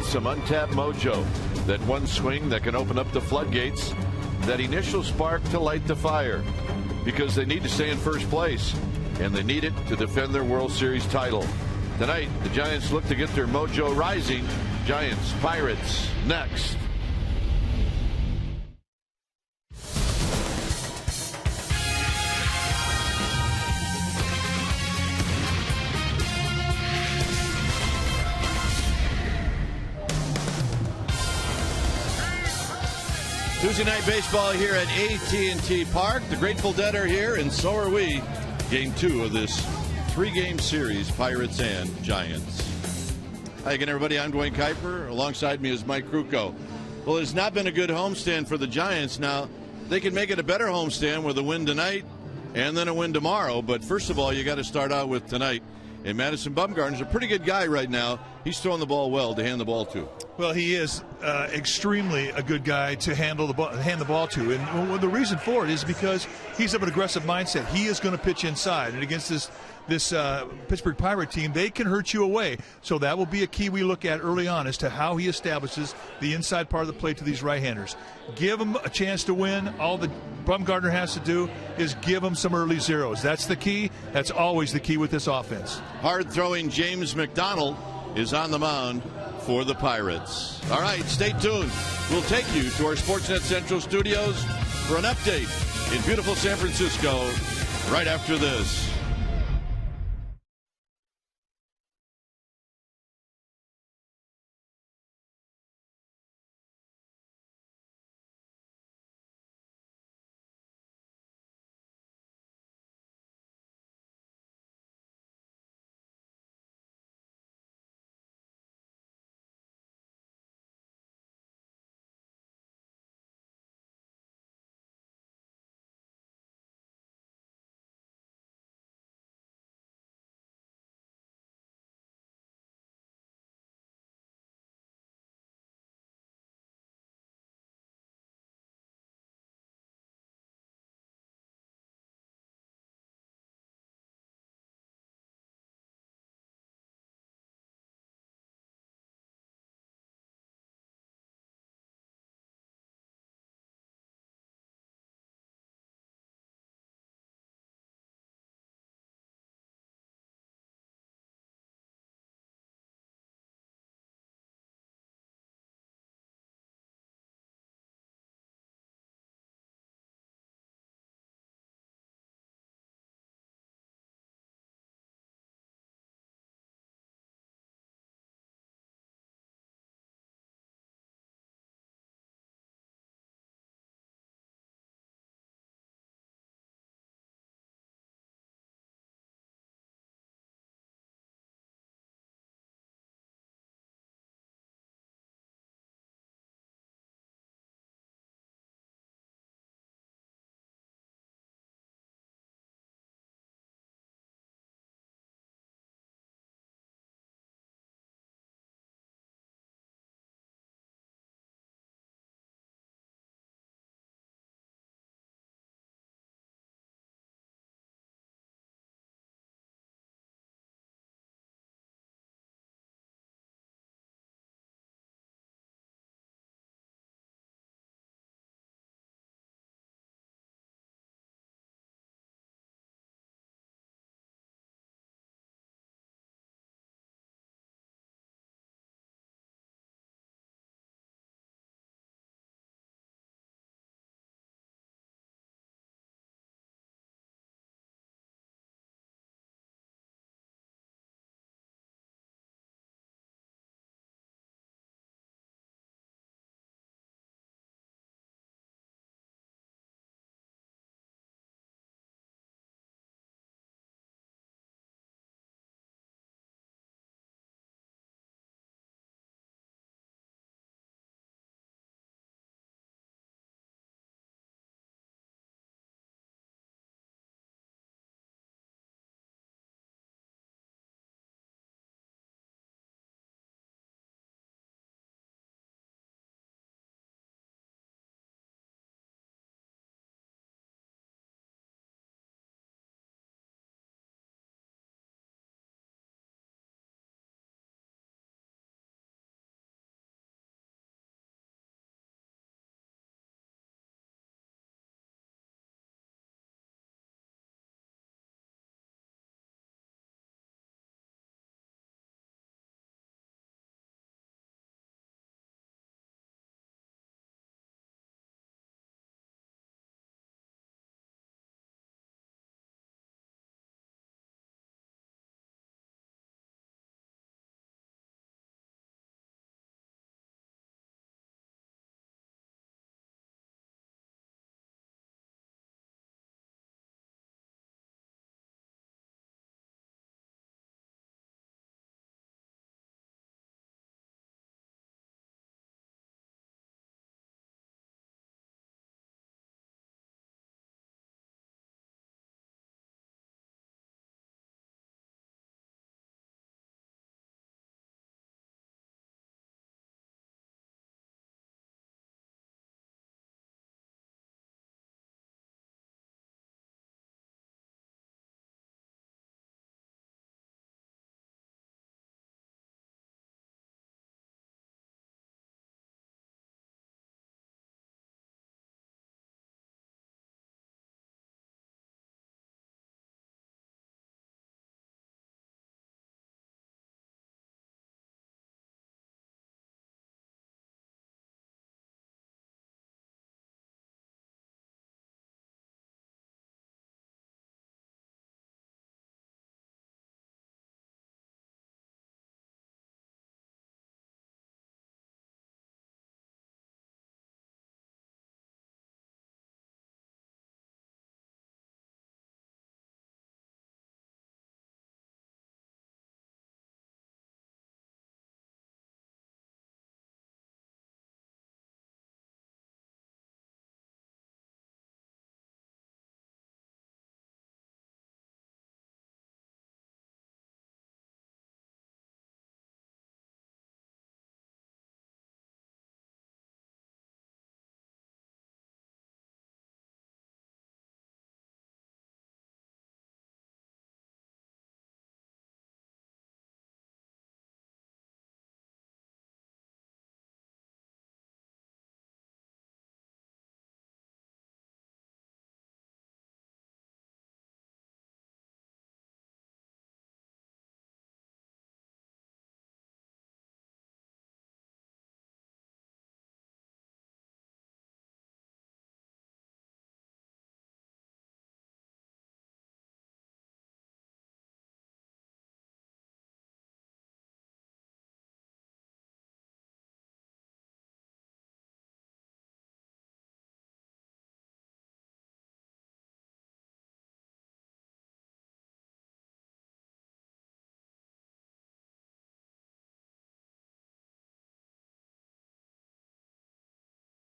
Some untapped mojo, that one swing that can open up the floodgates, that initial spark to light the fire, because they need to stay in first place, and they need it to defend their World Series title. Tonight, the Giants look to get their mojo rising. Giants, Pirates, next. Tuesday night baseball here at AT Park. The Grateful Dead are here, and so are we. Game 2 of this 3-game series, Pirates and Giants. Hi again, everybody. I'm Dwayne Kuiper. Alongside me is Mike Krukow. Well, it's not been a good homestand for the Giants. Now, they can make it a better homestand with a win tonight and then a win tomorrow. But first of all, you got to start out with tonight. And Madison Bumgarner's a pretty good guy right now. He's throwing the ball well to hand the ball to. Well, he is extremely a good guy to hand the ball to. And the reason for it is because he's of an aggressive mindset. He is going to pitch inside. And against this Pittsburgh Pirate team, they can hurt you away. So that will be a key we look at early on as to how he establishes the inside part of the plate to these right-handers. Give him a chance to win. All the Bumgarner has to do is give him some early zeros. That's the key. That's always the key with this offense. Hard-throwing James McDonald is on the mound for the Pirates. All right, stay tuned. We'll take you to our Sportsnet Central studios for an update in beautiful San Francisco right after this.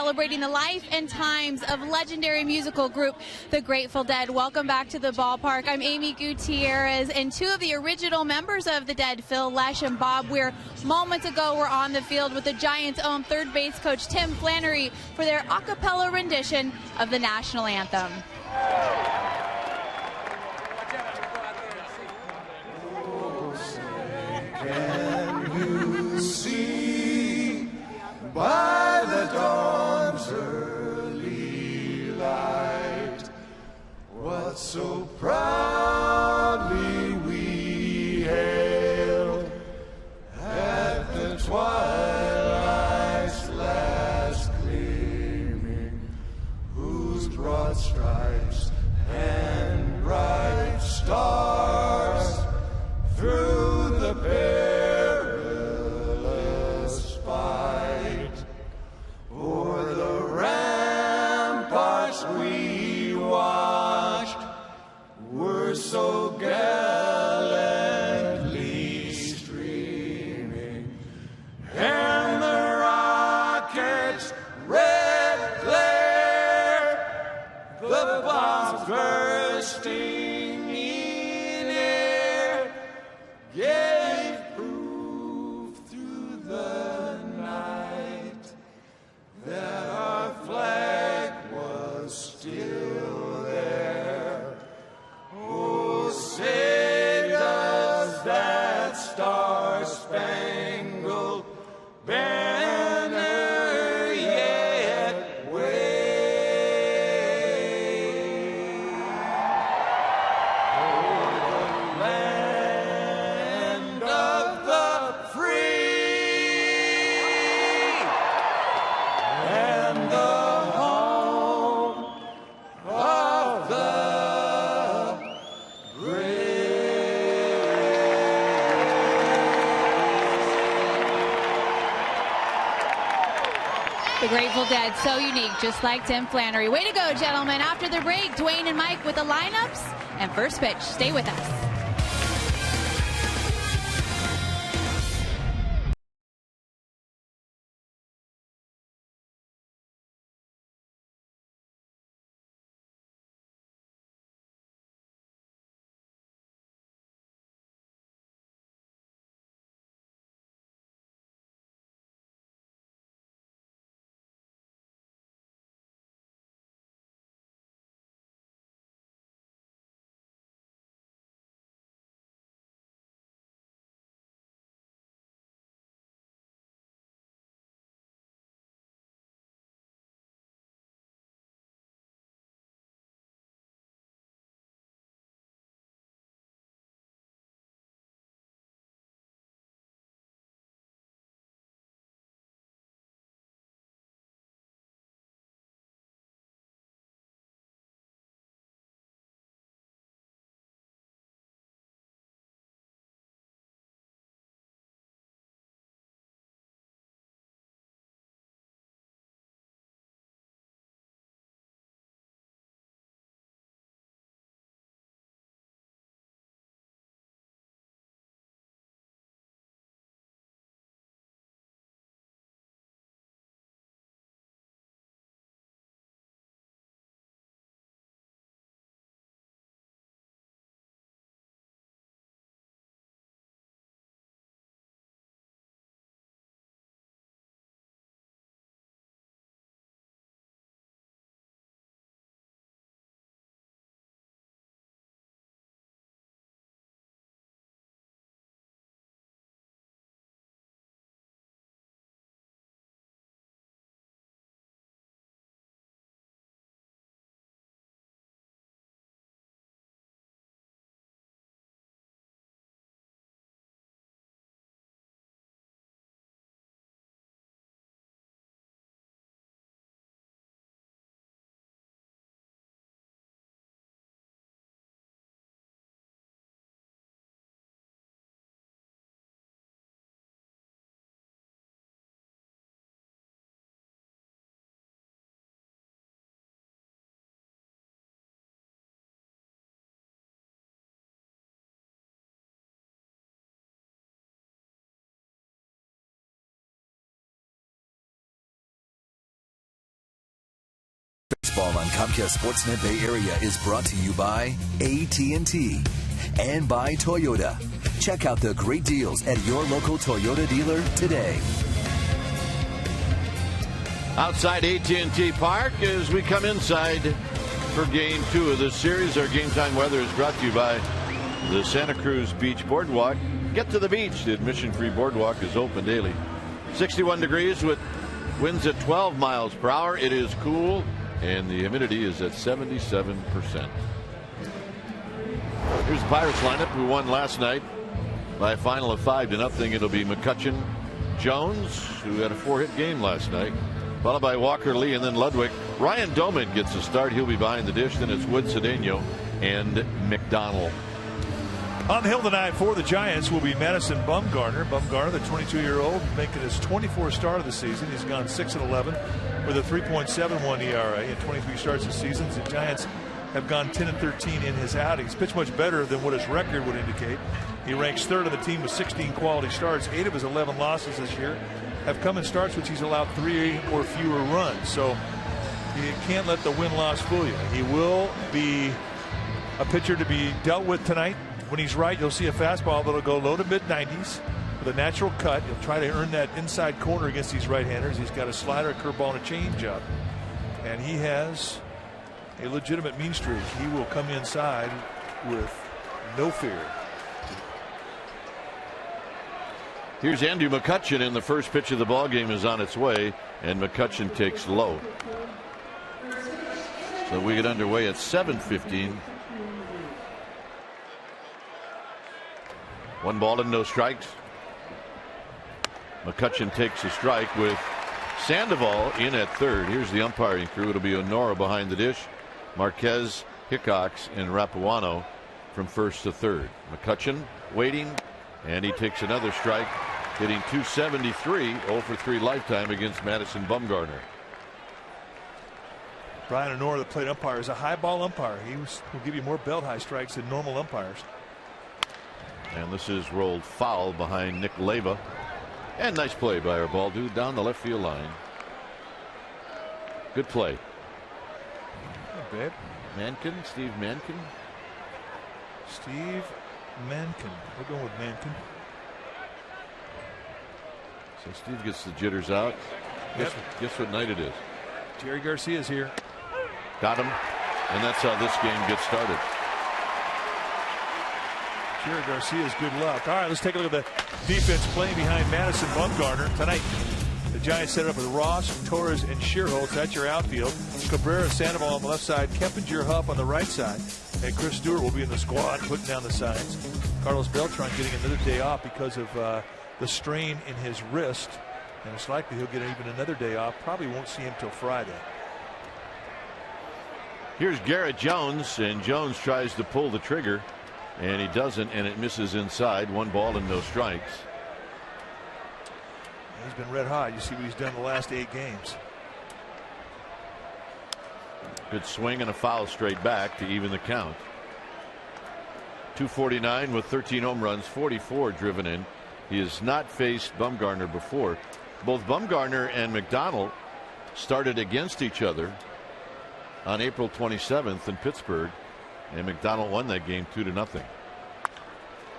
celebrating the life and times of legendary musical group, the Grateful Dead. Welcome back to the ballpark. I'm Amy Gutierrez, and two of the original members of the Dead, Phil Lesh and Bob Weir, moments ago were on the field with the Giants' own third base coach Tim Flannery for their a cappella rendition of the national anthem. Can you see by the dawn's early light what so proudly we hailed at the twilight's last gleaming, whose broad stripes and bright stars through the perilous fight o'er the ramparts we watched were so gallantly streaming, and the rockets' red glare, the bombs bursting in air, gave proof through the night that our flag was still there. Oh, say does that star-spangled banner yet wave o'er the land of the free and the home of the The Grateful Dead, so unique, just like Tim Flannery. Way to go, gentlemen. After the break, Dwayne and Mike with the lineups and first pitch. Stay with us. Baseball on Comcast Sportsnet Bay Area is brought to you by AT and by Toyota. Check out the great deals at your local Toyota dealer today. Outside AT Park as we come inside for Game 2 of this series. Our game time weather is brought to you by the Santa Cruz Beach Boardwalk. Get to the beach. The admission-free boardwalk is open daily. 61 degrees with winds at 12 miles per hour. It is cool, and the humidity is at 77%. Here's the Pirates lineup who won last night by a final of 5-0. It'll be McCutchen, Jones, who had a 4-hit game last night, followed by Walker Lee and then Ludwig. Ryan Doman gets a start. He'll be behind the dish. Then it's Wood, Cedeno, and McDonald. On the hill tonight for the Giants will be Madison Bumgarner. Bumgarner, the 22-year-old, making his 24th start of the season. He's gone 6-11 with a 3.71 ERA in 23 starts this season. The Giants have gone 10-13 in his outings. Pitched much better than what his record would indicate. He ranks third on the team with 16 quality starts. 8 of his 11 losses this year have come in starts which he's allowed 3 or fewer runs. So you can't let the win-loss fool you. He will be a pitcher to be dealt with tonight. When he's right, you'll see a fastball that'll go low to mid-90s with a natural cut. He'll try to earn that inside corner against these right-handers. He's got a slider, a curveball, and a changeup. And he has a legitimate mean streak. He will come inside with no fear. Here's Andrew McCutchen, and the first pitch of the ball game is on its way, and McCutchen takes low. So we get underway at 7:15. 1 ball and no strikes. McCutchen takes a strike with Sandoval in at third. Here's the umpiring crew. It'll be Honora behind the dish, Marquez, Hickox, and Rapuano from first to third. McCutchen waiting, and he takes another strike, hitting .273, 0 for 3 lifetime against Madison Bumgarner. Brian Honora, the plate umpire, is a high ball umpire. He will give you more belt high strikes than normal umpires. And this is rolled foul behind Nick Leyva. And nice play by our ball dude down the left field line. Good play. Hey, babe. Mankin, Steve Mankin. Steve Mankin. We're going with Mankin. So Steve gets the jitters out. Guess what night it is? Jerry Garcia's here. Got him. And that's how this game gets started. Jerry Garcia's good luck. All right, let's take a look at the defense playing behind Madison Bumgarner. Tonight, the Giants set it up with Ross, Torres, and Shearholtz. That's your outfield. Cabrera, Sandoval on the left side. Keppinger, Huff on the right side. And Chris Stewart will be in the squad, putting down the signs. Carlos Beltran getting another day off because of the strain in his wrist. And it's likely he'll get even another day off. Probably won't see him till Friday. Here's Garrett Jones, and Jones tries to pull the trigger, and he doesn't, and it misses inside. 1 ball and no strikes. He's been red hot. You see what he's done the last 8 games. Good swing and a foul straight back to even the count. 249 with 13 home runs, 44 driven in. He has not faced Bumgarner before. Both Bumgarner and McDonald started against each other on April 27th in Pittsburgh, and McDonald won that game 2-0.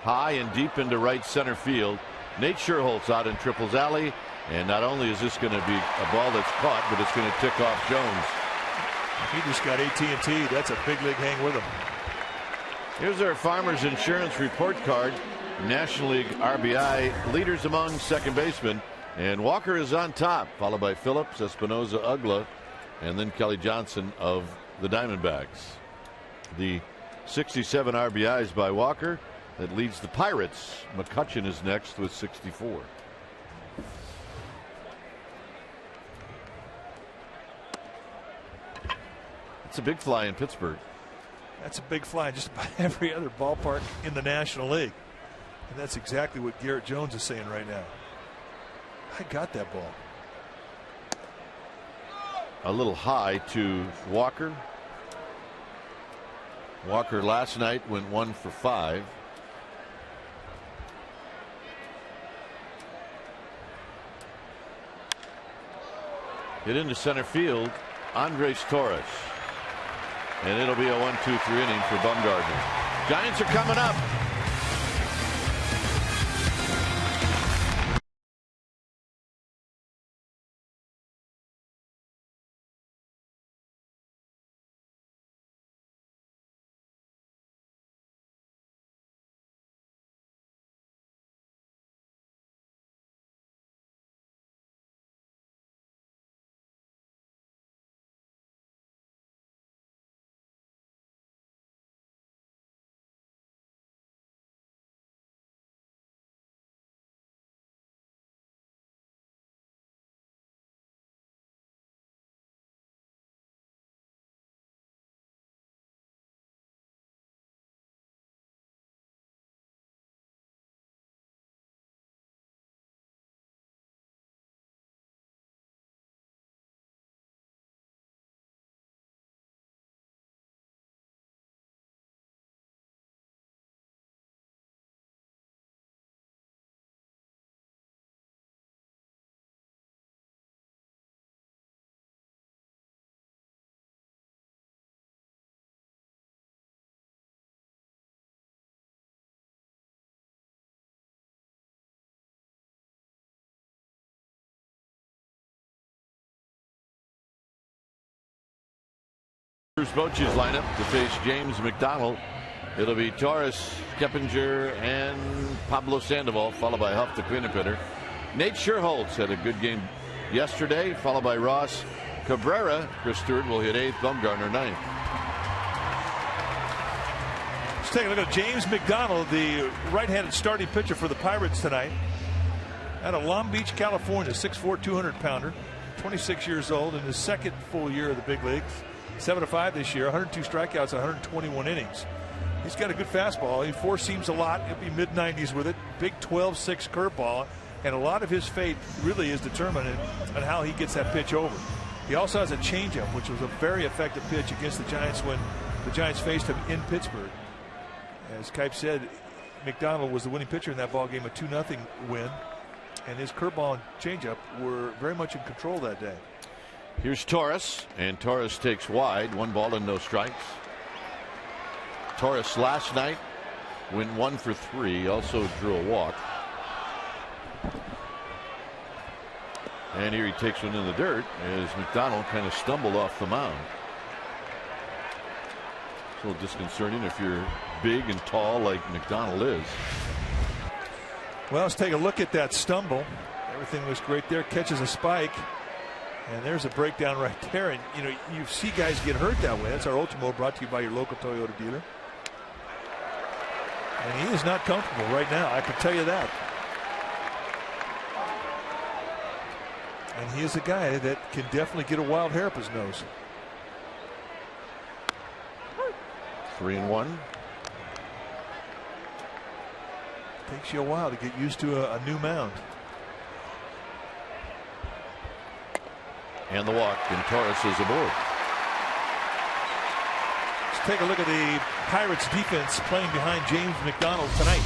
High and deep into right center field. Nate Shearholtz out in Triples Alley, and not only is this going to be a ball that's caught, but it's going to tick off Jones. He just got AT&T. That's a big league hang with him. Here's our Farmers Insurance report card. National League RBI leaders among second basemen, and Walker is on top, followed by Phillips, Espinoza, Ugla, and then Kelly Johnson of the Diamondbacks. The 67 RBIs by Walker that leads the Pirates. McCutchen is next with 64. It's a big fly in Pittsburgh. That's a big fly in just about every other ballpark in the National League. And that's exactly what Garrett Jones is saying right now. I got that ball. A little high to Walker. Walker last night went 1 for 5. Hit into center field. Andres Torres. And it'll be a 1-2-3 inning for Bumgarner. Giants are coming up. Bruce Bochy's lineup to face James McDonald. It'll be Torres, Keppinger, and Pablo Sandoval, followed by Huff the cleanup hitter. Nate Scherholtz had a good game yesterday, followed by Ross Cabrera. Chris Stewart will hit 8th, Bumgarner 9th. Let's take a look at James McDonald, the right-handed starting pitcher for the Pirates tonight. Out of Long Beach, California, 6'4", 200-pounder, 26 years old in his second full year of the big leagues. 7-5 this year, 102 strikeouts, 121 innings. He's got a good fastball. He four seams a lot. He'll be mid-90s with it. Big 12-6 curveball, and a lot of his fate really is determined on how he gets that pitch over. He also has a changeup, which was a very effective pitch against the Giants when the Giants faced him in Pittsburgh. As Kipe said, McDonald was the winning pitcher in that ball game, a 2-0 win, and his curveball and changeup were very much in control that day. Here's Torres, and Torres takes wide, 1 ball and no strikes. Torres last night went 1 for 3, also drew a walk. And here he takes one in the dirt as McDonald kind of stumbled off the mound. It's a little disconcerting if you're big and tall like McDonald is. Well, let's take a look at that stumble. Everything looks great there. Catches a spike. And there's a breakdown right there. And, you know, you see guys get hurt that way. That's our Ultimo, brought to you by your local Toyota dealer. And he is not comfortable right now, I can tell you that. And he is a guy that can definitely get a wild hair up his nose. 3-1. Takes you a while to get used to a new mound. And the walk, and Torres is aboard. Let's take a look at the Pirates defense playing behind James McDonald tonight.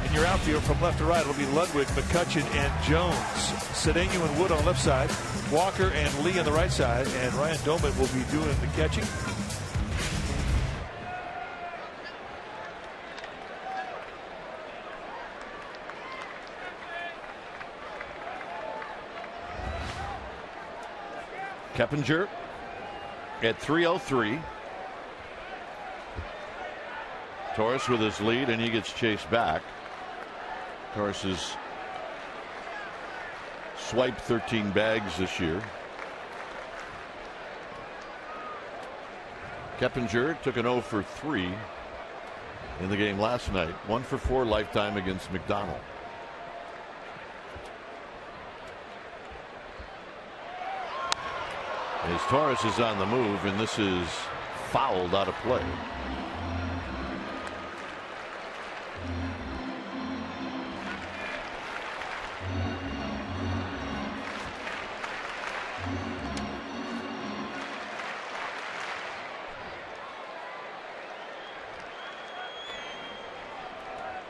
In your outfield from left to right, it'll be Ludwig, McCutchen, and Jones. Cedeno and Wood on the left side, Walker and Lee on the right side, and Ryan Doman will be doing the catching. Keppinger at 3:03. Torres with his lead, and he gets chased back. Torres has swiped 13 bags this year. Keppinger took an 0 for 3 in the game last night. 1 for 4 lifetime against McDonald. As Torres is on the move, and this is fouled out of play.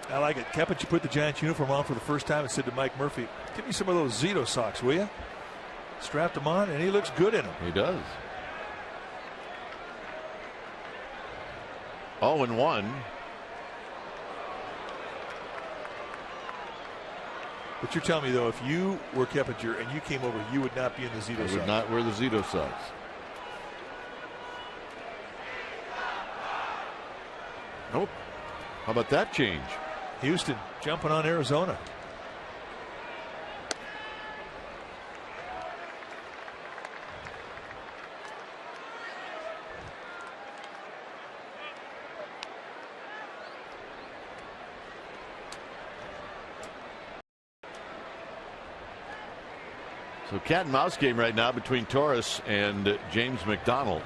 I like it. Keppinger put the Giants uniform on for the first time and said to Mike Murphy, "Give me some of those Zito socks, will you?" Strapped him on, and he looks good in them. He does. 0-1. But you're telling me, though, if you were Keppinger and you came over, you would not be in the Zito I socks. would not wear the Zito socks. Nope. How about that change? Houston jumping on Arizona. So cat and mouse game right now between Torres and James McDonald.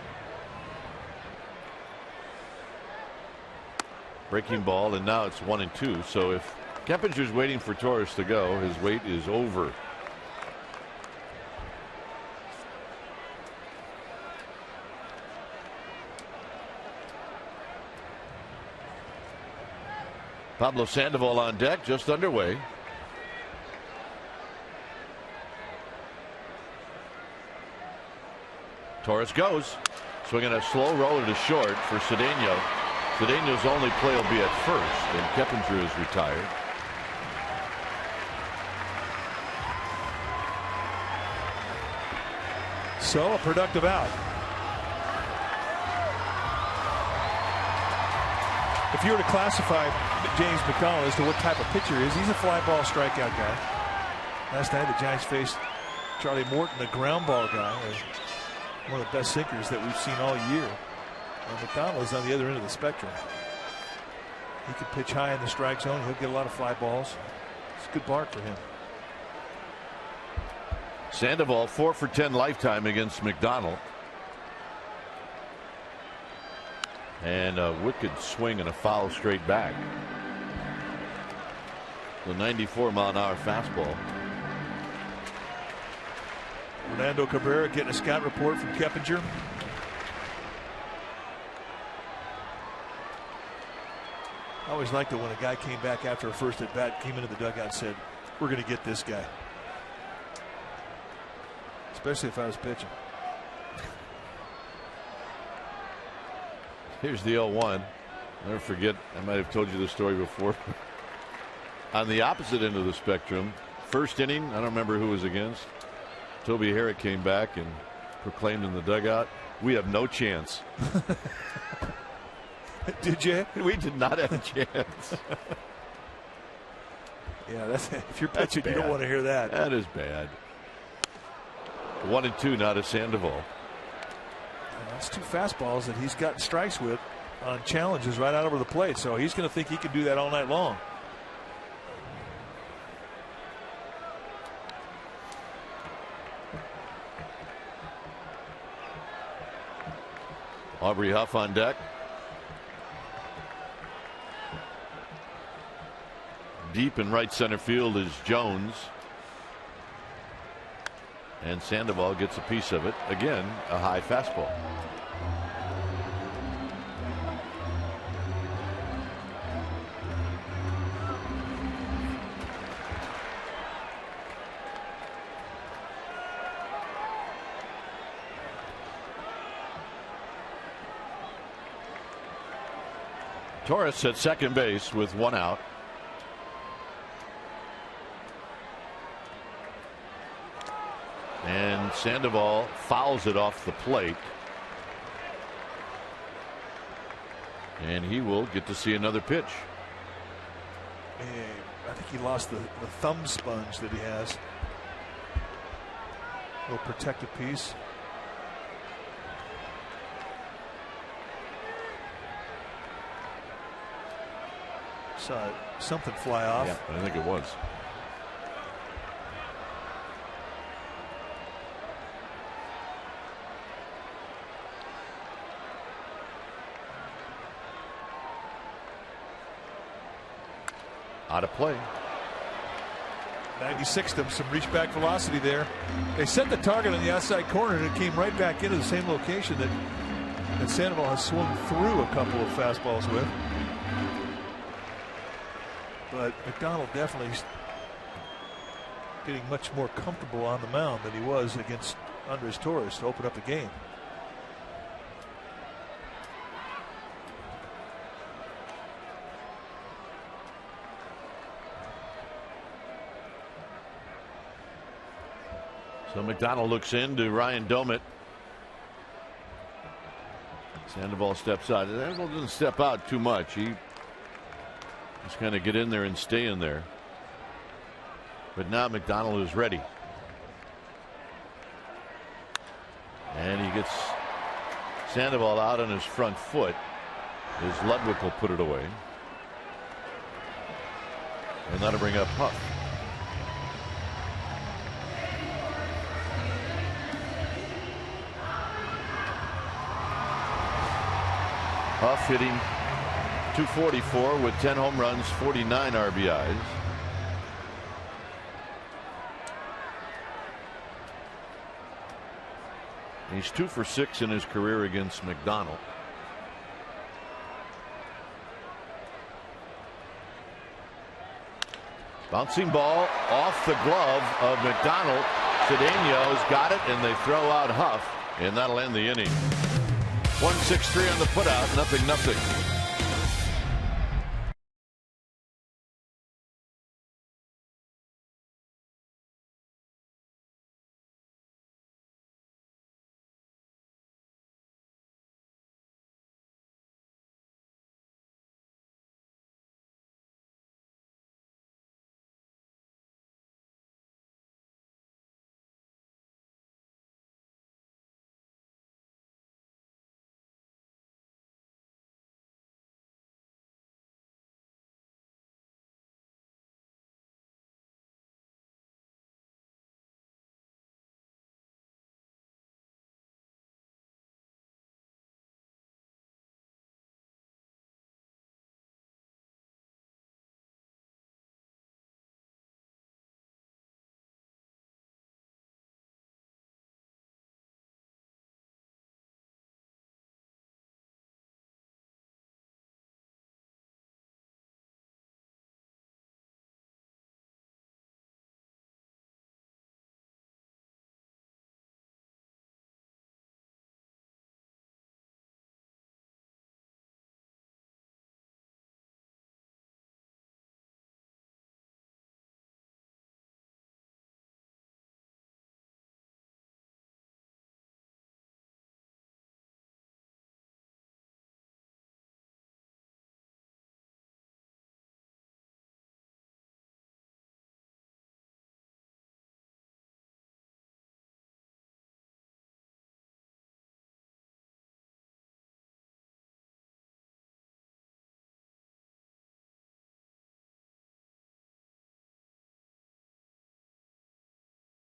Breaking ball, and now it's 1-2. So if Keppinger's waiting for Torres to go, his wait is over. Pablo Sandoval on deck, just underway. Torres goes, swinging a slow roller to short for Cedeno. Cedeno's only play will be at first, and Keppinger is retired. So a productive out. If you were to classify James McDonald as to what type of pitcher he is, he's a fly ball strikeout guy. Last night the Giants faced Charlie Morton, the ground ball guy, one of the best sinkers that we've seen all year. And McDonald is on the other end of the spectrum. He can pitch high in the strike zone. He'll get a lot of fly balls. It's a good bark for him. Sandoval 4 for 10 lifetime against McDonald. And a wicked swing and a foul straight back. The 94-mile-an-hour fastball. Orlando Cabrera getting a scout report from Keppinger. I always liked it when a guy came back after a first at bat, came into the dugout and said, "We're going to get this guy." Especially if I was pitching. Here's the 0-1. Never forget, I might have told you this story before. On the opposite end of the spectrum, first inning, I don't remember who was against. Toby Herrick came back and proclaimed in the dugout, "We have no chance." Did you? We did not have a chance. Yeah, that's if you're pitching, you don't want to hear that. That is bad. 1-2 now to Sandoval. That's two fastballs that he's gotten strikes with on challenges right out over the plate. So he's going to think he can do that all night long. Aubrey Huff on deck. Deep in right center field is Jones. And Sandoval gets a piece of it. Again, a high fastball. Torres at second base with one out. And Sandoval fouls it off the plate. And he will get to see another pitch. I think he lost the thumb sponge that he has. A little protective piece. Saw something fly off. Yeah, I think it was. Out of play. 96 them, some reach back velocity there. They set the target on the outside corner and it came right back into the same location that Sandoval has swung through a couple of fastballs with. But McDonald definitely getting much more comfortable on the mound than he was against Andres Torres to open up the game. So McDonald looks into Ryan Domit. Sandoval steps out. Sandoval doesn't step out too much. He just kind of get in there and stay in there. But now McDonald is ready. And he gets Sandoval out on his front foot as Ludwig will put it away. And that'll bring up Huff. Huff hitting .244 with 10 home runs, 49 RBIs. He's 2 for 6 in his career against McDonald. Bouncing ball off the glove of McDonald. Cedeno's got it, and they throw out Huff, and that'll end the inning. 1-6-3 on the putout, 0-0.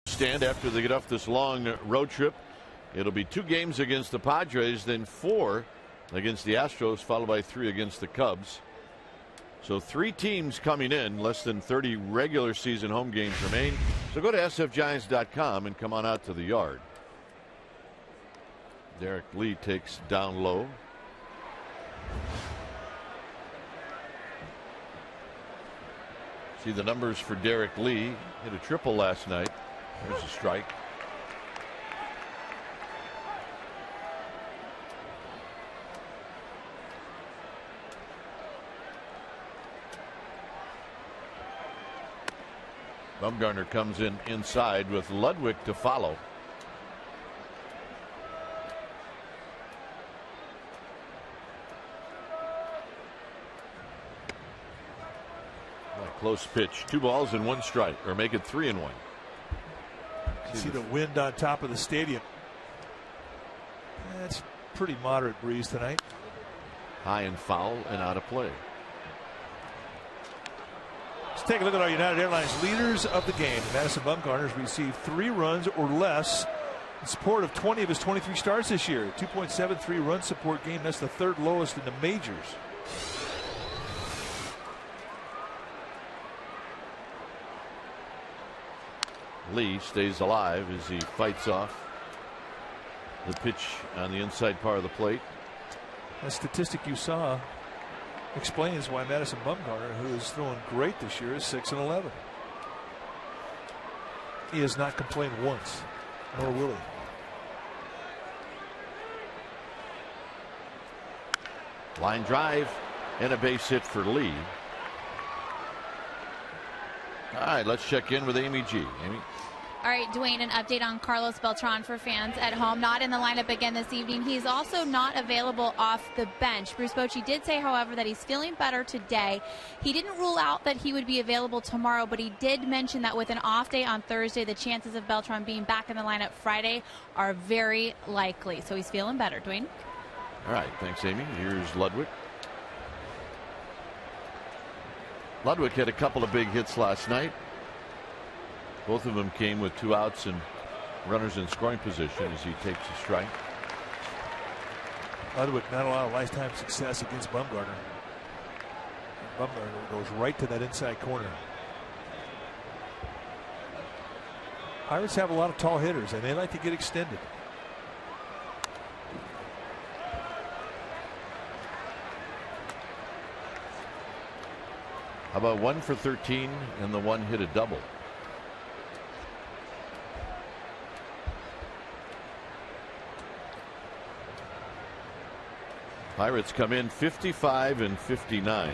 Stand after they get off this long road trip. It'll be 2 games against the Padres, then 4 against the Astros, followed by 3 against the Cubs. So 3 teams coming in, less than 30 regular season home games remain. So go to sfgiants.com and come on out to the yard. Derek Lee takes down low. See the numbers for Derek Lee. Hit a triple last night. There's a strike. Bumgarner comes in inside with Ludwig to follow. Close pitch. 2 balls and 1 strike, or make it 3-1. See the wind on top of the stadium. That's pretty moderate breeze tonight. High and foul and out of play. Let's take a look at our United Airlines leaders of the game. Madison Bumgarner has received 3 runs or less in support of 20 of his 23 starts this year. 2.73 run support game. That's the 3rd lowest in the majors. Lee stays alive as he fights off the pitch on the inside part of the plate. That statistic you saw explains why Madison Bumgarner, who is throwing great this year, is 6-11. He has not complained once, nor will he. Line drive and a base hit for Lee. All right, let's check in with Amy G. Amy. All right, Dwayne, an update on Carlos Beltran for fans at home. Not in the lineup again this evening. He's also not available off the bench. Bruce Bochy did say, however, that he's feeling better today. He didn't rule out that he would be available tomorrow, but he did mention that with an off day on Thursday, the chances of Beltran being back in the lineup Friday are very likely. So he's feeling better. Dwayne? All right, thanks, Amy. Here's Ludwig. Ludwig had a couple of big hits last night. Both of them came with 2 outs and runners in scoring position as he takes a strike. Ludwig not a lot of lifetime success against Bumgarner. Bumgarner goes right to that inside corner. Pirates have a lot of tall hitters and they like to get extended. How about 1 for 13 and the one hit a double? Pirates come in 55 and 59.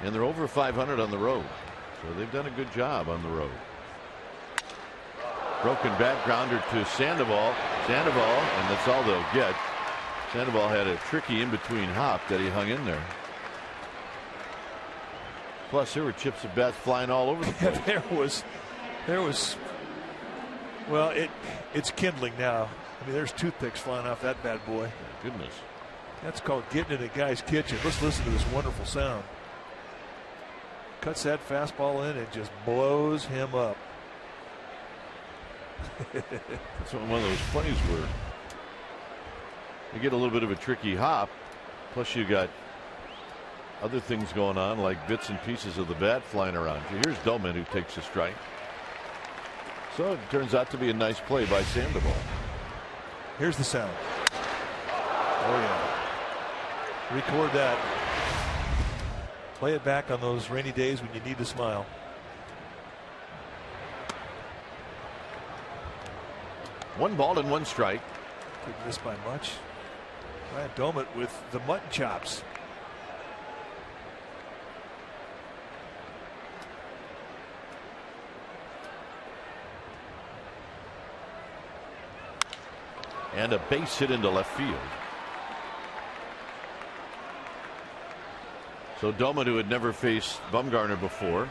And they're over 500 on the road. So they've done a good job on the road. Broken bat grounder to Sandoval. Sandoval, and that's all they'll get. Sandoval had a tricky in-between hop that he hung in there. Plus, there were chips of bats flying all over the place. there was. Well, it's kindling now. I mean, there's toothpicks flying off that bad boy. Goodness. That's called getting in a guy's kitchen. Let's listen to this wonderful sound. Cuts that fastball in and just blows him up. That's one of those plays where you get a little bit of a tricky hop. Plus, you got other things going on like bits and pieces of the bat flying around you. Here's Doman who takes a strike. So it turns out to be a nice play by Sandoval. Here's the sound. Oh yeah. Record that. Play it back on those rainy days when you need to smile. One ball and one strike. Couldn't miss by much. Brad Doman with the mutton chops. And a base hit into left field. So Doman, who had never faced Bumgarner before,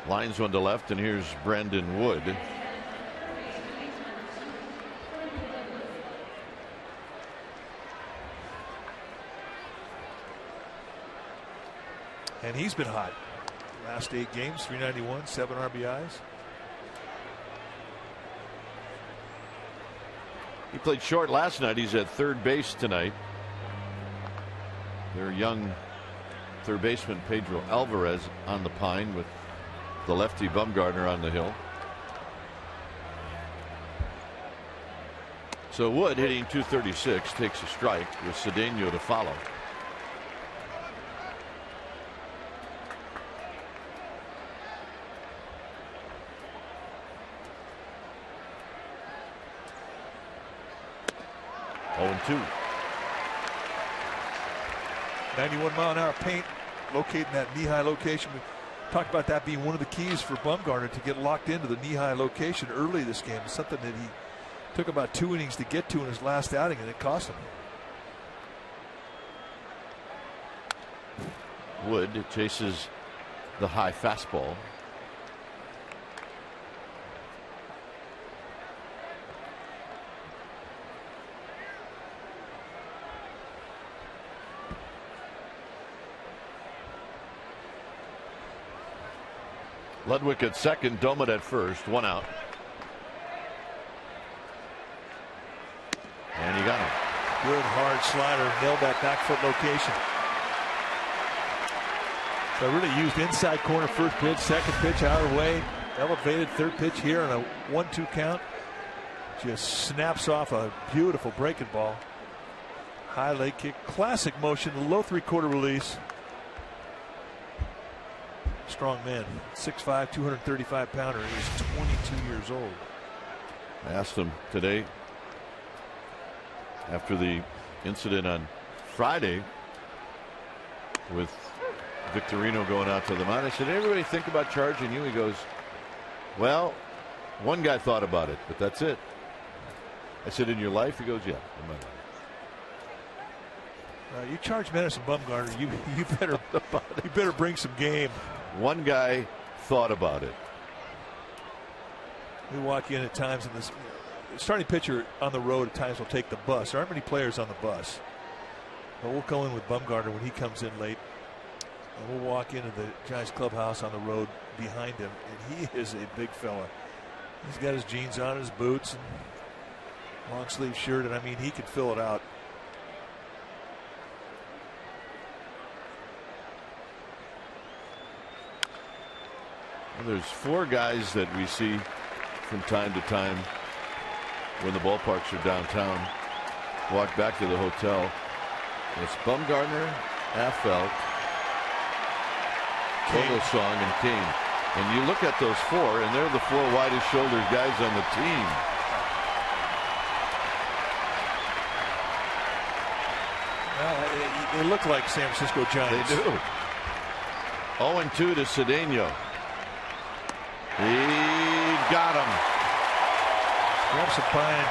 lines one to left, and here's Brandon Wood. And he's been hot. Last 8 games, 391, 7 RBIs. He played short last night. He's at third base tonight. Their young third baseman Pedro Alvarez on the pine with the lefty Bumgarner on the hill. So Wood, hitting .236, takes a strike with Cedeno to follow. Two. 91-mile-an-hour paint located in that knee-high location. We talked about that being one of the keys for Bumgarner to get locked into the knee-high location early this game. Something that he took about 2 innings to get to in his last outing, and it cost him. Wood chases the high fastball. Ludwig at second, Doman at first, 1 out. And he got him. Good hard slider, nailed that back foot location. So really used inside corner first pitch, second pitch out of the way, elevated third pitch here on a 1-2 count. Just snaps off a beautiful breaking ball. High leg kick, classic motion, low 3/4 release. strong man. 6'5", 235 pounder. He's 22 years old. I asked him today after the incident on Friday with Victorino going out to the mound. I said, everybody think about charging you? He goes, well, one guy thought about it, but that's it. I said, in your life? He goes, yeah, in my life. You charge Madison Bumgarner, you better bring some game. One guy thought about it. We walk in at times, and this starting pitcher on the road at times will take the bus. There aren't many players on the bus, but we'll go in with Bumgarner when he comes in late, and we'll walk into the Giants clubhouse on the road behind him, and he is a big fella. He's got his jeans on, his boots, and long sleeve shirt, and I mean, he could fill it out. Well, there's four guys that we see from time to time when the ballparks are downtown walk back to the hotel. It's Bumgarner, Affeldt, Vogelsong, and Kane. And you look at those four, and they're the four widest shouldered guys on the team. They look like San Francisco Giants. They do. 0-2 to Cedeno. He got him. Grab some pine.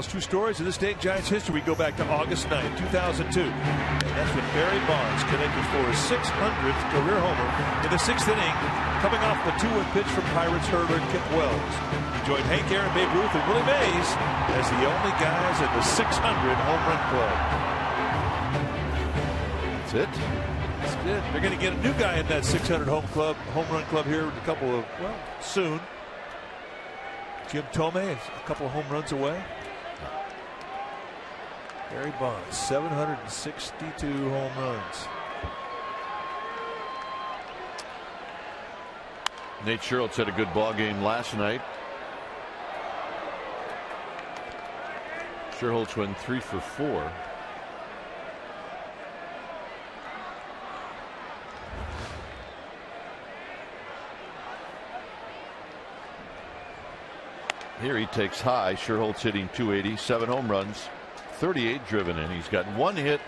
True stories of this day in Giants history. We go back to August 9, 2002. And that's when Barry Bonds connected for his 600th career homer in the 6th inning, coming off the 2-1 pitch from Pirates hurler Kip Wells. He joined Hank Aaron, Babe Ruth, and Willie Mays as the only guys in the 600 home run club. That's it. That's it. They're going to get a new guy in that 600 home run club here in a couple of, well, soon. Jim Thome is a couple of home runs away. Barry Bonds, 762 home runs. Nate Scherlitz had a good ball game last night. Scherlitz went 3 for 4. Here he takes high. Scherlitz hitting 280, 7 home runs, 38 driven in. He's got 1 hit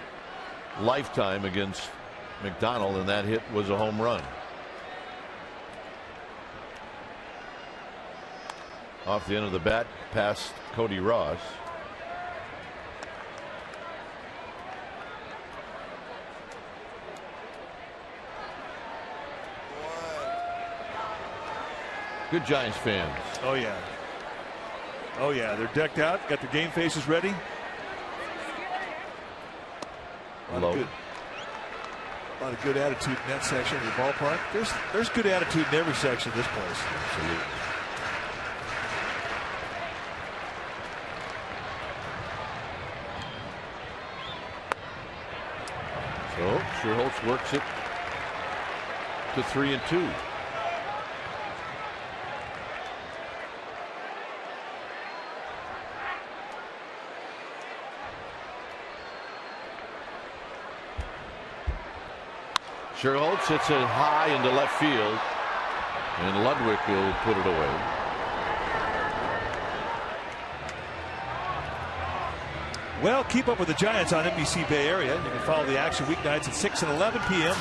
lifetime against McDonald, and that hit was a home run. Off the end of the bat, past Cody Ross. Good Giants fans. Oh yeah. Oh, yeah, they're decked out, got their game faces ready. A lot of good attitude in that section of the ballpark. There's good attitude in every section of this place. Absolutely. So Sherholtz works it to 3-2. Sherholtz hits it high into left field, and Ludwig will put it away. Well, keep up with the Giants on NBC Bay Area. You can follow the action weeknights at 6 and 11 p.m.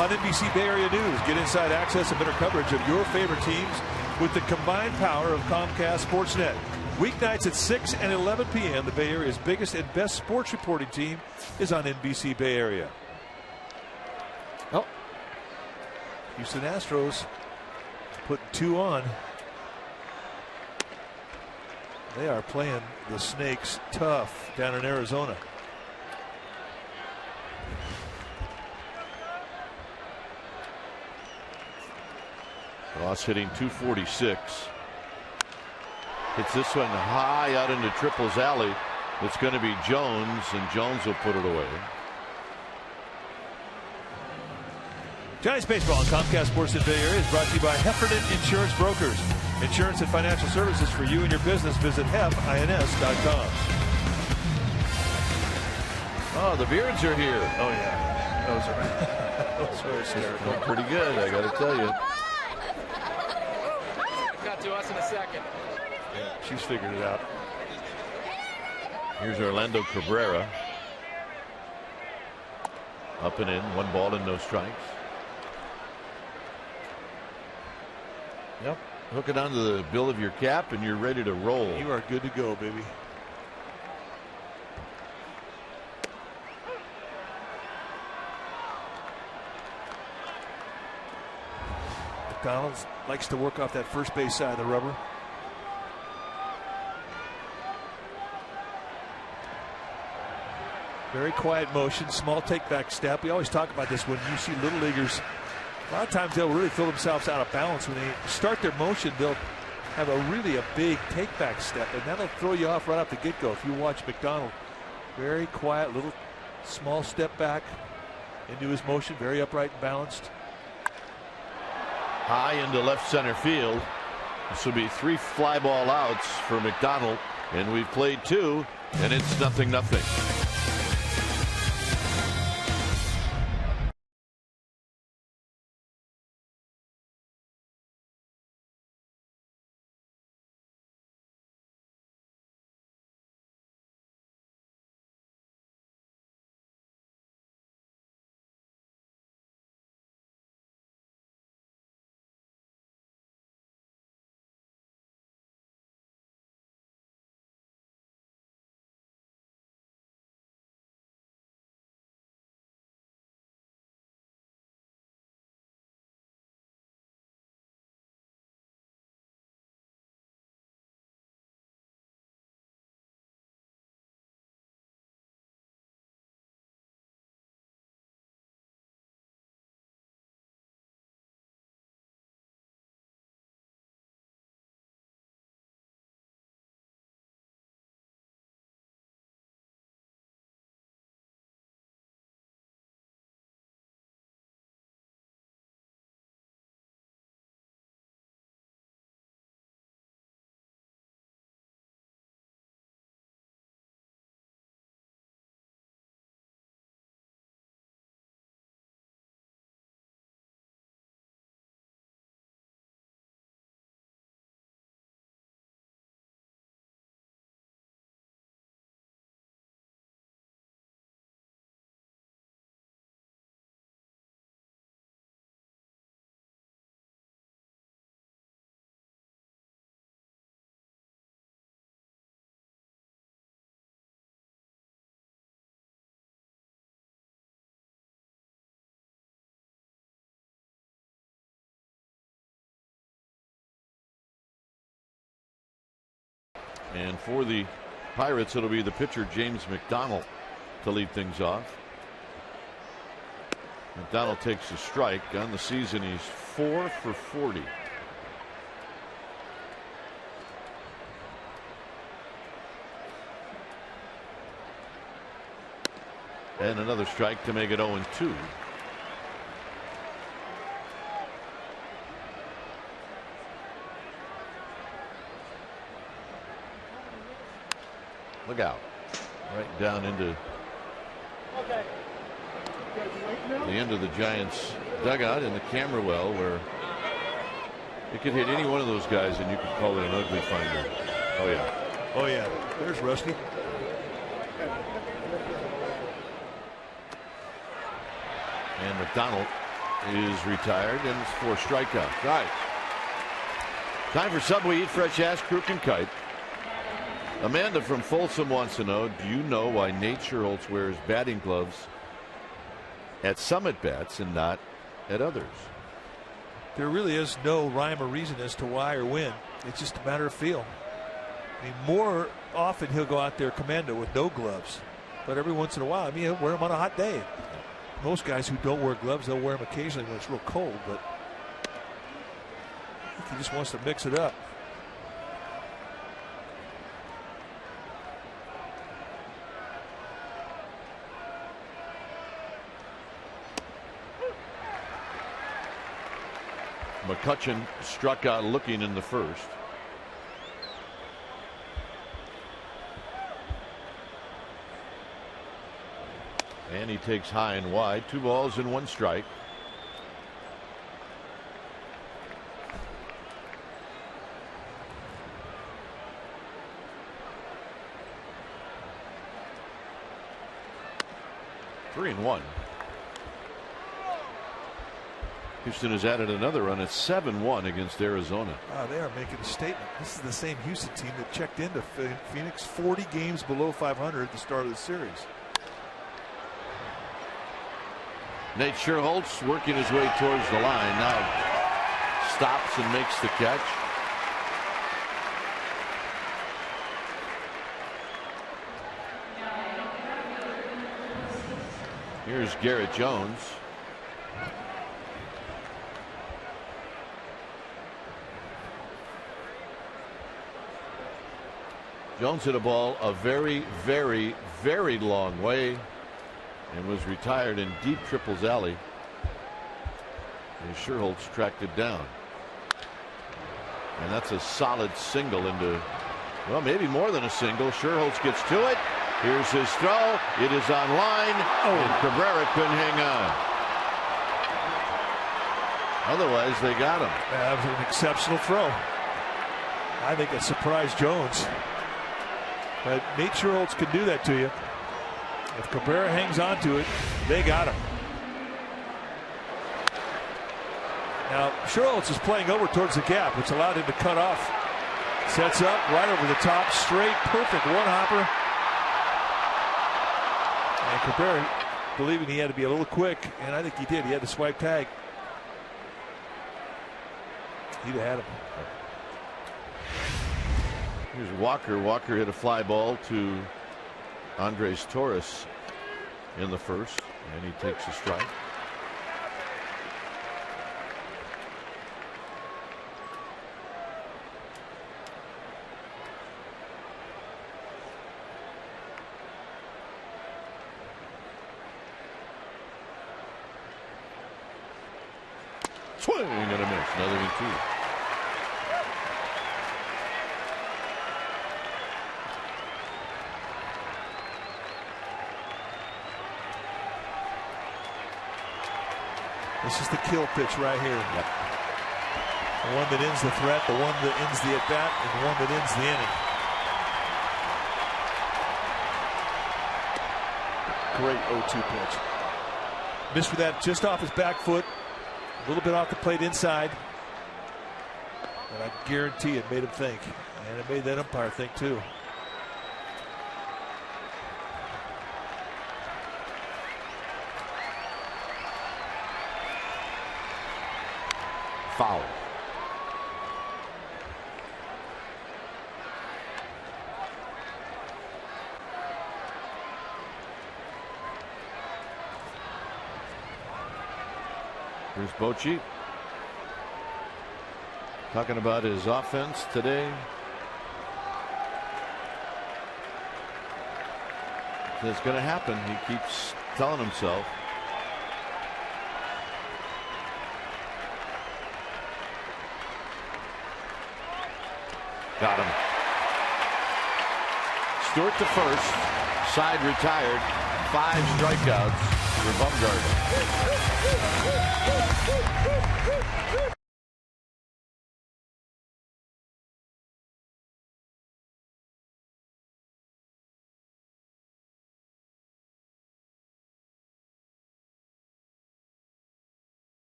on NBC Bay Area News. Get inside access and better coverage of your favorite teams with the combined power of Comcast Sportsnet. Weeknights at 6 and 11 p.m. The Bay Area's biggest and best sports reporting team is on NBC Bay Area. Oh, Houston Astros putting 2 on. They are playing the Snakes tough down in Arizona. Ross hitting 246. Hits this one high out into Triple's alley. It's going to be Jones, and Jones will put it away. Giants baseball on Comcast Sportsnet Bay Area is brought to you by Heffernan Insurance Brokers. Insurance and financial services for you and your business. Visit hefins.com. Oh, the Beards are here. Oh, yeah. Those are hysterical. Pretty good, I got to tell you. Cut to us in a second. Yeah, she's figured it out. Here's Orlando Cabrera. Up and in, 1 ball and no strikes. Yep. Hook it onto the bill of your cap and you're ready to roll. You are good to go, baby. McDonald likes to work off that first base side of the rubber. Very quiet motion, small take back step. We always talk about this when you see little leaguers. A lot of times they'll really feel themselves out of balance. When they start their motion, they'll have a big take back step, and that'll throw you off right off the get-go. If you watch McDonald, very quiet, little small step back into his motion, very upright and balanced. High into left center field. This will be 3 fly ball outs for McDonald, and we've played 2, and it's 0-0. And for the Pirates, it'll be the pitcher James McDonald to lead things off. McDonald takes a strike. On the season, he's 4 for 40. And another strike to make it 0-2. Look out. Right down into the end of the Giants dugout in the camera well, where it could hit any one of those guys and you could call it an ugly finder. Oh yeah. Oh yeah. There's Rusty. And McDonald is retired, and it's 4 strikeouts. All right. Time for Subway Eat Fresh Ass Crook and Kite. Amanda from Folsom wants to know, do you know why Nate Scherholtz wears batting gloves at some at bats and not at others? There really is no rhyme or reason as to why or when. It's just a matter of feel. I mean, more often he'll go out there commando with no gloves, but every once in a while, I mean, he'll wear them on a hot day. Most guys who don't wear gloves, they'll wear them occasionally when it's real cold, but I think he just wants to mix it up. McCutchen struck out looking in the first. And he takes high and wide. 2 balls and 1 strike. Three and 1. Houston has added another run at 7-1 against Arizona. Wow, they are making a statement. This is the same Houston team that checked into Phoenix 40 games below 500 at the start of the series. Nate Scherholtz working his way towards the line. Now stops and makes the catch. Here's Garrett Jones. Jones hit a ball a very, very, very long way and was retired in deep Triples Alley. And Scherholtz tracked it down. And that's a solid single into, well, maybe more than a single. Scherholtz gets to it. Here's his throw. It is on line. And Cabrera couldn't hang on. Otherwise, they got him. That was an exceptional throw. I think it surprised Jones. But Nate Scherholtz can do that to you. If Cabrera hangs on to it, they got him. Now, Scherholtz is playing over towards the gap, which allowed him to cut off. Sets up right over the top, straight, perfect one-hopper. And Cabrera, believing he had to be a little quick, and I think he did. He had to swipe tag. He'd have had him. Here's Walker. Walker hit a fly ball to Andres Torres in the first, and he takes a strike. Swing and a miss. Another 1-2. This is the kill pitch right here. Yep. The one that ends the threat, the one that ends the at-bat, and the one that ends the inning. Great 0-2 pitch. Missed with that just off his back foot. A little bit off the plate inside. But I guarantee it made him think. And it made that umpire think too. Foul. Here's Bochy talking about his offense today. It's going to happen, he keeps telling himself. Got him. Stewart to first. Side retired. 5 strikeouts for Bumgarner.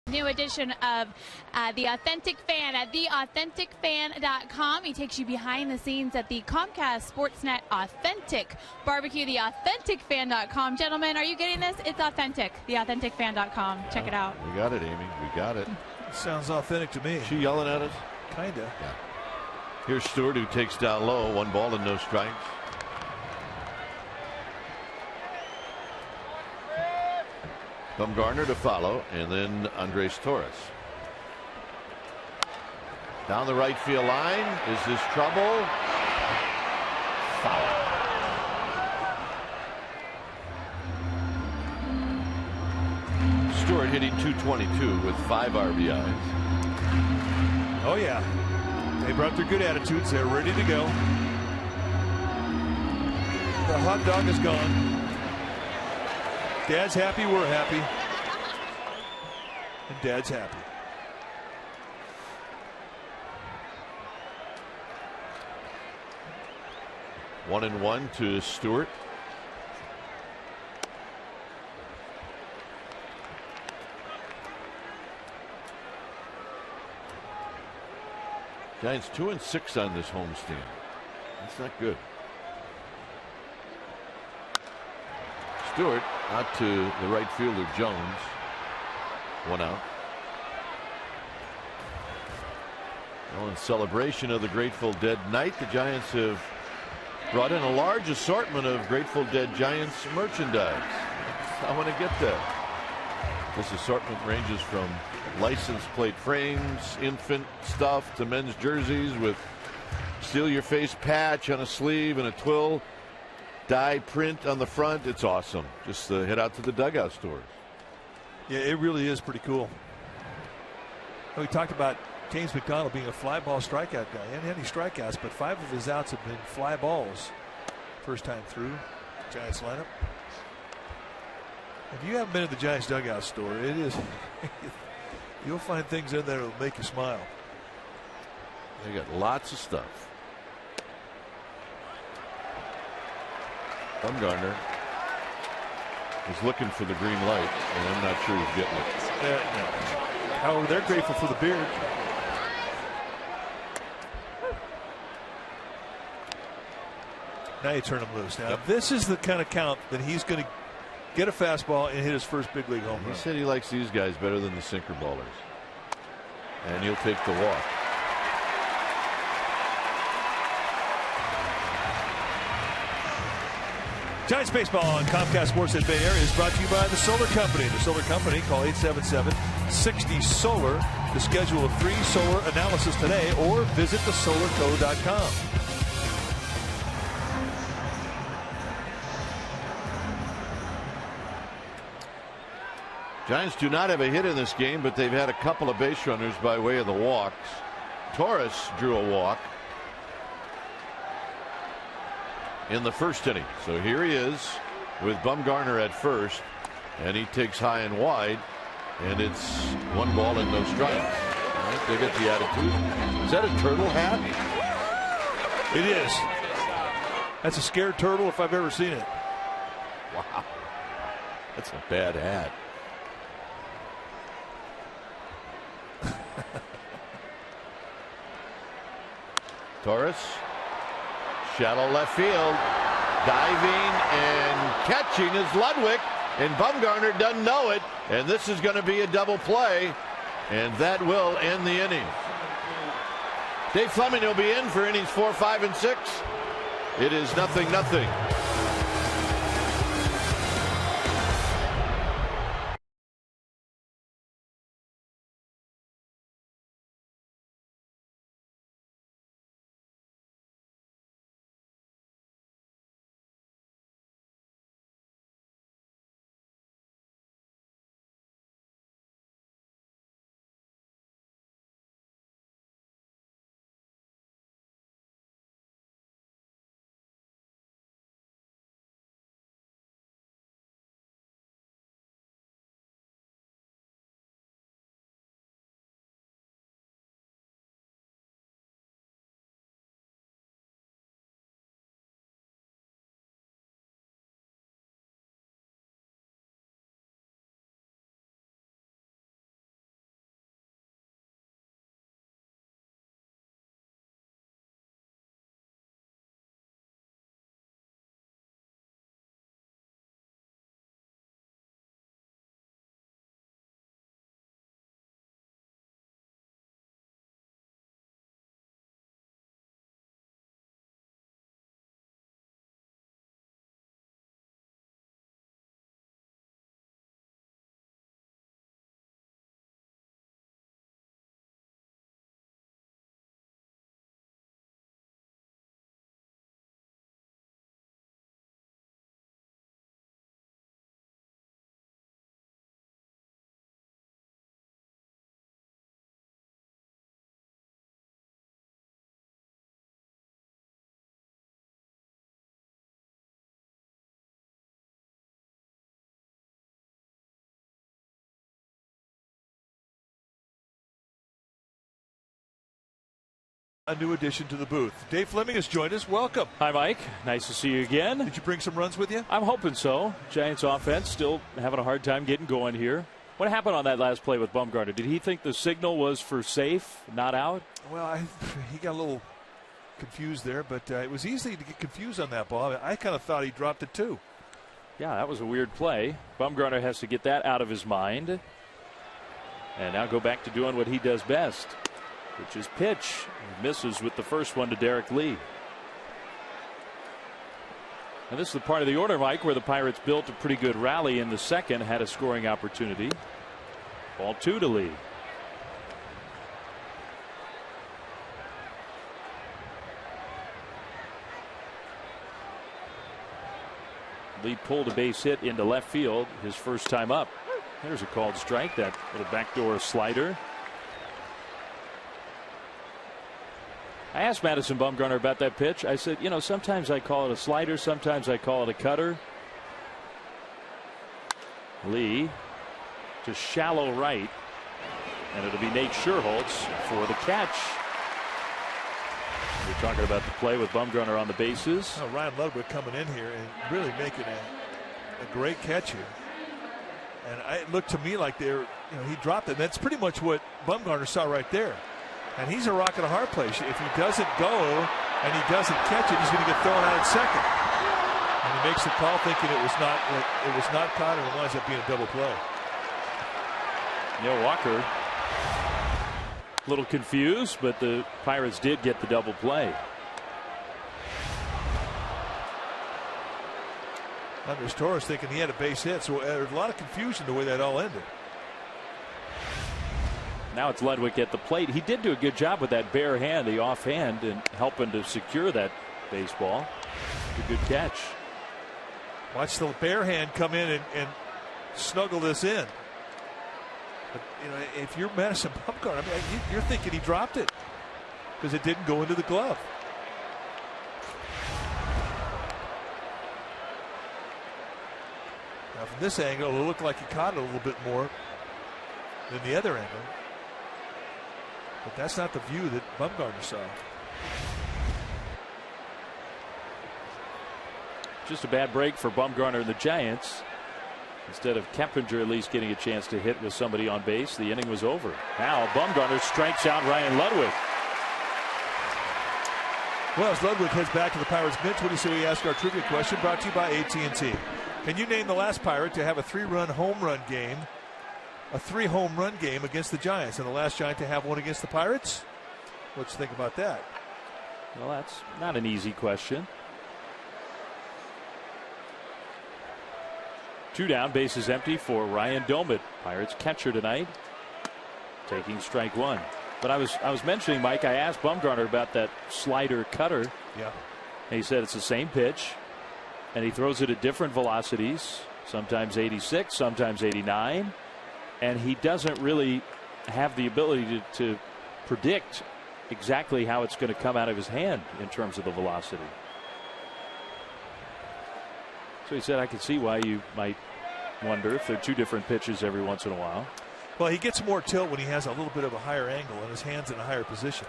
New edition of The Authentic Fan at theauthenticfan.com. He takes you behind the scenes at the Comcast Sportsnet Authentic Barbecue, theauthenticfan.com. Gentlemen, are you getting this? It's authentic. Theauthenticfan.com. Check it out. We got it, Amy. We got it. Sounds authentic to me. She yelling at us? Kinda. Yeah. Here's Stewart, who takes down low. 1 ball and no strikes. Bumgarner to follow, and then Andres Torres. Down the right field line. Is this trouble? Foul. Stewart hitting .222 with 5 RBIs. Oh yeah, they brought their good attitudes. They're ready to go. The hot dog is gone. Dad's happy, we're happy. And Dad's happy. 1-1 to Stewart. Giants 2-6 on this homestand. That's not good. Stewart out to the right fielder Jones. 1 out. Well, in celebration of the Grateful Dead night, the Giants have brought in a large assortment of Grateful Dead Giants merchandise. I want to get that. This assortment ranges from license plate frames, infant stuff, to men's jerseys with steal your face patch on a sleeve and a twill. Die print on the front. It's awesome. Just head out to the dugout stores. Yeah, it really is pretty cool. We talked about James McDonald being a fly ball strikeout guy. He hadn't had any strikeouts, but 5 of his outs have been fly balls. First time through Giants lineup. If you haven't been to the Giants dugout store, it is you'll find things in there that'll make you smile. They got lots of stuff. Bumgarner is looking for the green light, and I'm not sure he's getting it. No. However, they're grateful for the beard. Now you turn him loose. Now this is the kind of count that he's going to get a fastball and hit his first big league home run. He said he likes these guys better than the sinker ballers. And he'll take the walk. Giants baseball on Comcast Sportsnet Bay Area is brought to you by the Solar Company. The Solar Company, call 877-60-SOLAR to schedule a free solar analysis today or visit thesolarco.com. Giants do not have a hit in this game, but they've had a couple of base runners by way of the walks. Torres drew a walk in the first inning. So here he is with Bumgarner at first, and he takes high and wide, and it's 1 ball and no strikes. All right, they get the attitude. Is that a turtle hat? It is. That's a scared turtle if I've ever seen it. Wow, that's a bad hat. Torres, shallow left field, diving and catching is Ludwig, and Bumgarner doesn't know it, and this is going to be a double play, and that will end the inning. Dave Fleming will be in for innings 4, 5, and 6. It is 0-0. A new addition to the booth. Dave Fleming has joined us. Welcome. Hi, Mike. Nice to see you again. Did you bring some runs with you? I'm hoping so. Giants offense still having a hard time getting going here. What happened on that last play with Bumgarner? Did he think the signal was for safe, not out? Well, he got a little confused there, but it was easy to get confused on that ball. I kind of thought he dropped it too. Yeah, that was a weird play. Bumgarner has to get that out of his mind. And now go back to doing what he does best, which is pitch. He misses with the first one to Derek Lee. And this is the part of the order, Mike, where the Pirates built a pretty good rally in the second, had a scoring opportunity. Ball 2 to Lee. Lee pulled a base hit into left field his first time up. There's a called strike, that little backdoor slider. I asked Madison Bumgarner about that pitch. I said, you know, sometimes I call it a slider, sometimes I call it a cutter. Lee to shallow right, and it'll be Nate Scherholtz for the catch. We're talking about the play with Bumgarner on the bases. Oh, Ryan Ludwig coming in here and really making a great catch here. And it looked to me like he dropped it. And that's pretty much what Bumgarner saw right there. And he's a rock and a hard place. If he doesn't go, and he doesn't catch it, he's going to get thrown out at second. And he makes the call thinking it was not caught, and it winds up being a double play. Neil Walker a little confused, but the Pirates did get the double play. Andres Torres thinking he had a base hit, so there's a lot of confusion the way that all ended. Now it's Ludwig at the plate. He did do a good job with that bare hand, the offhand, and helping to secure that baseball. A good catch. Watch the bare hand come in and snuggle this in. But, you know, if you're Madison Bumgarner, I mean, you're thinking he dropped it because it didn't go into the glove. Now from this angle, it looked like he caught it a little bit more than the other angle. But that's not the view that Bumgarner saw. Just a bad break for Bumgarner and the Giants. Instead of Keppinger at least getting a chance to hit with somebody on base, the inning was over. Now Bumgarner strikes out Ryan Ludwig. Well, as Ludwig heads back to the Pirates bench, what do you say we ask our trivia question brought to you by AT&T? Can you name the last Pirate to have a 3-run home run game, a 3-home run game against the Giants, and the last Giant to have one against the Pirates? What you think about that? Well, that's not an easy question. 2 down, bases empty for Ryan Domit, Pirates catcher tonight, taking strike 1. But I was mentioning, Mike, I asked Bumgarner about that slider cutter. Yeah. And he said it's the same pitch, and he throws it at different velocities, sometimes 86, sometimes 89, and he doesn't really have the ability to predict exactly how it's going to come out of his hand in terms of the velocity. So he said, I can see why you might wonder if they're 2 different pitches every once in a while. Well, he gets more tilt when he has a little bit of a higher angle and his hand's in a higher position.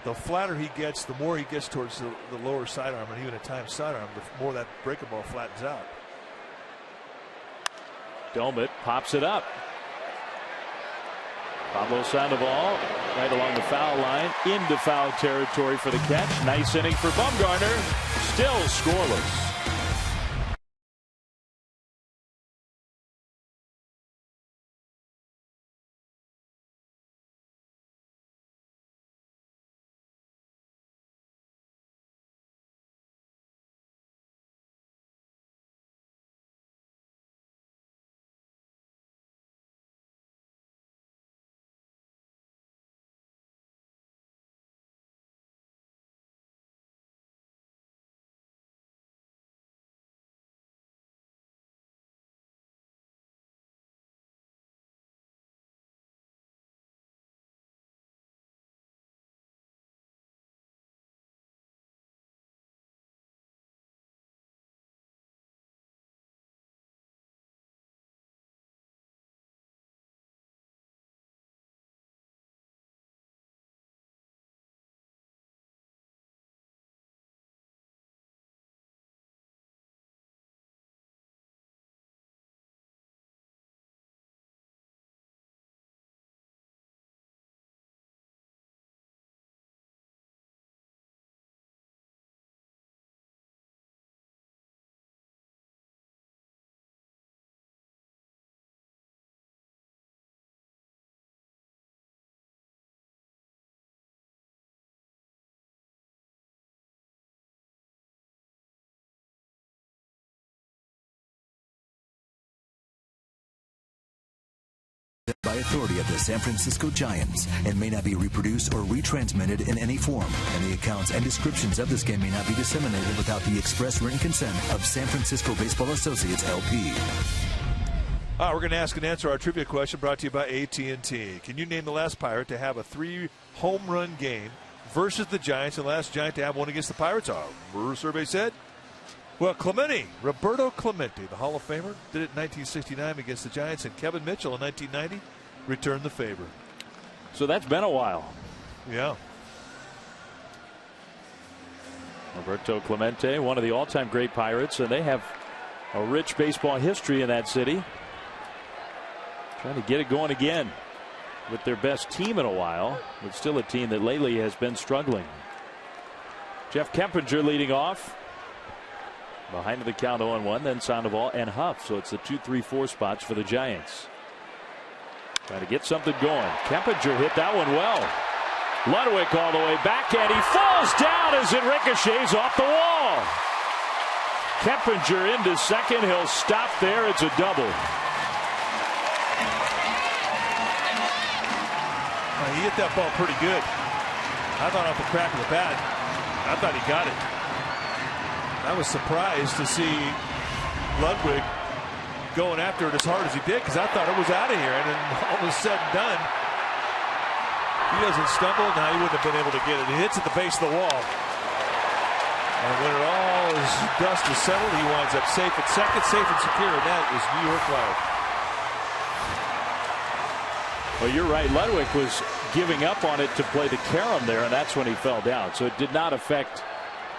The flatter he gets, the more he gets towards the lower sidearm and even at times sidearm, the more that breaker ball flattens out. Domit pops it up. Pablo Sandoval right along the foul line into foul territory for the catch. Nice inning for Bumgarner. Still scoreless. By authority of the San Francisco Giants and may not be reproduced or retransmitted in any form. And the accounts and descriptions of this game may not be disseminated without the express written consent of San Francisco Baseball Associates, LP. We're going to ask and answer our trivia question brought to you by AT&T. Can you name the last Pirate to have a 3-home run game versus the Giants and the last Giant to have one against the Pirates? Our survey said, well, Roberto Clemente, the Hall of Famer, did it in 1969 against the Giants, and Kevin Mitchell in 1990 returned the favor. So that's been a while. Yeah. Roberto Clemente, one of the all-time great Pirates, and they have a rich baseball history in that city. Trying to get it going again with their best team in a while, but still a team that lately has been struggling. Jeff Kempinger leading off. Behind the count 0-1, then Sandoval and Huff. So it's the 2-3-4 spots for the Giants. Trying to get something going. Kempinger hit that one well. Ludwig all the way back, and he falls down as it ricochets off the wall. Kempinger into second. He'll stop there. It's a double. He hit that ball pretty good. I thought off the crack of the bat. I thought he got it. I was surprised to see Ludwig going after it as hard as he did, because I thought it was out of here. And then all was said and done, he doesn't stumble. Now he wouldn't have been able to get it. He hits at the base of the wall. And when it all is dust is settled, he winds up safe at second, safe and secure. And that is New York Wild. Well, you're right. Ludwig was giving up on it to play the carom there, and that's when he fell down. So it did not affect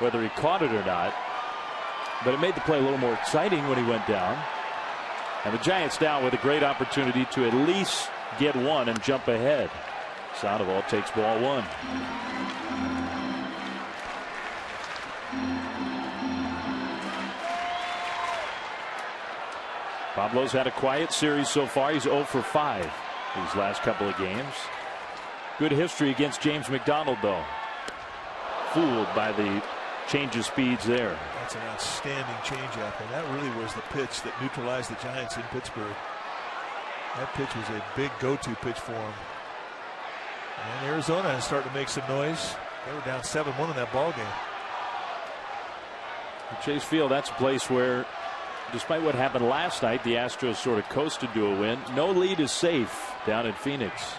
whether he caught it or not. But it made the play a little more exciting when he went down. And the Giants now with a great opportunity to at least get one and jump ahead. Sandoval takes ball one. Pablo's had a quiet series so far. He's 0 for 5 these last couple of games. Good history against James McDonald, though. Fooled by the change of speeds there. That's an outstanding changeup, and that really was the pitch that neutralized the Giants in Pittsburgh. That pitch was a big go-to pitch for him. And Arizona is starting to make some noise. They were down 7-1 in that ball game. At Chase Field, that's a place where, despite what happened last night, the Astros sort of coasted to a win. No lead is safe down in Phoenix.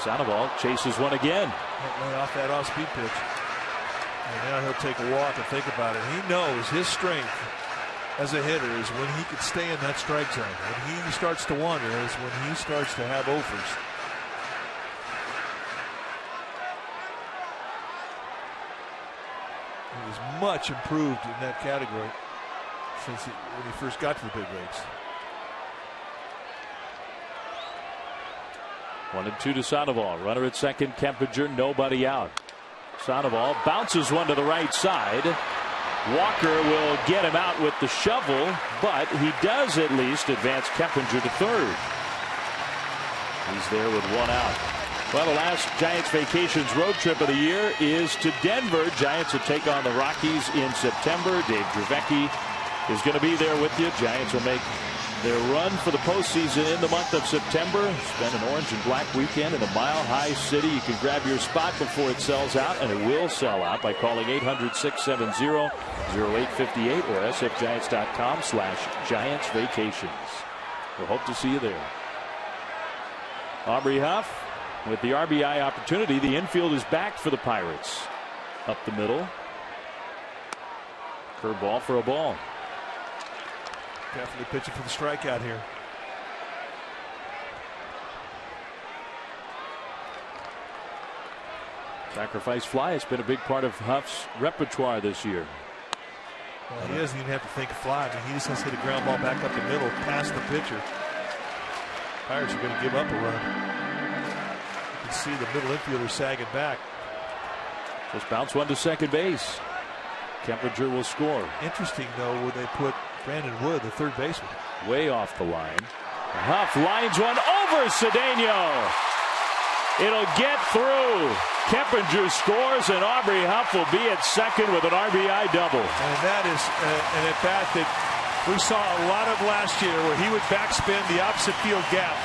Sandoval chases one again. Went off that off-speed pitch. And now he'll take a walk and think about it. He knows his strength as a hitter is when he can stay in that strike zone. When he starts to wander is when he starts to have offers. He was much improved in that category since when he first got to the big leagues. 1-2 to Sandoval. Runner at second, Kempinger, nobody out. Sandoval bounces one to the right side. Walker will get him out with the shovel, but he does at least advance Kempinger to third. He's there with one out. Well, the last Giants vacations road trip of the year is to Denver. Giants will take on the Rockies in September. Dave Drevecki is going to be there with you. Giants will make their run for the postseason in the month of September. Spend an orange and black weekend in a Mile High City. You can grab your spot before it sells out, and it will sell out by calling 800-670-0858 or sfgiants.com/giantsvacations. We'll hope to see you there. Aubrey Huff with the RBI opportunity. The infield is back for the Pirates. Up the middle. Curveball for a ball. Definitely pitching for the strikeout here. Sacrifice fly has been a big part of Huff's repertoire this year. Well, he doesn't even have to think of fly. I mean, he just has to hit a ground ball back up the middle past the pitcher. Pirates are going to give up a run. You can see the middle infielder sagging back. Just bounce one to second base. Kempinger will score. Interesting, though, where they put Brandon Wood, the third baseman. Way off the line. Huff lines one over Cedeno. It'll get through. Kempinger scores, and Aubrey Huff will be at second with an RBI double. And that is an at-bat that we saw a lot of last year, where he would backspin the opposite field gap,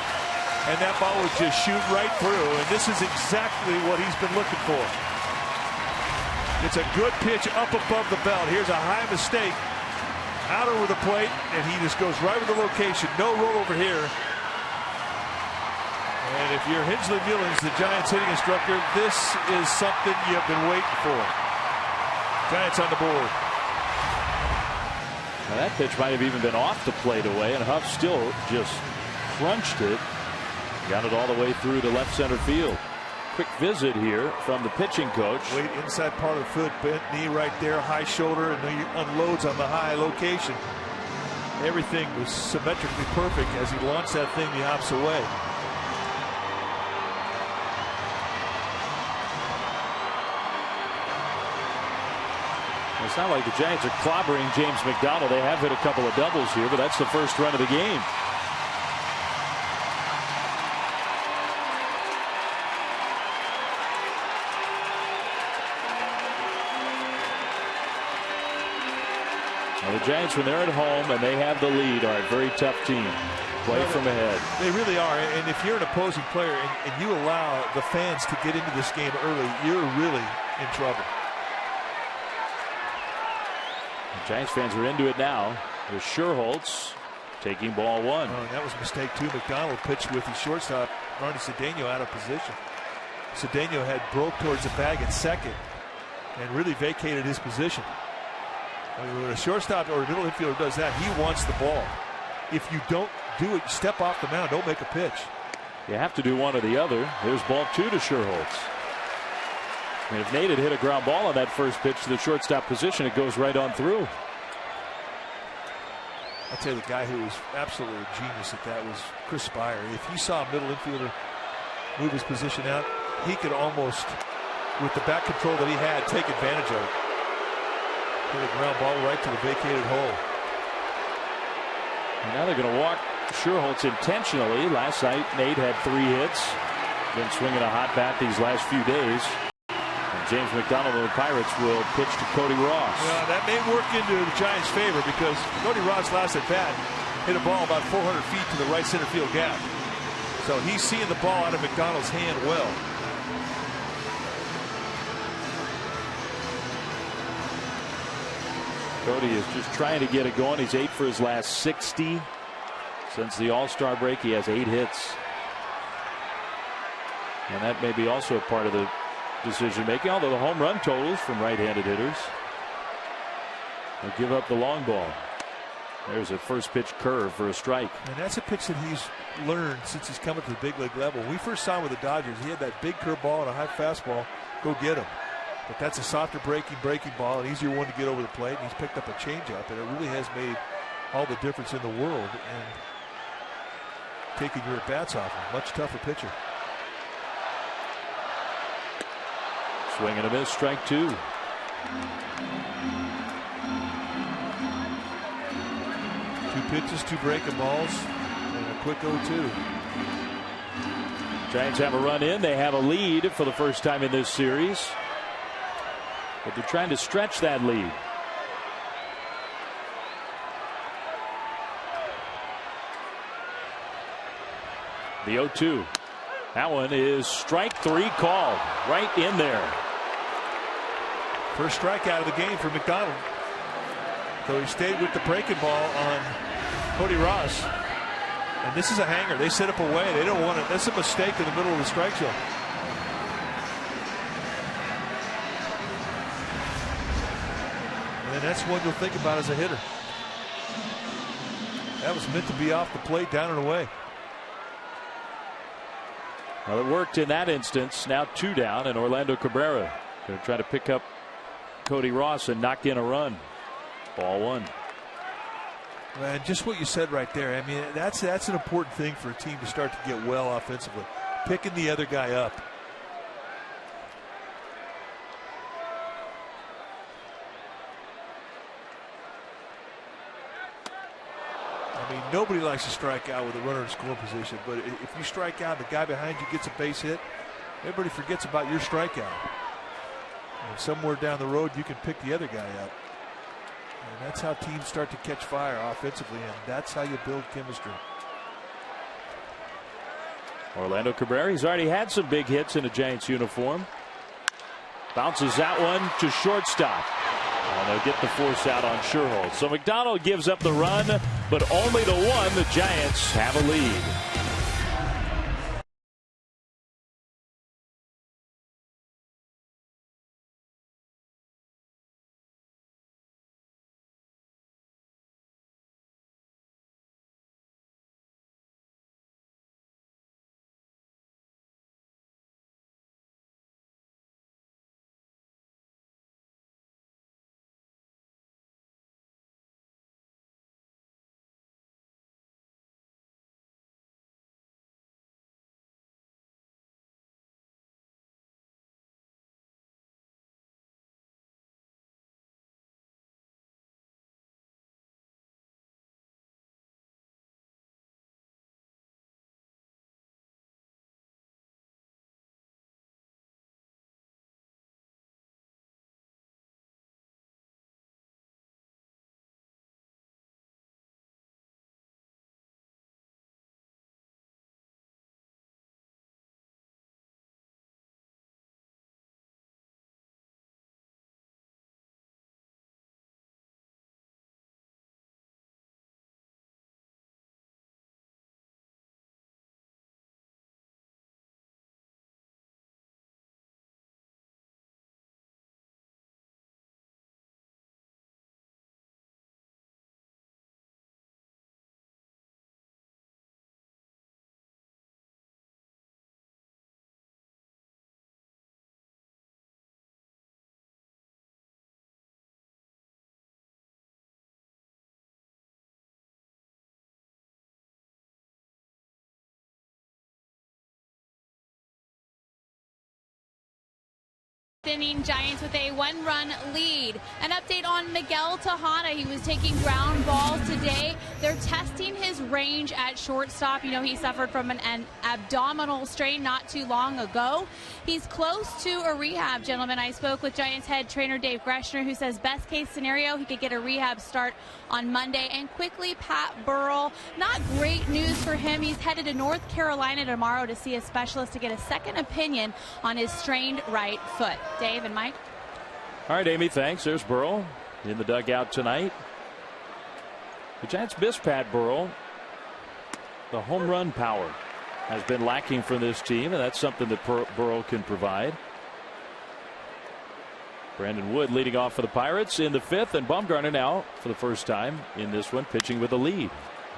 and that ball would just shoot right through. And this is exactly what he's been looking for. It's a good pitch up above the belt. Here's a high mistake out over the plate, and he just goes right with the location. No rollover here. And if you're Hinsley Mullins, the Giants hitting instructor, this is something you've been waiting for. Giants on the board. Now that pitch might have even been off the plate away, and Huff still just crunched it. Got it all the way through to left center field. Quick visit here from the pitching coach. Weight inside part of the foot, bent knee right there, high shoulder, and he unloads on the high location. Everything was symmetrically perfect as he launched that thing the opposite way. It's not like the Giants are clobbering James McDonald. They have hit a couple of doubles here, but that's the first run of the game. Well, the Giants, when they're at home and they have the lead, are a very tough team. Play from ahead. They really are. And if you're an opposing player and you allow the fans to get into this game early, you're really in trouble. The Giants fans are into it now. There's Sherholtz taking ball one. Oh, that was a mistake too. McDonald pitched with his shortstop, Marty Cedeno, out of position. Cedeno had broke towards the bag at second and really vacated his position. I mean, when a shortstop or a middle infielder does that, he wants the ball. If you don't do it, step off the mound, don't make a pitch. You have to do one or the other. There's ball two to Sherholtz. And if Nate had hit a ground ball on that first pitch to the shortstop position, it goes right on through. I'll tell you, the guy who was absolutely a genius at that was Chris Spire. If you saw a middle infielder move his position out, he could almost, with the back control that he had, take advantage of it. Hit a ground ball right to the vacated hole. And now they're going to walk Sherholtz intentionally. Last night, Nate had 3 hits. Been swinging a hot bat these last few days. And James McDonald of the Pirates will pitch to Cody Ross. Yeah, that may work into the Giants' favor because Cody Ross last at bat hit a ball about 400 feet to the right center field gap. So he's seeing the ball out of McDonald's hand well. Cody is just trying to get it going. He's 8 for his last 60. Since the All-Star break, he has 8 hits. And that may be also a part of the decision making, although the home run totals from right-handed hitters will give up the long ball. There's a first pitch curve for a strike. And that's a pitch that he's learned since he's coming to the big league level. When we first saw him with the Dodgers, he had that big curve ball and a high fastball. Go get him. But that's a softer breaking ball, an easier one to get over the plate. And he's picked up a changeup, and it really has made all the difference in the world in taking your at-bats off him. Much tougher pitcher. Swing and a miss, strike 2. 2 pitches, 2 breaking balls, and a quick 0-2. Giants have a run in. They have a lead for the first time in this series. But they're trying to stretch that lead. The 0-2. That one is strike 3 called right in there. First strikeout of the game for McDonald. So he stayed with the breaking ball on Cody Ross. And this is a hanger. They set up away. They don't want it. That's a mistake in the middle of the strike zone. And that's one you'll think about as a hitter. That was meant to be off the plate, down and away. Well, it worked in that instance. Now 2 down, and Orlando Cabrera going to try to pick up Cody Ross and knock in a run. Ball 1. And just what you said right there. I mean, that's an important thing for a team to start to get well offensively. Picking the other guy up. I mean, nobody likes to strike out with a runner in scoring position, but if you strike out, the guy behind you gets a base hit, everybody forgets about your strikeout. And somewhere down the road, you can pick the other guy up. And that's how teams start to catch fire offensively, and that's how you build chemistry. Orlando Cabrera, he's already had some big hits in a Giants uniform. Bounces that one to shortstop. And they'll get the force out on Sherholtz. So McDonald gives up the run, but only the one. The Giants have a lead. Inning, Giants with a 1-run lead. An update on Miguel Tejada. He was taking ground balls today. They're testing his range at shortstop. You know, he suffered from an abdominal strain not too long ago. He's close to a rehab, gentlemen. I spoke with Giants head trainer Dave Greshner, who says best case scenario, he could get a rehab start on Monday. And quickly, Pat Burrell. Not great news for him. He's headed to North Carolina tomorrow to see a specialist to get a second opinion on his strained right foot. Dave and Mike. All right, Amy, thanks. There's Burrell in the dugout tonight. The Giants miss Pat Burrell. The home run power has been lacking for this team, and that's something that Burrell can provide. Brandon Wood leading off for the Pirates in the 5th, and Bumgarner now for the first time in this one pitching with a lead.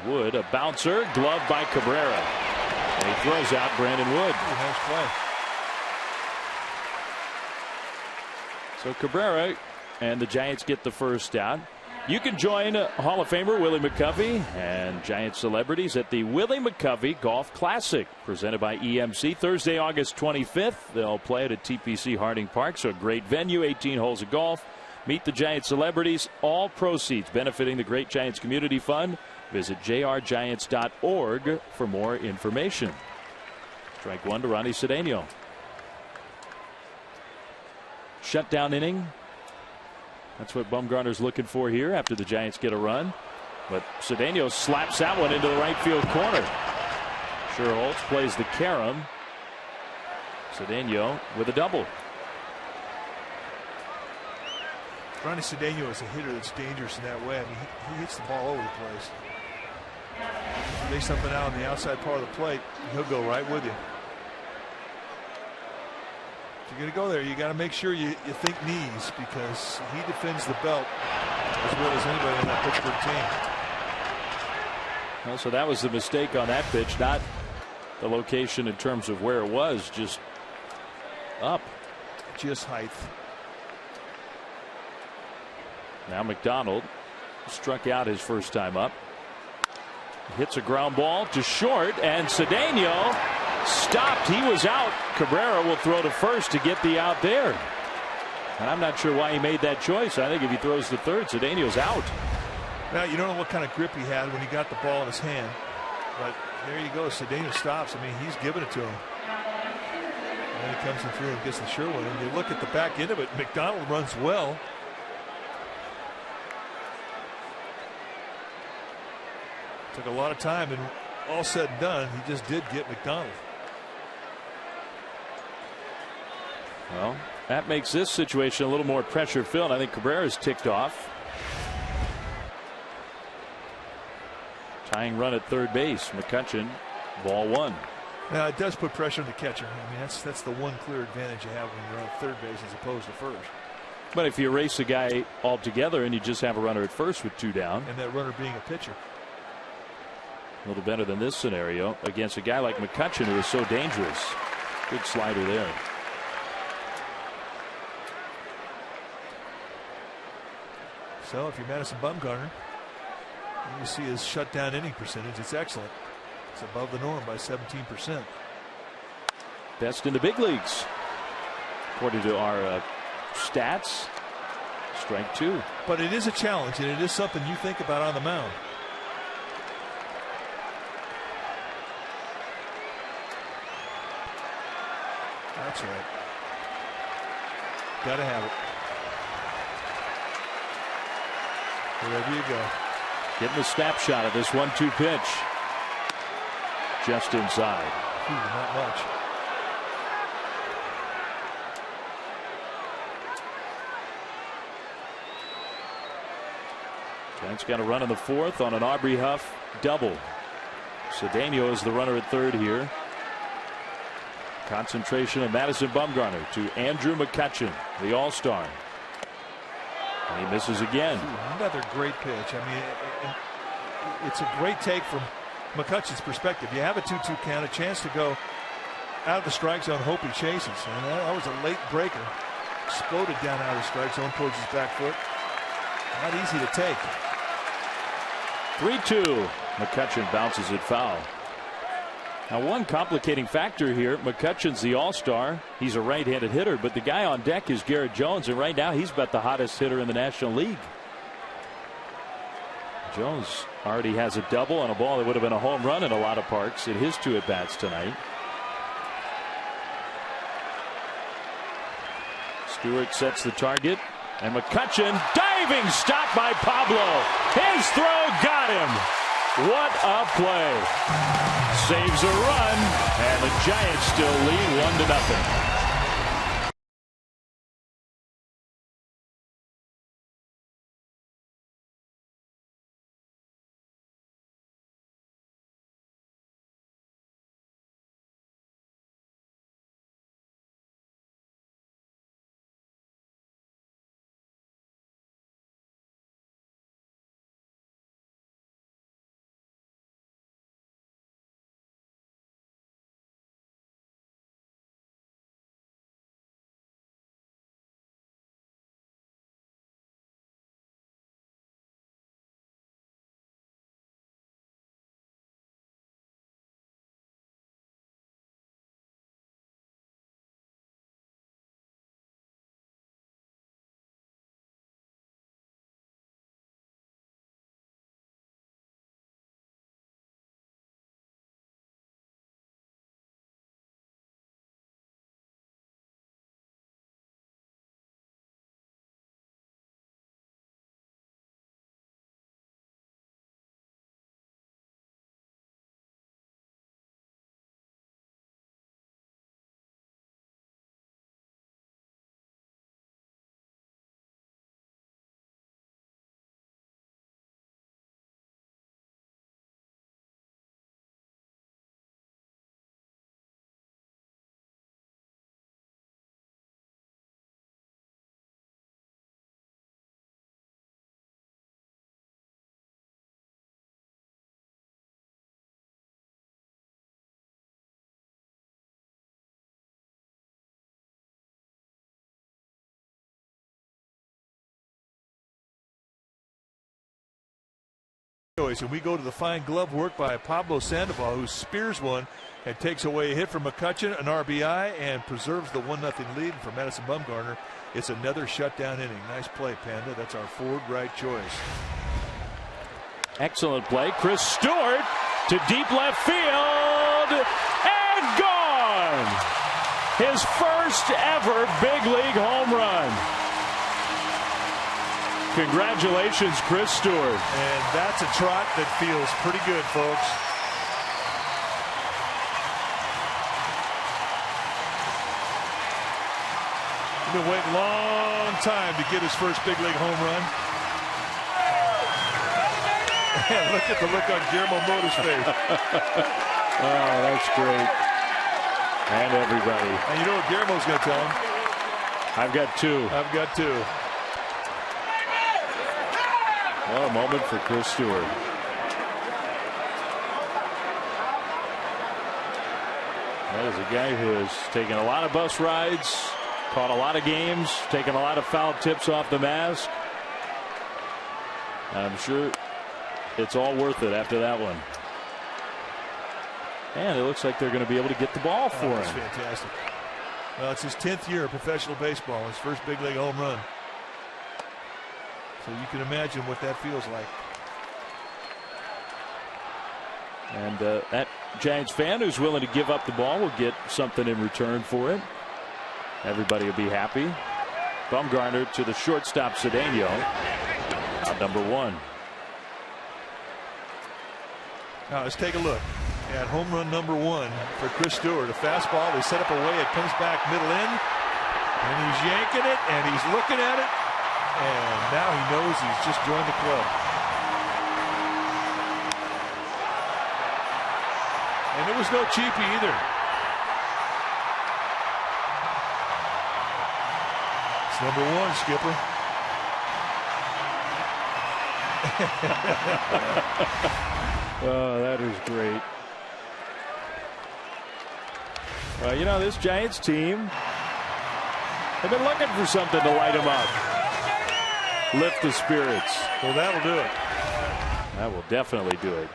Wood, a bouncer, gloved by Cabrera, and he throws out Brandon Wood. Nice play. So Cabrera and the Giants get the first out. You can join Hall of Famer Willie McCovey and Giants celebrities at the Willie McCovey Golf Classic presented by EMC Thursday, August 25th. They'll play it at TPC Harding Park, so a great venue, 18 holes of golf. Meet the Giants celebrities. All proceeds benefiting the Great Giants Community Fund. Visit jrgiants.org for more information. Strike one to Ronnie Cedeno. Shutdown inning. That's what Bumgarner's looking for here after the Giants get a run. But Cedeno slaps that one into the right field corner. Sherholtz plays the carom. Cedeno with a double. Ronnie Cedeno is a hitter that's dangerous in that way. I mean, he hits the ball over the place. If you lay something out on the outside part of the plate, he'll go right with you. If you're going to go there, you got to make sure you think knees, because he defends the belt as well as anybody on that Pittsburgh team. Well, so that was the mistake on that pitch, not the location in terms of where it was, just up. Just height. Now McDonald struck out his first time up. Hits a ground ball to short, and Cedeno stopped. He was out. Cabrera will throw to first to get the out there. And I'm not sure why he made that choice. I think if he throws to third, Cedeno's out. Now, you don't know what kind of grip he had when he got the ball in his hand. But there you go. Cedeno stops. I mean, he's giving it to him. And then he comes in through and gets the sure one. And you look at the back end of it, McDonald runs well. Took a lot of time, and all said and done, he just did get McDonald. Well, that makes this situation a little more pressure filled. I think Cabrera's ticked off. Tying run at third base. McCutchen, ball one. Now, it does put pressure on the catcher. I mean, that's the one clear advantage you have when you're on third base as opposed to first. But if you erase a guy altogether and you just have a runner at first with two down. And that runner being a pitcher. A little better than this scenario against a guy like McCutchen, who is so dangerous. Good slider there. So if you're Madison Bumgarner, you see his shutdown inning percentage. It's excellent. It's above the norm by 17%. Best in the big leagues, according to our stats. Strike two. But it is a challenge, and it is something you think about on the mound. That's right. Got to have it. Wherever you go. Getting a snapshot of this 1-2 pitch. Just inside. Not much. Giants got a run in the fourth on an Aubrey Huff double. Cedeno is the runner at third here. Concentration of Madison Bumgarner to Andrew McCutchen, the All-Star. And he misses again. Another great pitch. I mean, it's a great take from McCutchen's perspective. You have a 2-2 count, a chance to go out of the strike zone, hope he chases. And that was a late breaker. Exploded down out of the strike zone towards his back foot. Not easy to take. 3-2. McCutchen bounces it foul. Now, one complicating factor here, McCutcheon's the all-star. He's a right-handed hitter, but the guy on deck is Garrett Jones, and right now he's about the hottest hitter in the National League. Jones already has a double on a ball that would have been a home run in a lot of parks in his 2 at-bats tonight. Stewart sets the target, and McCutcheon, diving stop by Pablo. His throw got him. What a play. Saves a run, and the Giants still lead 1-0. And we go to the fine glove work by Pablo Sandoval, who spears one and takes away a hit from McCutcheon, an RBI, and preserves the 1-0 lead for Madison Bumgarner. It's another shutdown inning. Nice play, Panda. That's our forward right choice. Excellent play. Chris Stewart to deep left field and gone. His first ever big league home run. Congratulations, Chris Stewart. And that's a trot that feels pretty good, folks. He's been waiting a long time to get his first big league home run. And look at the look on Guillermo Mota's face. Oh, that's great. And everybody. And you know what Guillermo's going to tell him? I've got 2. I've got 2. What a moment for Chris Stewart. That is a guy who has taken a lot of bus rides, caught a lot of games, taken a lot of foul tips off the mask. I'm sure it's all worth it after that one. And it looks like they're going to be able to get the ball for him. That's fantastic. Well, it's his 10th year of professional baseball, his first big league home run. So you can imagine what that feels like. And that Giants fan who's willing to give up the ball will get something in return for it. Everybody will be happy. Bumgarner to the shortstop, Cedeno. Out number 1. Now let's take a look at home run number 1 for Chris Stewart. A fastball. They set up a way. It comes back middle in. And he's yanking it. And he's looking at it. And now he knows he's just joined the club. And it was no cheapie either. It's number 1, Skipper. Oh, that is great. Well, you know, this Giants team, they've been looking for something to light them up. Lift the spirits. Well, that'll do it. That will definitely do it.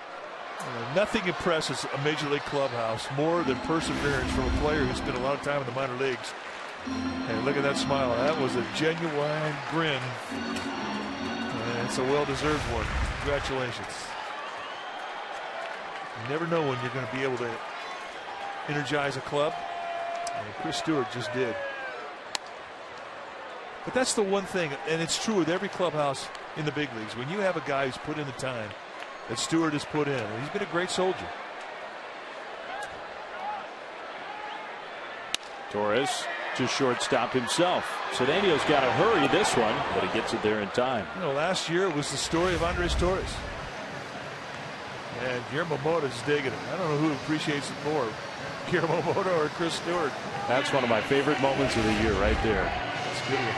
Nothing impresses a Major League clubhouse more than perseverance from a player who spent a lot of time in the minor leagues. And look at that smile. That was a genuine grin. And it's a well-deserved one. Congratulations. You never know when you're going to be able to energize a club. And Chris Stewart just did. But that's the one thing, and it's true with every clubhouse in the big leagues. When you have a guy who's put in the time that Stewart has put in, and he's been a great soldier. Torres to shortstop himself. Cedeno's got to hurry this one, but he gets it there in time. You know, last year it was the story of Andres Torres. And Guillermo Mota's digging it. I don't know who appreciates it more, Guillermo Mota or Chris Stewart. That's one of my favorite moments of the year right there. That's a good one.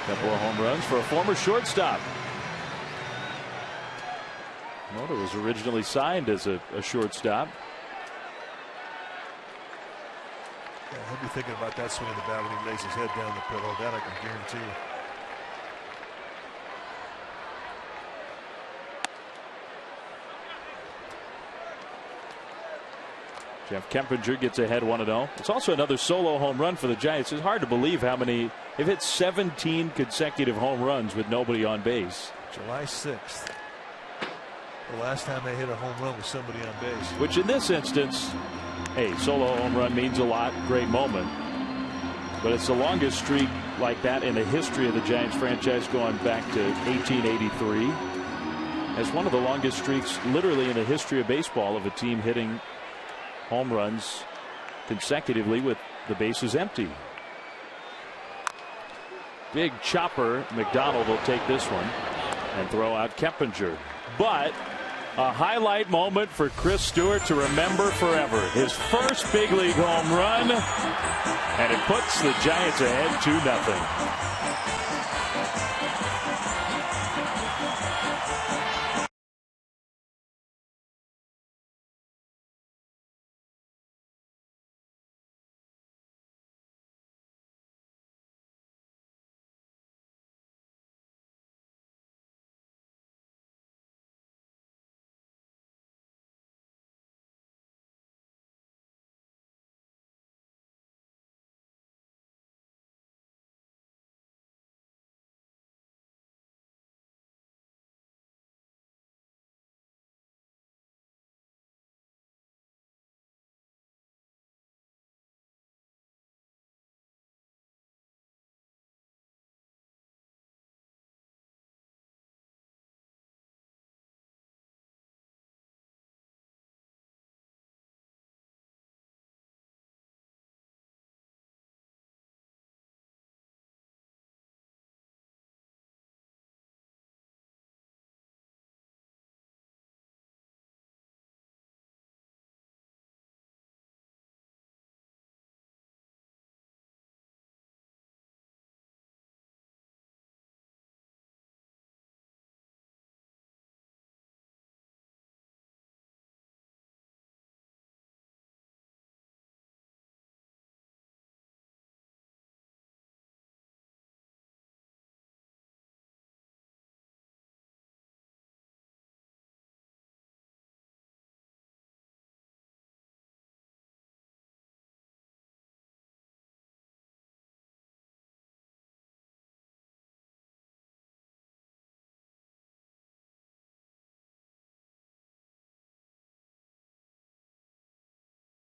Couple of home runs for a former shortstop. Mota was originally signed as a shortstop. Yeah, he'll be thinking about that swing of the bat when he lays his head down the pillow. That I can guarantee. Jeff Kempinger gets ahead 1-0. It's also another solo home run for the Giants. It's hard to believe how many. They've hit 17 consecutive home runs with nobody on base. July 6th. The last time they hit a home run with somebody on base. Which in this instance, hey, solo home run means a lot. Great moment. But it's the longest streak like that in the history of the Giants franchise, going back to 1883. As one of the longest streaks literally in the history of baseball of a team hitting home runs consecutively with the bases empty. Big chopper. McDonald will take this one and throw out Kempinger. But a highlight moment for Chris Stewart to remember forever. His first big league home run, and it puts the Giants ahead 2-0.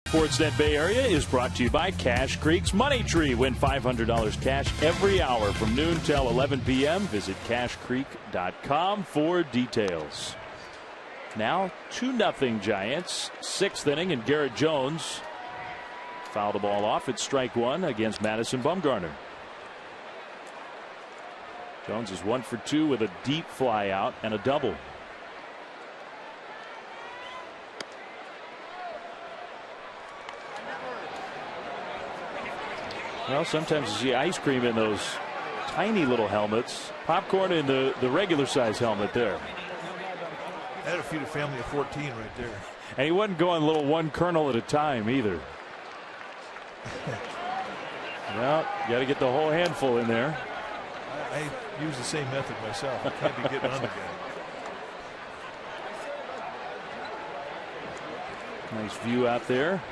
Sportsnet Bay Area is brought to you by Cash Creek's Money Tree. Win $500 cash every hour from noon till 11 p.m. Visit cashcreek.com for details. Now 2-0 Giants. 6th inning, and Garrett Jones fouled the ball off. It's strike one against Madison Bumgarner. Jones is 1 for 2 with a deep fly out and a double. Well, sometimes you see ice cream in those tiny little helmets. Popcorn in the regular size helmet there. I had to feed a family of 14 right there. And he wasn't going a little one kernel at a time either. Well, you got to get the whole handful in there. I use the same method myself. I can't be getting on the guy. Nice view out there.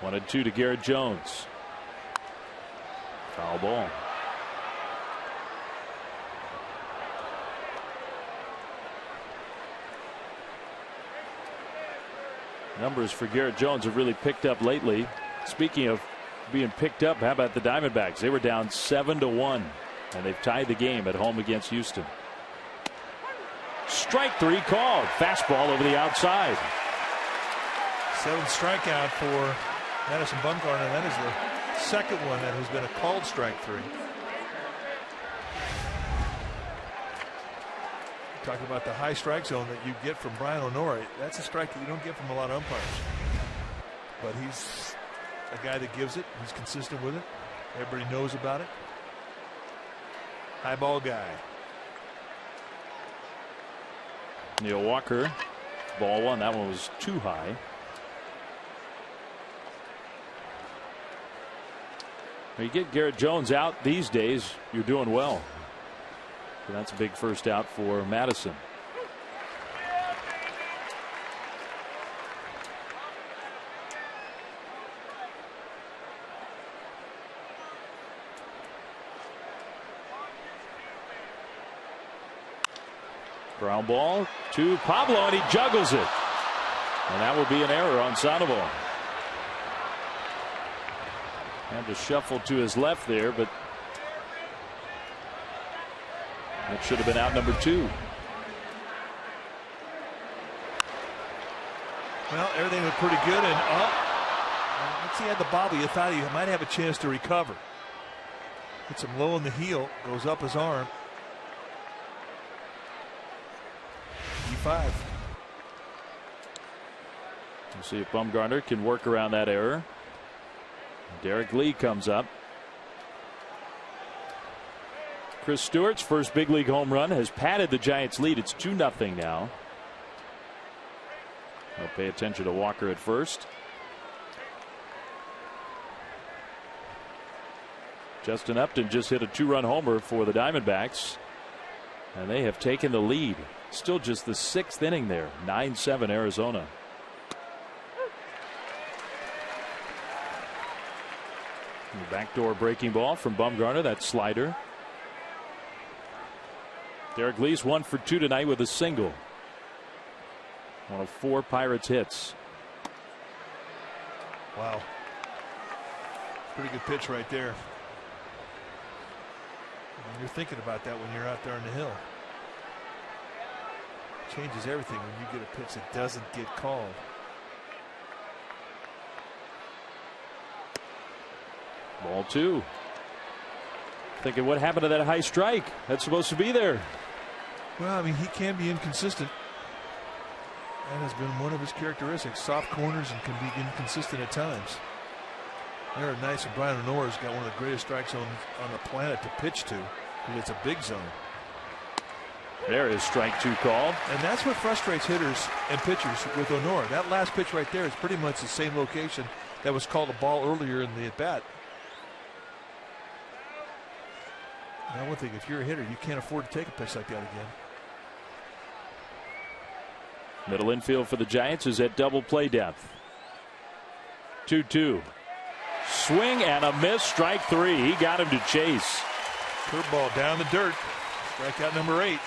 One and two to Garrett Jones. Foul ball. Numbers for Garrett Jones have really picked up lately. Speaking of being picked up, how about the Diamondbacks? They were down 7-1, and they've tied the game at home against Houston. Strike three called. Fastball over the outside. 7th strikeout for Madison Bumgarner. That is the second one that has been a called strike three. Talking about the high strike zone that you get from Brian Honore. That's a strike that you don't get from a lot of umpires. But he's a guy that gives it. He's consistent with it. Everybody knows about it. High ball guy. Neil Walker, ball one. That one was too high. When you get Garrett Jones out these days, you're doing well. So that's a big first out for Madison. Ground ball to Pablo, and he juggles it. And that will be an error on Sandoval. Had to shuffle to his left there, but that should have been out number 2. Well, everything was pretty good, and once he had the bobble, you thought he might have a chance to recover. Hits him low on the heel, goes up his arm. E5. We'll see if Bumgarner can work around that error. Derek Lee comes up. Chris Stewart's first big league home run has padded the Giants' lead. It's 2-0 now. I'll pay attention to Walker at first. Justin Upton just hit a 2-run homer for the Diamondbacks, and they have taken the lead. Still just the 6th inning there. 9-7 Arizona. The backdoor breaking ball from Bumgarner. That slider. Derek Lee's 1 for 2 tonight with a single. One of 4 Pirates hits. Wow. Pretty good pitch right there. And you're thinking about that when you're out there on the hill. Changes everything when you get a pitch that doesn't get called. Ball 2. Thinking, what happened to that high strike? That's supposed to be there. Well, I mean, he can be inconsistent. That has been one of his characteristics. Soft corners and can be inconsistent at times. They're nice, and Brian Honore's got one of the greatest strike zones on the planet to pitch to. It's a big zone. There is strike 2 called. And that's what frustrates hitters and pitchers with Honore. That last pitch right there is pretty much the same location that was called a ball earlier in the at-bat. Now, one thing, if you're a hitter, you can't afford to take a pitch like that again. Middle infield for the Giants is at double play depth. 2-2. Swing and a miss. Strike 3. He got him to chase. Curveball down the dirt. Strikeout number 8.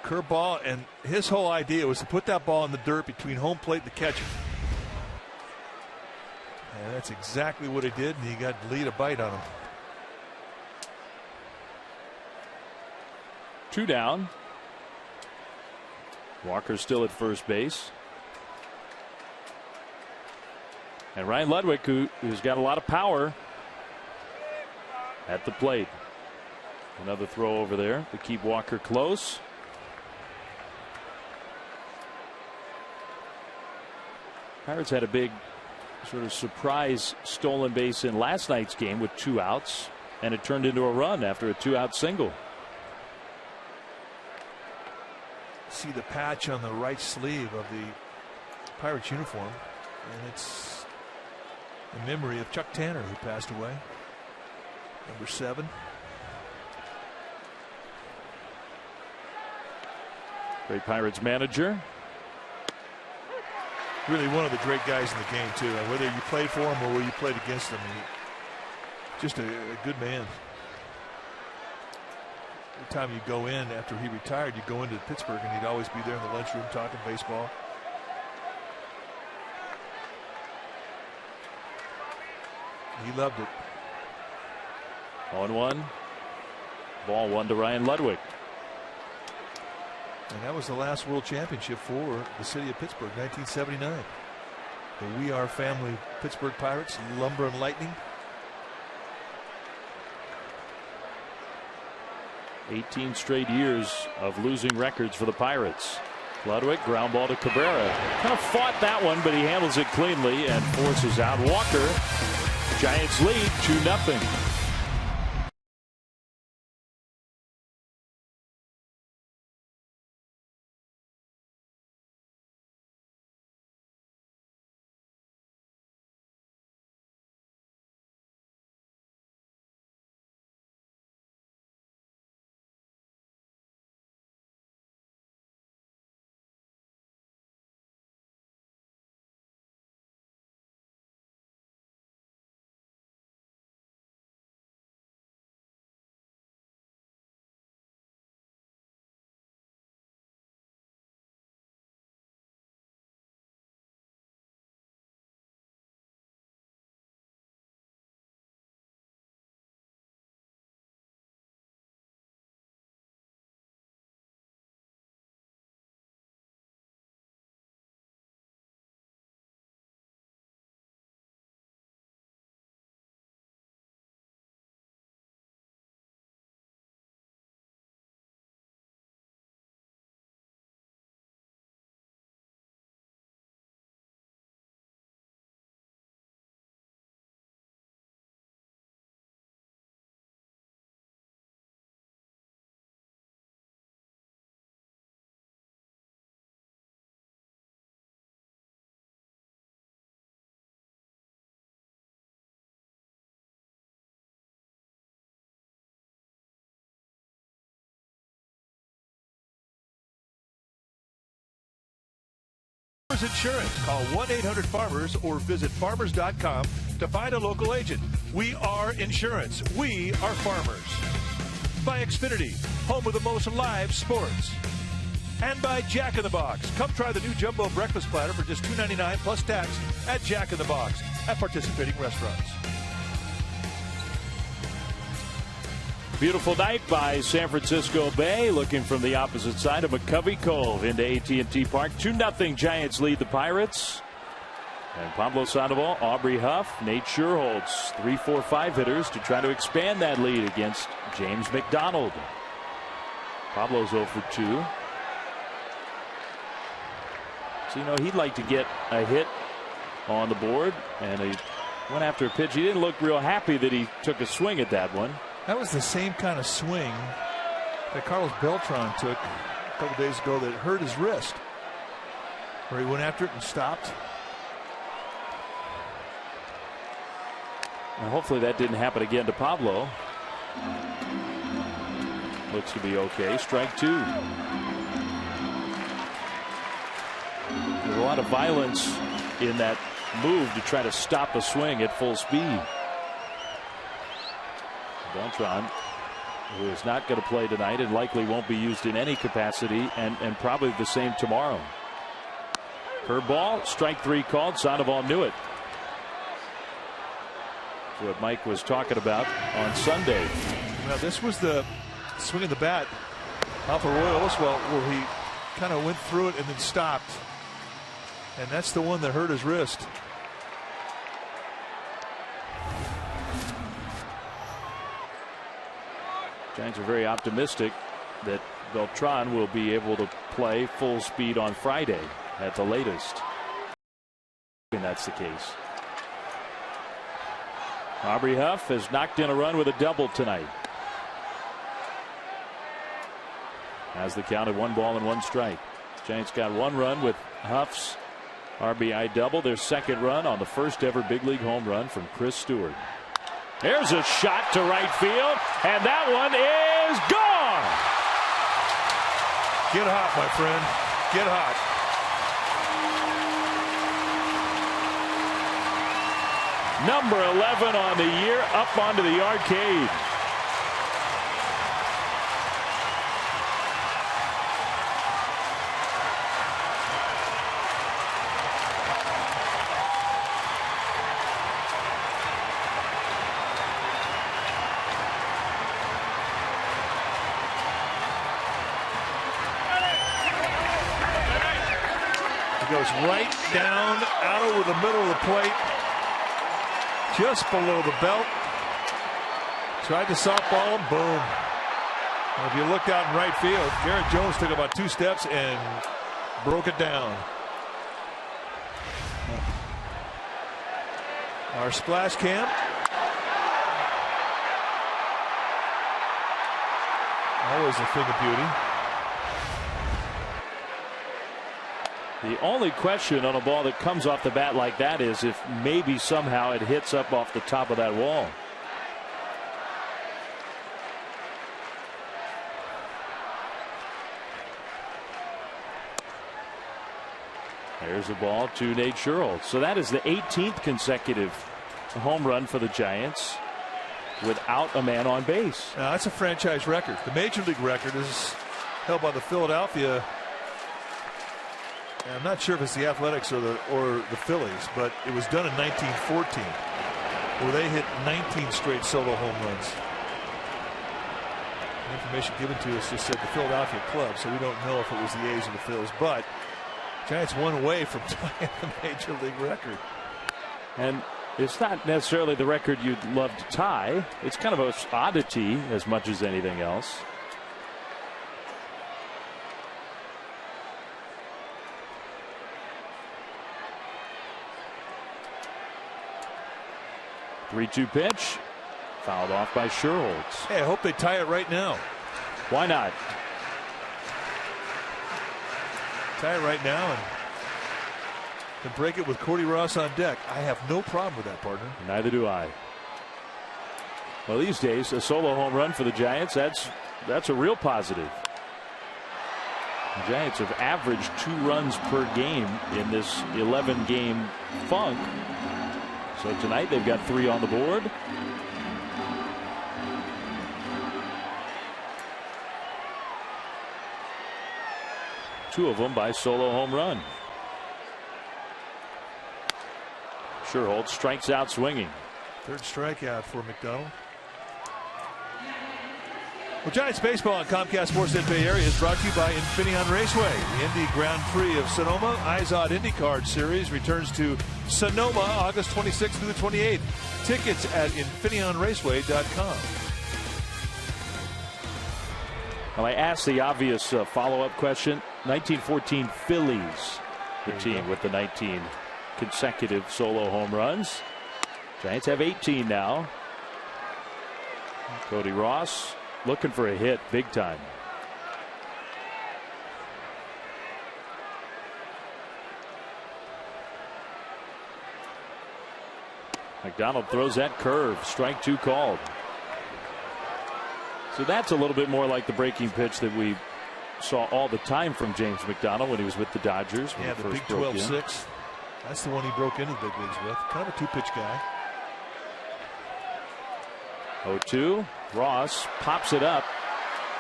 Curveball, and his whole idea was to put that ball in the dirt between home plate and the catcher. And that's exactly what he did, and he got Lee to bite on him. 2 down. Walker still at first base. And Ryan Ludwig, who's got a lot of power at the plate. Another throw over there to keep Walker close. Pirates had a big sort of surprise stolen base in last night's game with 2 outs, and it turned into a run after a 2-out single. See the patch on the right sleeve of the Pirates uniform, and it's in memory of Chuck Tanner, who passed away. Number 7. Great Pirates manager. Really one of the great guys in the game, too. And whether you played for him or whether you played against him, just a good man. Every time you go in after he retired, you go into Pittsburgh, and he'd always be there in the lunchroom talking baseball. He loved it. 0-1. Ball 1 to Ryan Ludwig. And that was the last World Championship for the city of Pittsburgh, 1979. The We Are Family Pittsburgh Pirates, Lumber and Lightning. 18 straight years of losing records for the Pirates. Ludwig, ground ball to Cabrera. Kind of fought that one, but he handles it cleanly and forces out Walker. Giants lead 2-0. Insurance. Call 1-800-FARMERS or visit farmers.com to find a local agent. We are insurance. We are farmers. By Xfinity, home of the most live sports. And by Jack in the Box. Come try the new jumbo breakfast platter for just $2.99 plus tax at Jack in the Box at participating restaurants. Beautiful night by San Francisco Bay, looking from the opposite side of McCovey Cove into AT&T Park. 2-0 Giants lead the Pirates. And Pablo Sandoval, Aubrey Huff, Nate Schuerholz, 3-4-5 hitters to try to expand that lead against James McDonald. Pablo's 0 for 2. So, he'd like to get a hit on the board, and he went after a pitch. He didn't look real happy that he took a swing at that one. That was the same kind of swing that Carlos Beltran took a couple days ago that hurt his wrist, where he went after it and stopped. And hopefully that didn't happen again to Pablo. Looks to be okay. Strike 2. There's a lot of violence in that move to try to stop a swing at full speed. Beltran, who is not going to play tonight and likely won't be used in any capacity, and probably the same tomorrow. Curveball, strike 3 called. Sandoval knew it. That's what Mike was talking about on Sunday. Now this was the swing of the bat off of Roy Oswalt, where he kind of went through it and then stopped, and that's the one that hurt his wrist. Giants are very optimistic that Beltran will be able to play full speed on Friday at the latest. And that's the case. Aubrey Huff has knocked in a run with a double tonight. Has the count at 1 ball and 1 strike. Giants got 1 run with Huff's RBI double. Their second run on the first ever big league home run from Chris Stewart. There's a shot to right field, and that one is gone. Get hot, my friend. Get hot. Number 11 on the year, up onto the arcade. Goes right down, out over the middle of the plate, just below the belt. Tried to softball him, boom. And if you looked out in right field, Garrett Jones took about 2 steps and broke it down. Our splash cam. Always a thing of beauty. The only question on a ball that comes off the bat like that is if maybe somehow it hits up off the top of that wall. There's the ball to Nate Sherholtz. So that is the 18th consecutive home run for the Giants without a man on base. Now, that's a franchise record. The major league record is held by the Philadelphia. I'm not sure if it's the Athletics or the Phillies, but it was done in 1914, where they hit 19 straight solo home runs. The information given to us just said the Philadelphia club, so we don't know if it was the A's or the Phils, but Giants one away from tying the major league record. And it's not necessarily the record you'd love to tie. It's kind of an oddity as much as anything else. Three-two pitch, fouled off by Sherholtz. Hey, I hope they tie it right now. Why not? Tie it right now and break it with Cordy Ross on deck. I have no problem with that, partner. Neither do I. Well, these days, a solo home run for the Giants, that's a real positive. The Giants have averaged 2 runs per game in this 11-game funk. So tonight they've got 3 on the board. Two of them by solo home run. Sherholtz strikes out swinging. Third strikeout for McDonald. Well, Giants baseball on Comcast Sports in Bay Area is brought to you by Infineon Raceway. The Indy Grand Prix of Sonoma IZOD IndyCar Series returns to Sonoma August 26th through the 28th. Tickets at InfineonRaceway.com. Well, I asked the obvious follow-up question. 1914 Phillies, the team with the 19 consecutive solo home runs. Giants have 18 now. Cody Ross looking for a hit big time. McDonald throws that curve. Strike 2 called. So that's a little bit more like the breaking pitch that we saw all the time from James McDonald when he was with the Dodgers. Yeah, the big 12-6. That's the one he broke into the big leagues with. Kind of a 2-pitch guy. 0-2. Ross pops it up,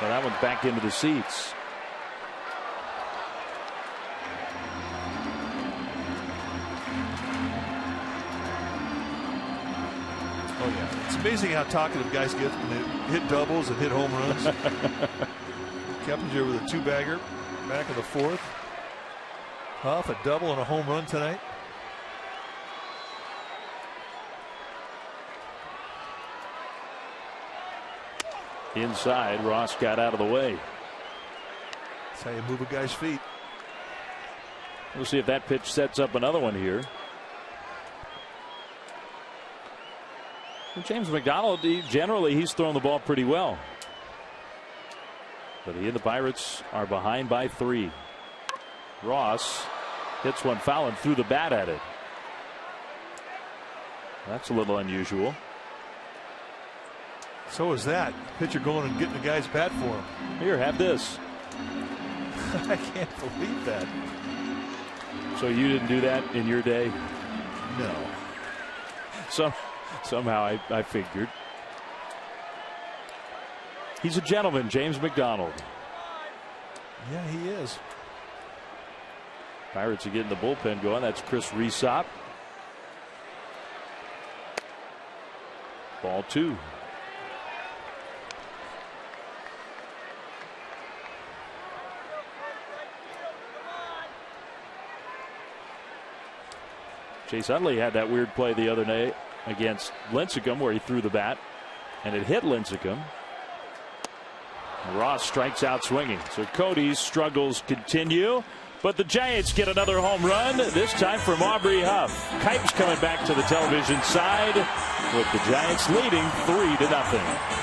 and that one's back into the seats. Oh yeah, it's amazing how talkative guys get when they hit doubles and hit home runs. Keppinger with a 2-bagger, back of the 4th. Huff a double and a home run tonight. Inside, Ross got out of the way. That's how you move a guy's feet. We'll see if that pitch sets up another one here. And James McDonald, he's thrown the ball pretty well. But he and the Pirates are behind by 3. Ross hits one foul and threw the bat at it. That's a little unusual. So is that pitcher going and getting the guy's bat for him. Here, have this. I can't believe that. So you didn't do that in your day? No. Somehow I figured. He's a gentleman, James McDonald. Yeah, he is. Pirates are getting the bullpen going. That's Chris Resop. Ball 2. Chase Utley had that weird play the other day against Lincecum where he threw the bat and it hit Lincecum. Ross strikes out swinging. So Cody's struggles continue, but the Giants get another home run, this time from Aubrey Huff. Kipes coming back to the television side with the Giants leading 3-0.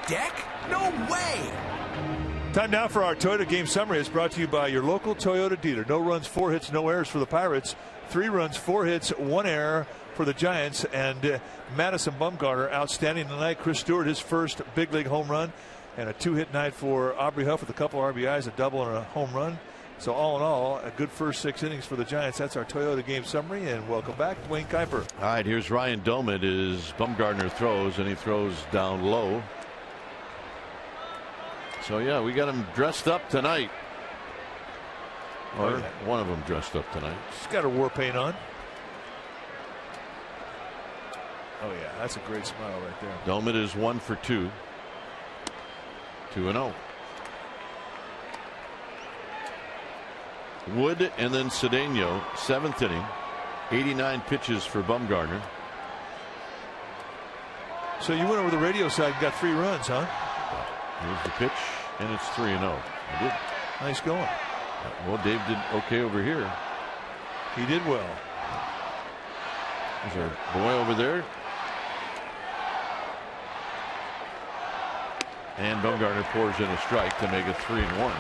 Deck? No way! Time now for our Toyota game summary. It's brought to you by your local Toyota dealer. No runs, 4 hits, no errors for the Pirates. 3 runs, 4 hits, 1 error for the Giants. And Madison Bumgarner outstanding tonight. Chris Stewart, his first big league home run. And a 2-hit night for Aubrey Huff with a couple RBIs, a double and a home run. So all in all, a good first 6 innings for the Giants. That's our Toyota game summary. And welcome back, Dwayne Kuiper. All right, here's Ryan Domit as Bumgarner throws, and he throws down low. So, yeah, we got him dressed up tonight. Or one of them dressed up tonight. She's got her war paint on. Oh, yeah, that's a great smile right there. Domit is 1 for 2. 2-0. Wood and then Cedeno, 7th inning. 89 pitches for Bumgarner. So you went over the radio side and got 3 runs, huh? Here's the pitch, and it's 3-0. I did. Nice going. Well, Dave did okay over here. He did well. There's our boy over there. And Bumgarner pours in a strike to make it 3-1.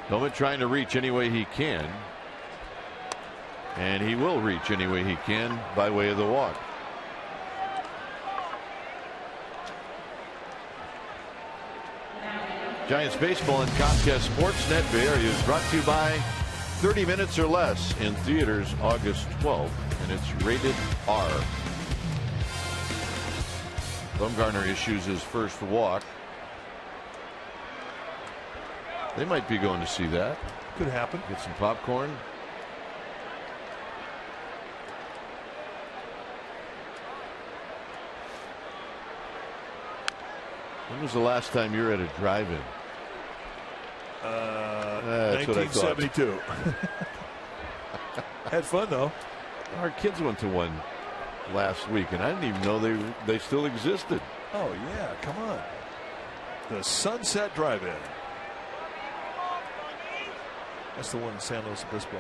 Domit trying to reach any way he can. And he will reach any way he can by way of the walk. Giants baseball and Comcast Sportsnet Bay Area is brought to you by 30 Minutes or Less in theaters August 12th, and it's rated R. Bumgarner issues his first walk. They might be going to see that. Could happen. Get some popcorn. When was the last time you were at a drive-in? 1972. Had fun though. Our kids went to one last week, and I didn't even know they still existed. Oh yeah, come on. The Sunset Drive-In. That's the one in San Luis Obispo.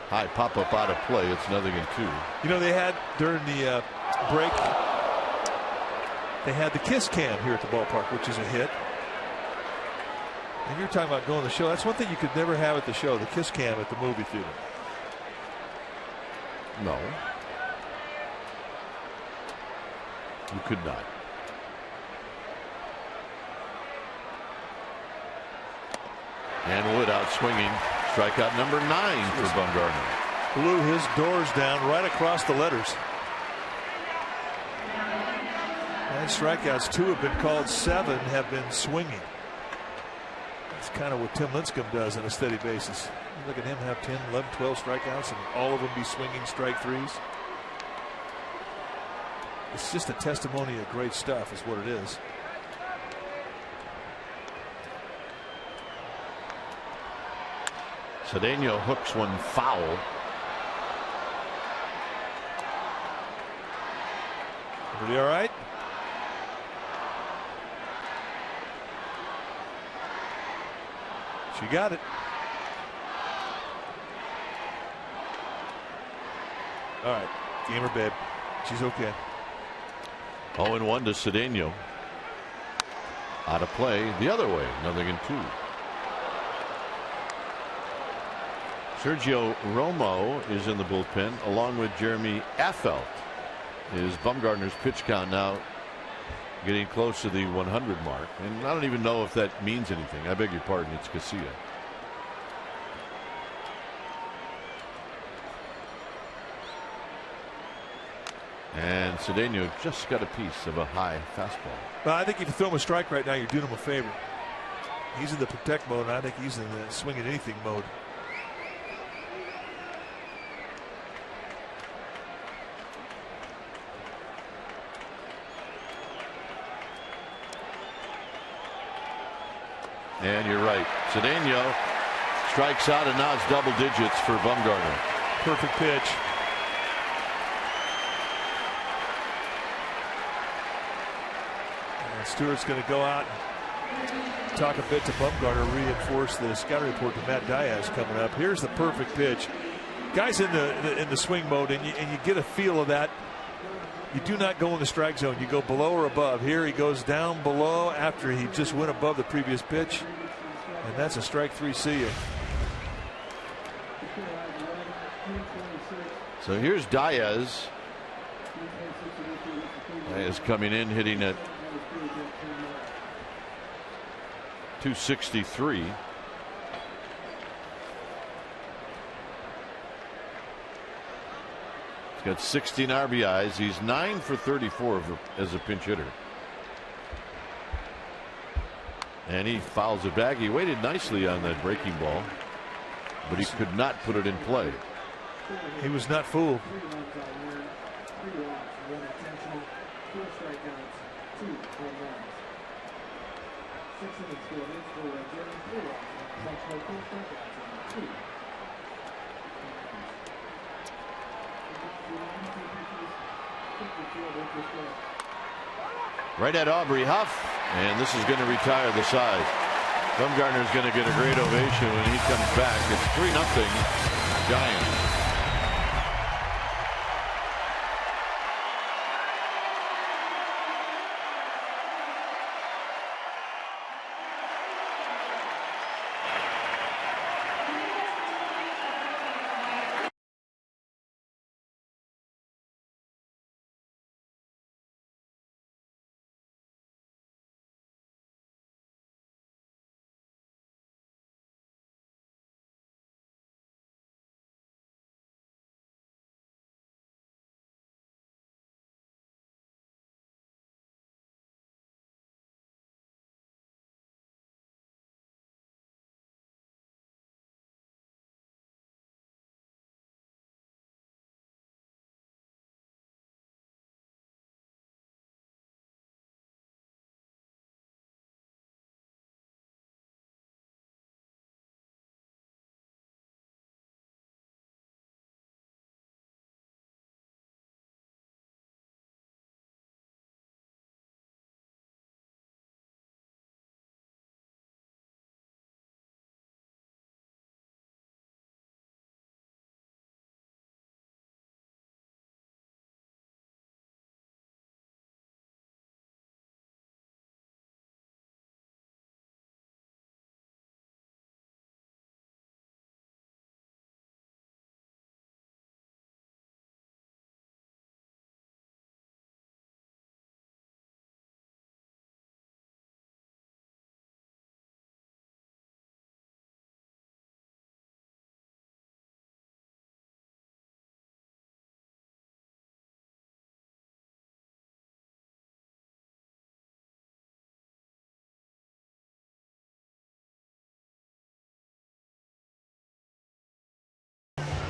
High pop-up out of play. It's 0-2. You know, they had during the break, they had the Kiss Cam here at the ballpark, which is a hit. And you're talking about going to the show. That's one thing you could never have at the show, the Kiss Cam at the movie theater. No. You could not. And Wood out swinging. Strikeout number 9 for Bumgarner. Blew his doors down right across the letters. 9 strikeouts, 2 have been called, 7 have been swinging. That's kind of what Tim Lincecum does on a steady basis. You look at him have 10, 11, 12 strikeouts and all of them be swinging strike threes. It's just a testimony of great stuff is what it is. Cedeno hooks one foul. Everybody all right? She got it. All right. Gamer babe. She's okay. 0-1 to Cedeno. Out of play the other way. 0-2. Sergio Romo is in the bullpen along with Jeremy Affeldt. Is Bumgarner's pitch count now getting close to the 100 mark? And I don't even know if that means anything. I beg your pardon. It's Casilla. And Cedeno just got a piece of a high fastball. Well, I think if you throw him a strike right now, you're doing him a favor. He's in the protect mode, and I think he's in the swing at anything mode. And you're right. Cedeno strikes out, and now it's double digits for Bumgarner. Perfect pitch. And Stewart's going to go out and talk a bit to Bumgarner, reinforce the scouting report to Matt Diaz coming up. Here's the perfect pitch. Guys in the swing mode, and you get a feel of that. You do not go in the strike zone. You go below or above. Here he goes down below after he just went above the previous pitch. And that's a strike 3. See you. So here's Diaz. Diaz coming in, hitting at 263. He's got 16 RBIs. He's 9 for 34 as a pinch hitter. And he fouls it back. He waited nicely on that breaking ball, but he could not put it in play. He was not fooled. Right at Aubrey Huff, and this is going to retire the side. Bumgarner's going to get a great ovation when he comes back. It's 3-0 Giants.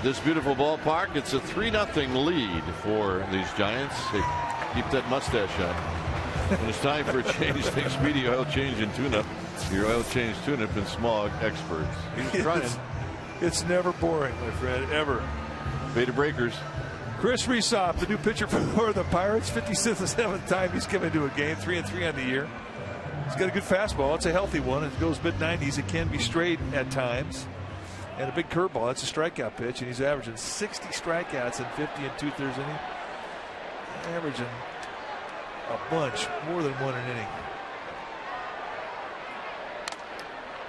this beautiful ballpark. It's a 3-0 lead for these Giants. Hey, keep that mustache on. When it's time for a change, take Speedy Oil Change and Tune-Up. Your oil change, tune-up, and smog experts. He's trying. It's never boring, my friend, ever. Beta Breakers. Chris Resop, the new pitcher for the Pirates, 57th time he's come into a game, 3-3 on the year. He's got a good fastball. It's a healthy one. It goes mid-90s. It can be straight at times. And a big curveball. That's a strikeout pitch, and he's averaging 60 strikeouts in 50 2/3 innings. Averaging a bunch, more than one an inning.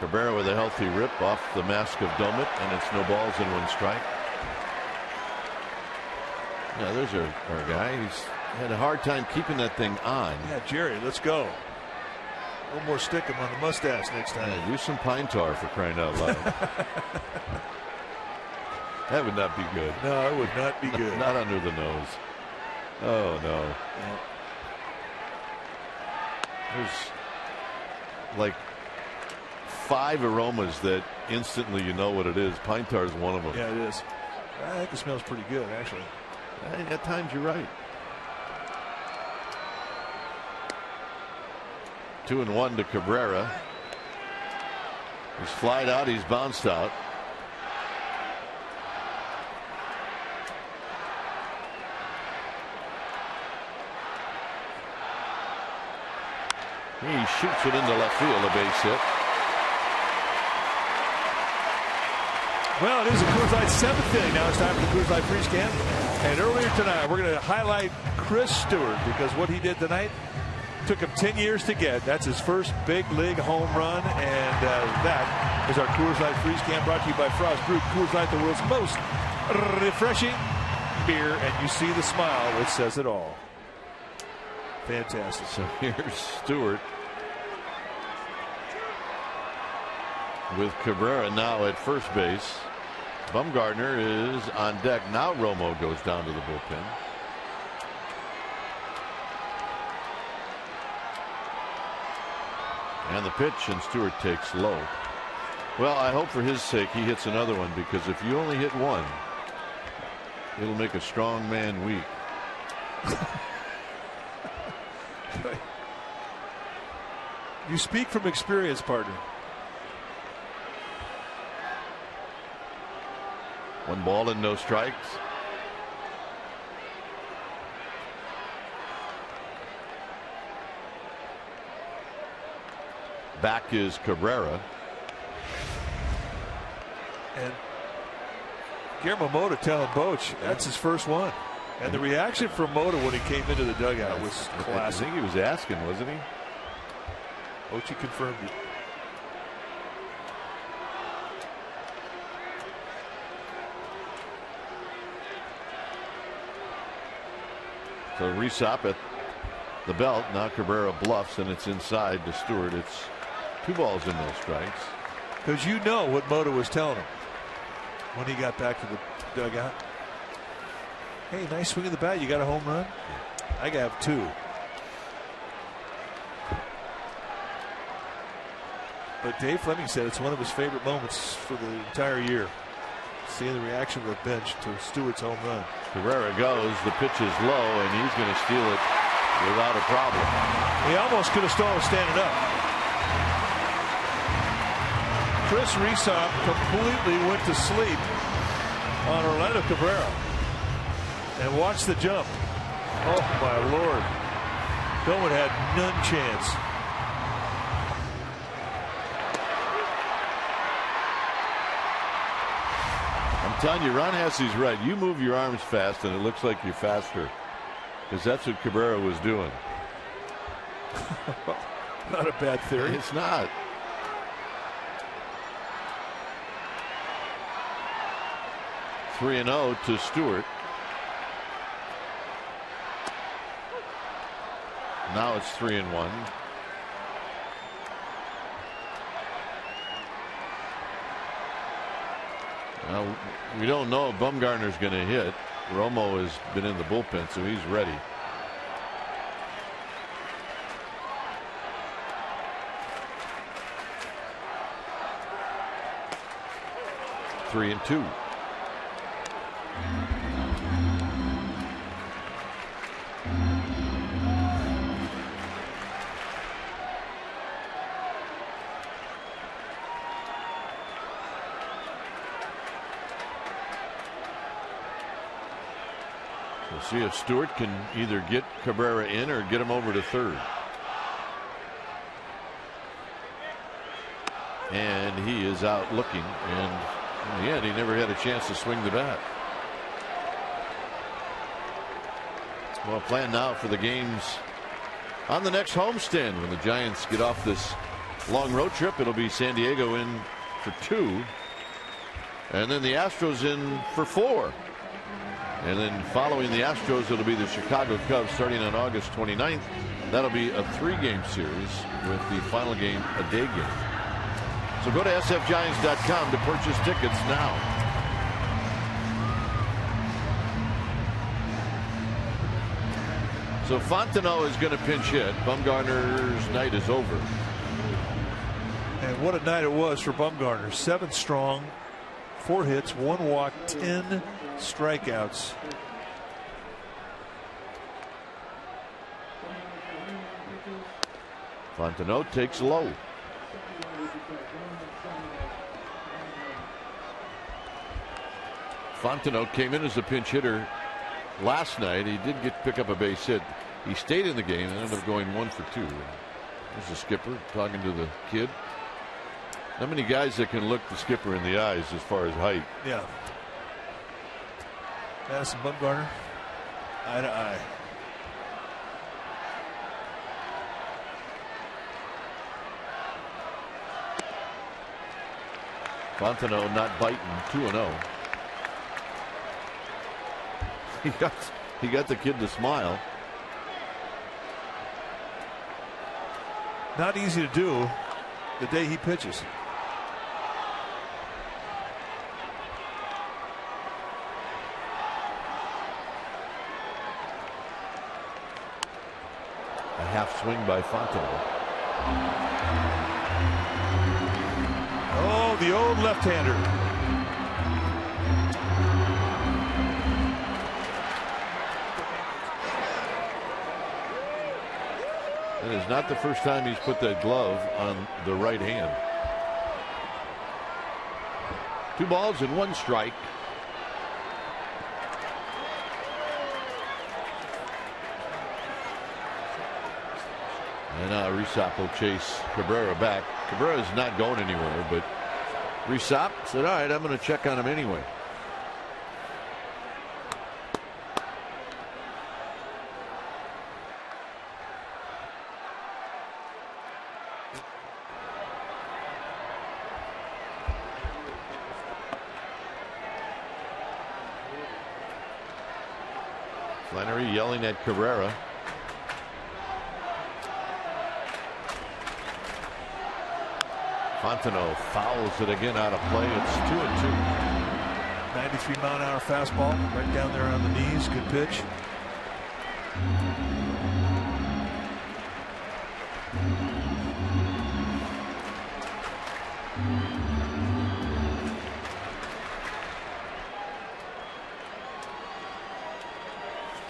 Cabrera with a healthy rip off the mask of Domit, and it's no balls and 1 strike. Yeah, there's our guy. He's had a hard time keeping that thing on. Yeah, Jerry, let's go. A little more stick him on the mustache next time. Yeah, do some pine tar, for crying out loud. That would not be good. No, it would not be good. Not under the nose. Oh, no. Yeah. There's like 5 aromas that instantly you know what it is. Pine tar is one of them. Yeah, it is. I think it smells pretty good, actually. At times you're right. 2-1 to Cabrera. He's flied out. He's bounced out. He shoots it into left field, a base hit. Well, it is a Coors Light 7th inning. Now it's time for the Coors Light Freeze Can. And earlier tonight, we're going to highlight Chris Stewart, because what he did tonight took him 10 years to get. That's his first big league home run. And that is our Coors Light Freeze Can, brought to you by Frost Brew. Coors Light, the world's most refreshing beer. And you see the smile, which says it all. Fantastic. So here's Stewart with Cabrera now at first base. Bumgarner is on deck. Now Romo goes down to the bullpen. And the pitch, and Stewart takes low. Well, I hope for his sake he hits another one, because if you only hit one, it'll make a strong man weak. You speak from experience, partner. 1 ball and no strikes. Back is Cabrera. And Guillermo Mota telling Boch that's his first one. And the reaction from Mota when he came into the dugout was classic. I think he was asking, wasn't he? Ochi confirmed it. So Resop at the belt. Now Cabrera bluffs, and it's inside to Stewart. It's 2 balls and no strikes. Because you know what Mota was telling him when he got back to the dugout. Hey, nice swing of the bat. You got a home run? I got 2. But Dave Fleming said it's one of his favorite moments for the entire year. Seeing the reaction of the bench to Stewart's home run. Cabrera goes. The pitch is low, and he's going to steal it without a problem. He almost could have stolen standing up. Chris Resop completely went to sleep on Orlando Cabrera. And watch the jump. Oh, my Lord. Billman had none chance. I'm telling you, Ron Hassey's right. You move your arms fast, and it looks like you're faster. Because that's what Cabrera was doing. Not a bad theory. It's not. Three and 0 to Stewart. Now it's 3-1. Now we don't know if Bumgarner's going to hit. Romo has been in the bullpen, so he's ready. Three and 2. We'll see if Stewart can either get Cabrera in or get him over to third. And he is out looking, and in the end, he never had a chance to swing the bat. Well, plan now for the games on the next homestand when the Giants get off this long road trip. It'll be San Diego in for 2, and then the Astros in for 4. And then following the Astros, it'll be the Chicago Cubs starting on August 29th. That'll be a 3-game series with the final game a day game. So go to sfgiants.com to purchase tickets now. So Fontenot is going to pinch hit. Bumgarner's night is over. And what a night it was for Bumgarner. 7 strong, 4 hits, 1 walk, 10 strikeouts. Fontenot takes low. Fontenot came in as a pinch hitter last night. He did pick up a base hit. He stayed in the game and ended up going 1 for 2. There's the skipper talking to the kid. Not many guys that can look the skipper in the eyes as far as height. Yeah. Madison Bumgarner, eye to eye. Fontenot not biting, 2-0. He got the kid to smile. Not easy to do the day he pitches. A half swing by Fontenot. Oh, the old left-hander. It is not the first time he's put that glove on the right hand. 2 balls and 1 strike. And now Rysop will chase Cabrera back. Cabrera's not going anywhere, but Rysop said, all right, I'm going to check on him anyway. Flannery yelling at Cabrera. Fontenot fouls it again out of play. It's 2-2. 93-mile-an-hour fastball right down there on the knees. Good pitch.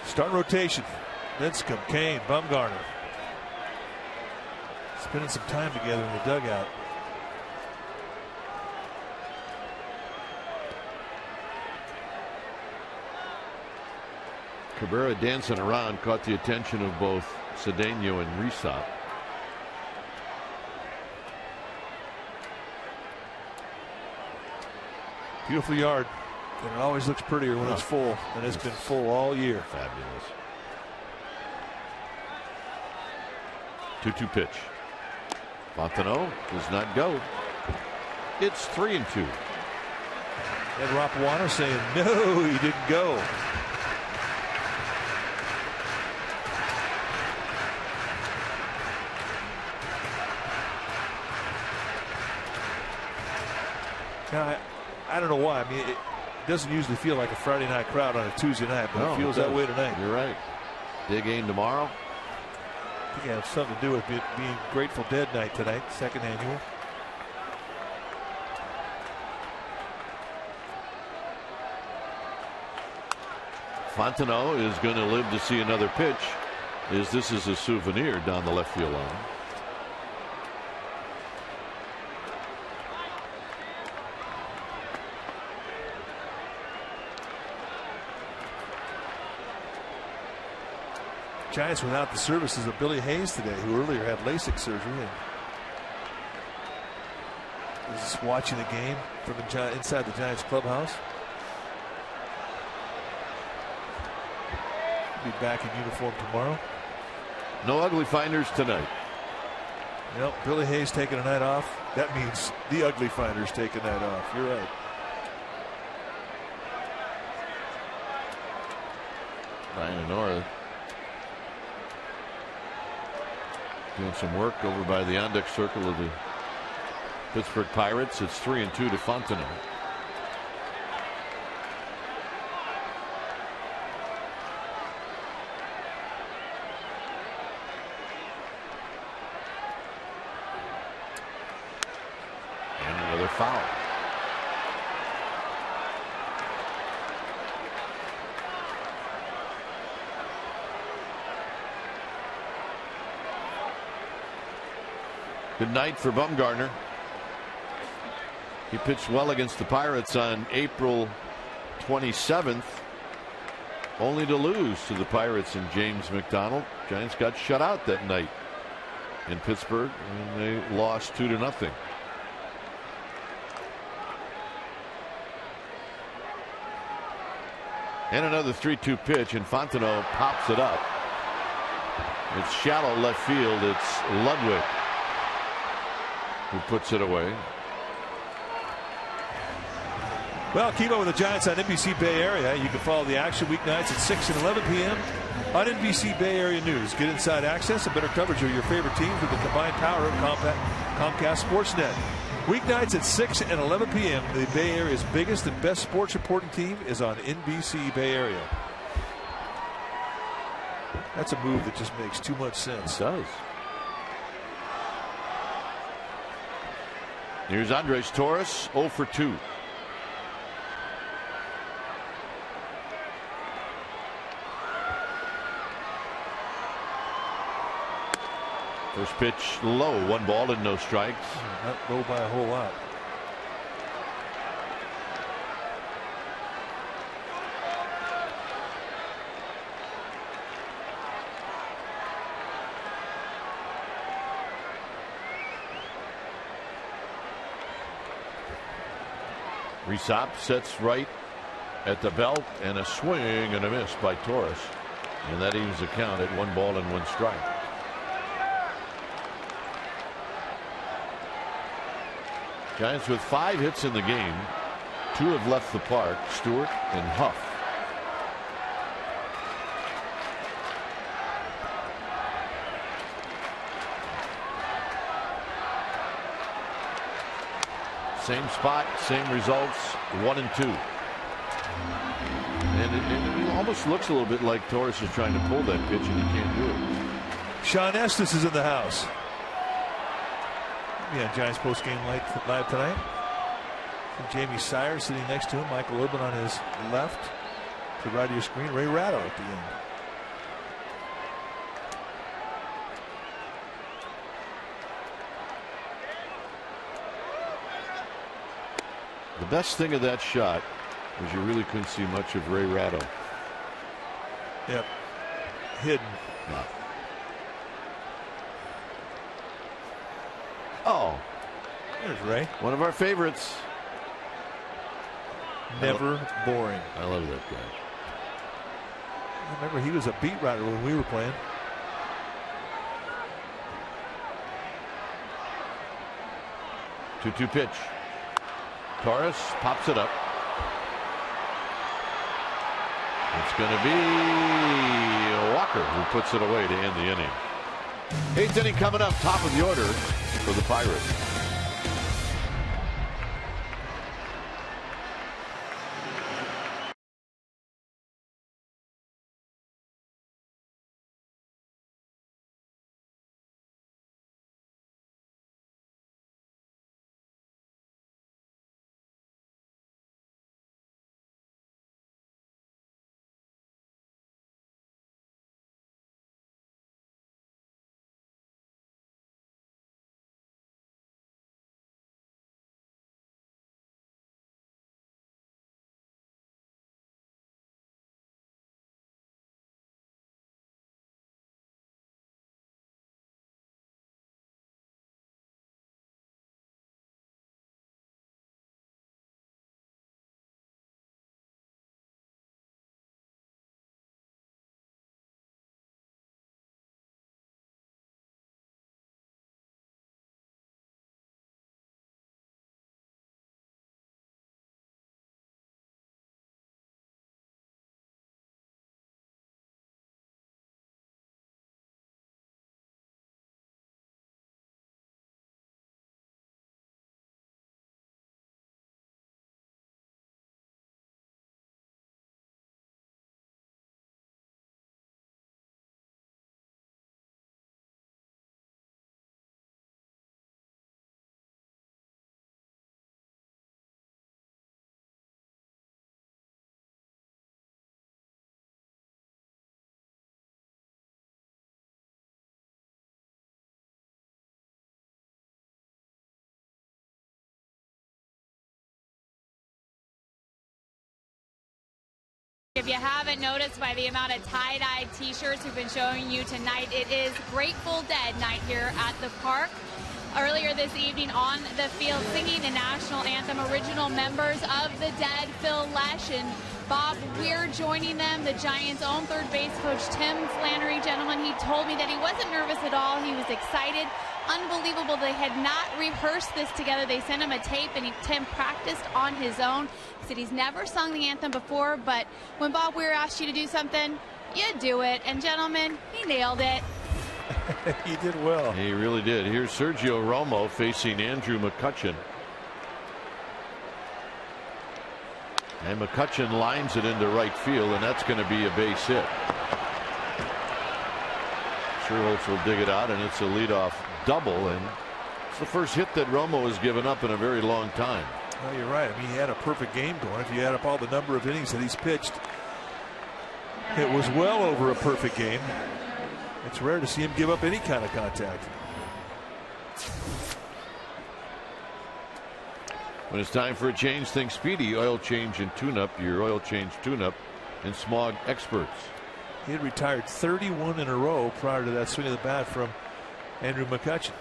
Start rotation. Lincecum, Kane, Bumgarner. Spending some time together in the dugout. Cabrera dancing around caught the attention of both Cedeno and Rysop. Beautiful yard. And it always looks prettier when it's full, and it's been full all year. Fabulous. 2-2 pitch. Fontenot does not go. It's 3-2. And Rapawano saying, no, he didn't go. Now, I don't know why. I mean, it doesn't usually feel like a Friday night crowd on a Tuesday night, but it feels that way tonight. You're right. Big game tomorrow. I think it has something to do with it being Grateful Dead night tonight, 2nd annual. Fontenot is going to live to see another pitch, as this is a souvenir down the left field line. Giants without the services of Billy Hayes today, who earlier had LASIK surgery and is watching the game from inside the Giants clubhouse. Be back in uniform tomorrow. No ugly finders tonight. Yep, Billy Hayes taking a night off. That means the ugly finders take a night off. You're right. Ryan Honora doing some work over by the on-deck circle of the Pittsburgh Pirates. It's 3-2 to Fontenot. And another foul. Good night for Bumgarner. He pitched well against the Pirates on April 27th, only to lose to the Pirates and James McDonald. Giants got shut out that night in Pittsburgh, and they lost 2-0. And another 3-2 pitch, and Fontenot pops it up. It's shallow left field. It's Ludwig who puts it away. Well, keep up with the Giants on NBC Bay Area. You can follow the action weeknights at 6 and 11 p.m. on NBC Bay Area News. Get inside access and better coverage of your favorite teams with the combined power of Comcast Sportsnet. Weeknights at 6 and 11 p.m. The Bay Area's biggest and best sports reporting team is on NBC Bay Area. That's a move that just makes too much sense. It does. Here's Andres Torres, 0 for 2. First pitch low, 1 ball and no strikes. Not low by a whole lot. Resop sets right at the belt, and a swing and a miss by Torres. And that evens the count at 1 ball and 1 strike. Giants with 5 hits in the game. 2 have left the park, Stewart and Huff. Same spot, same results, 1 and 2. And it almost looks a little bit like Torres is trying to pull that pitch and he can't do it. Sean Estes is in the house. Yeah, Giants post-game live tonight. And Jamie Sire sitting next to him. Michael Urban on his left. To the right of your screen, Ray Ratto at the end. The best thing of that shot was you really couldn't see much of Ray Ratto. Yep. Hidden. Yeah. Oh. There's Ray. One of our favorites. Never boring. I love that guy. I remember he was a beat writer when we were playing. 2-2 pitch. Torres pops it up. It's going to be Walker who puts it away to end the inning. 8th inning coming up, top of the order for the Pirates. If you haven't noticed by the amount of tie-dye t-shirts we've been showing you tonight, it is Grateful Dead night here at the park. Earlier this evening on the field singing the national anthem, original members of the Dead, Phil Lesh and Bob Weir joining them. The Giants' own third base coach, Tim Flannery, gentlemen, he told me that he wasn't nervous at all. He was excited. Unbelievable. They had not rehearsed this together. They sent him a tape, and Tim practiced on his own. He said he's never sung the anthem before, but when Bob Weir asked you to do something, you do it. And gentlemen, he nailed it. He did well. He really did. Here's Sergio Romo facing Andrew McCutchen. And McCutchen lines it into right field, and that's going to be a base hit. Sherholtz will dig it out, and it's a leadoff double, and it's the first hit that Romo has given up in a very long time. Well, you're right. I mean, he had a perfect game going. If you add up all the number of innings that he's pitched, it was well over a perfect game. It's rare to see him give up any kind of contact. When it's time for a change, think Speedy Oil Change and Tune-Up, your oil change tune-up and smog experts. He had retired 31 in a row prior to that swing of the bat from Andrew McCutchen.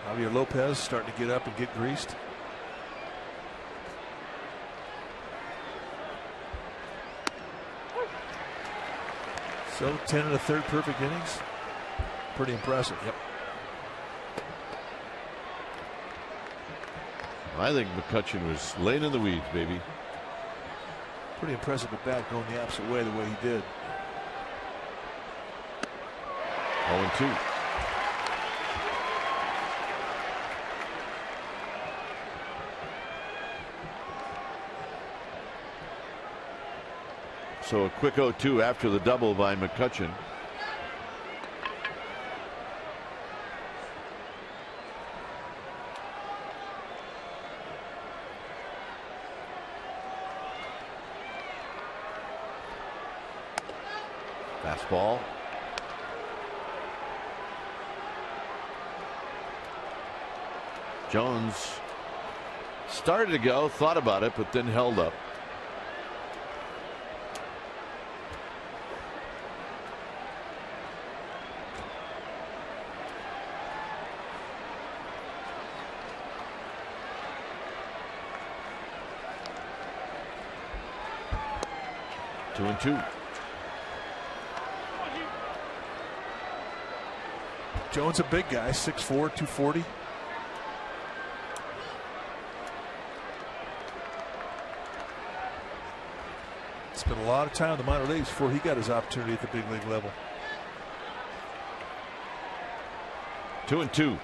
Javier Lopez starting to get up and get greased. So 10 and a third perfect innings. Pretty impressive. Yep. I think McCutchen was laying in the weeds, baby. Pretty impressive at bat going the opposite way the way he did. 0-2. So a quick 0-2 after the double by McCutchen. Fastball. Jones started to go, thought about it, but then held up. Two and two. Jones a big guy, 6'4", 240. Spent a lot of time in the minor leagues before he got his opportunity at the big league level. 2 and 2.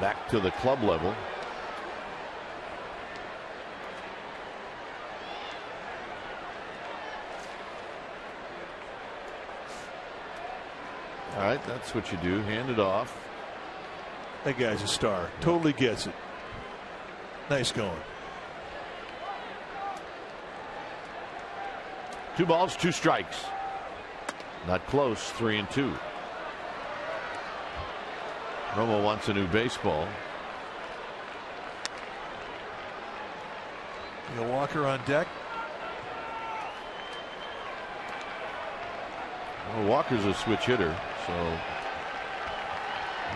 Back to the club level. All right, that's what you do. Hand it off. That guy's a star. Totally gets it. Nice going. 2 balls, 2 strikes. Not close. 3 and 2. Romo wants a new baseball. Walker on deck. Well, Walker's a switch hitter, so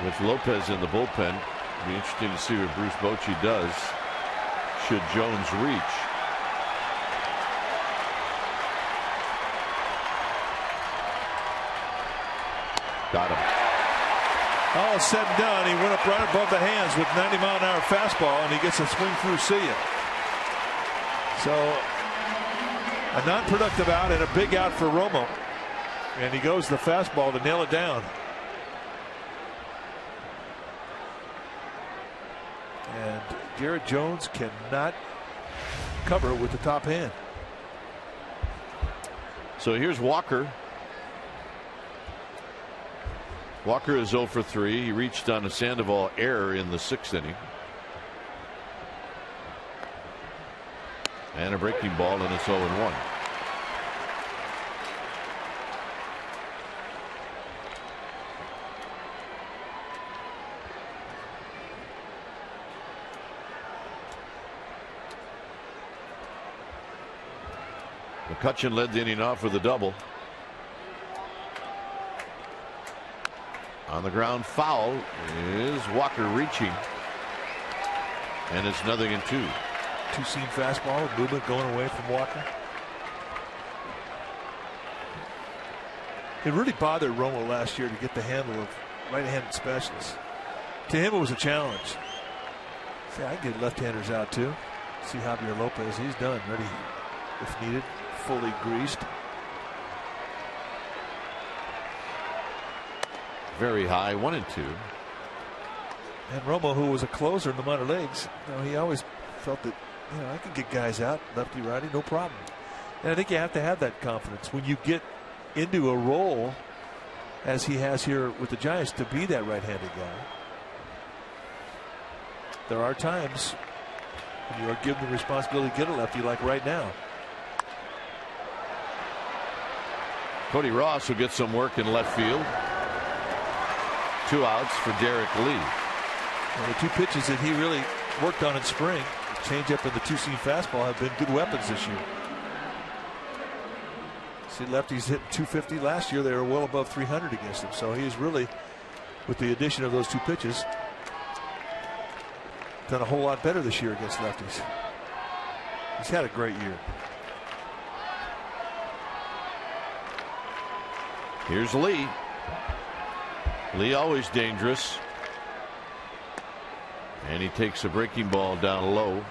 with Lopez in the bullpen, it'll be interesting to see what Bruce Bochy does should Jones reach. Got him. All said and done, he went up right above the hands with 90-mile-an-hour fastball, and he gets a swing through. See ya. So a non-productive out and a big out for Romo. And he goes the fastball to nail it down. And Garrett Jones cannot cover it with the top hand. So here's Walker. Walker is 0 for 3. He reached on a Sandoval error in the 6th inning. And a breaking ball, and it's 0-1. McCutchen led the inning off with a double. On the ground foul is Walker reaching. And it's 0-2. Two-seam fastball, movement going away from Walker. It really bothered Romo last year to get the handle of right-handed specialists. To him, it was a challenge. See, I can get left-handers out too. See Javier Lopez, he's done, ready if needed, fully greased. Very high, 1-2. And Romo, who was a closer in the minor leagues, he always felt that, I can get guys out, lefty, righty, no problem. And I think you have to have that confidence when you get into a role, as he has here with the Giants, to be that right-handed guy. There are times when you are given the responsibility to get a lefty, like right now. Cody Ross will get some work in left field. 2 outs for Derek Lee. Well, the 2 pitches that he really worked on in spring, the changeup and the two-seam fastball, have been good weapons this year. See, lefties hit 250 last year. They were well above 300 against him. So he's really, with the addition of those 2 pitches, done a whole lot better this year against lefties. He's had a great year. Here's Lee. Lee always dangerous. And he takes a breaking ball down low.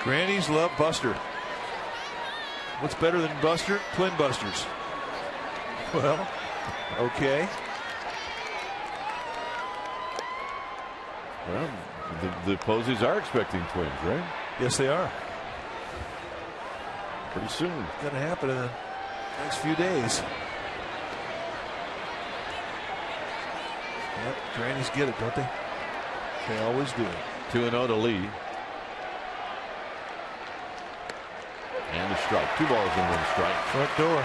Grannies love Buster. What's better than Buster? Twin Busters. Well, okay. Well, the Posies are expecting twins, right? Yes, they are. Pretty soon. It's going to happen in the next few days. Yep, grannies get it, don't they? They always do. 2-0 to Lee. And a strike. 2 balls and 1 strike. Front door.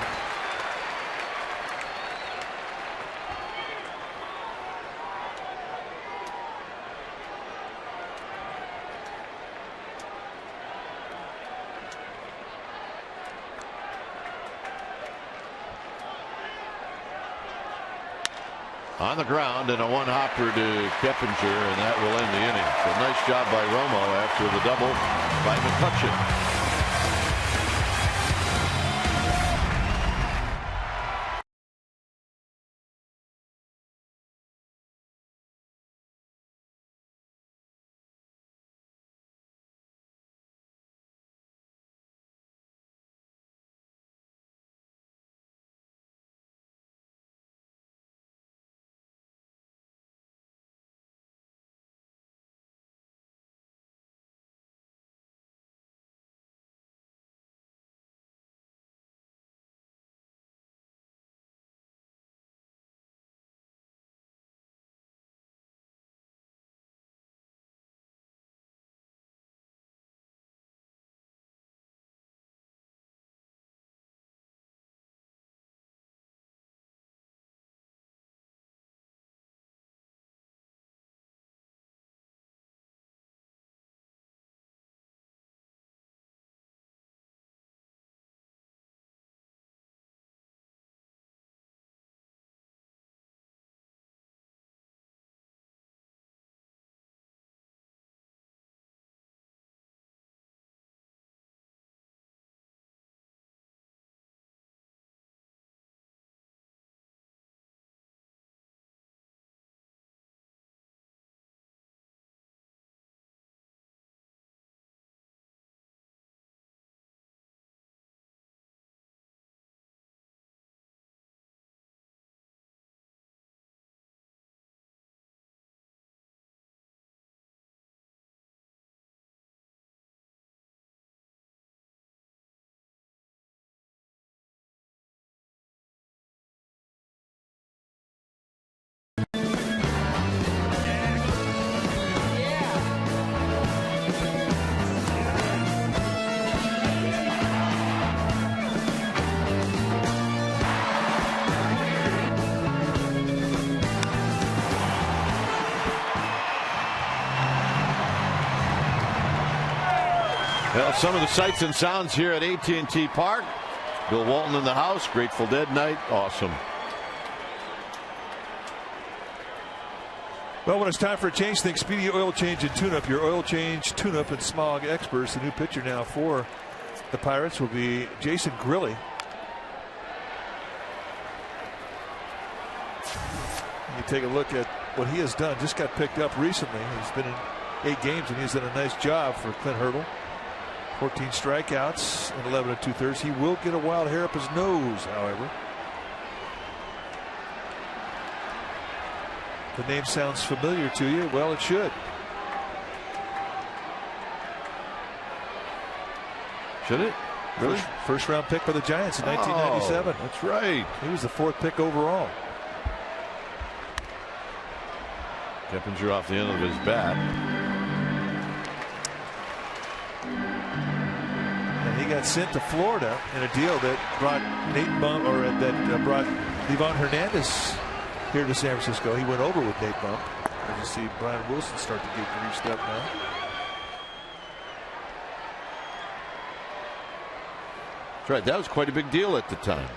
On the ground and a 1-hopper to Keppinger, and that will end the inning. So nice job by Romo after the double by McCutchen. Well, some of the sights and sounds here at AT Park. Bill Walton in the house. Grateful Dead night. Awesome. Well, when it's time for a change, think Speedy Oil Change and Tune-Up. Your oil change, tune-up, and smog experts. The new pitcher now for the Pirates will be Jason Grilli. You take a look at what he has done. Just got picked up recently. He's been in 8 games, and he's done a nice job for Clint Hurdle. 14 strikeouts in 11 2/3. He will get a wild hair up his nose, however. The name sounds familiar to you. Well, it should. Should it? Really? First round pick for the Giants in 1997. Oh, that's right. He was the 4th pick overall. Keppinger off the end of his bat. And he got sent to Florida in a deal that brought brought Livan Hernandez here to San Francisco. He went over with Nate Bump. As you see Brian Wilson start to get greased up now. That's right. That was quite a big deal at the time.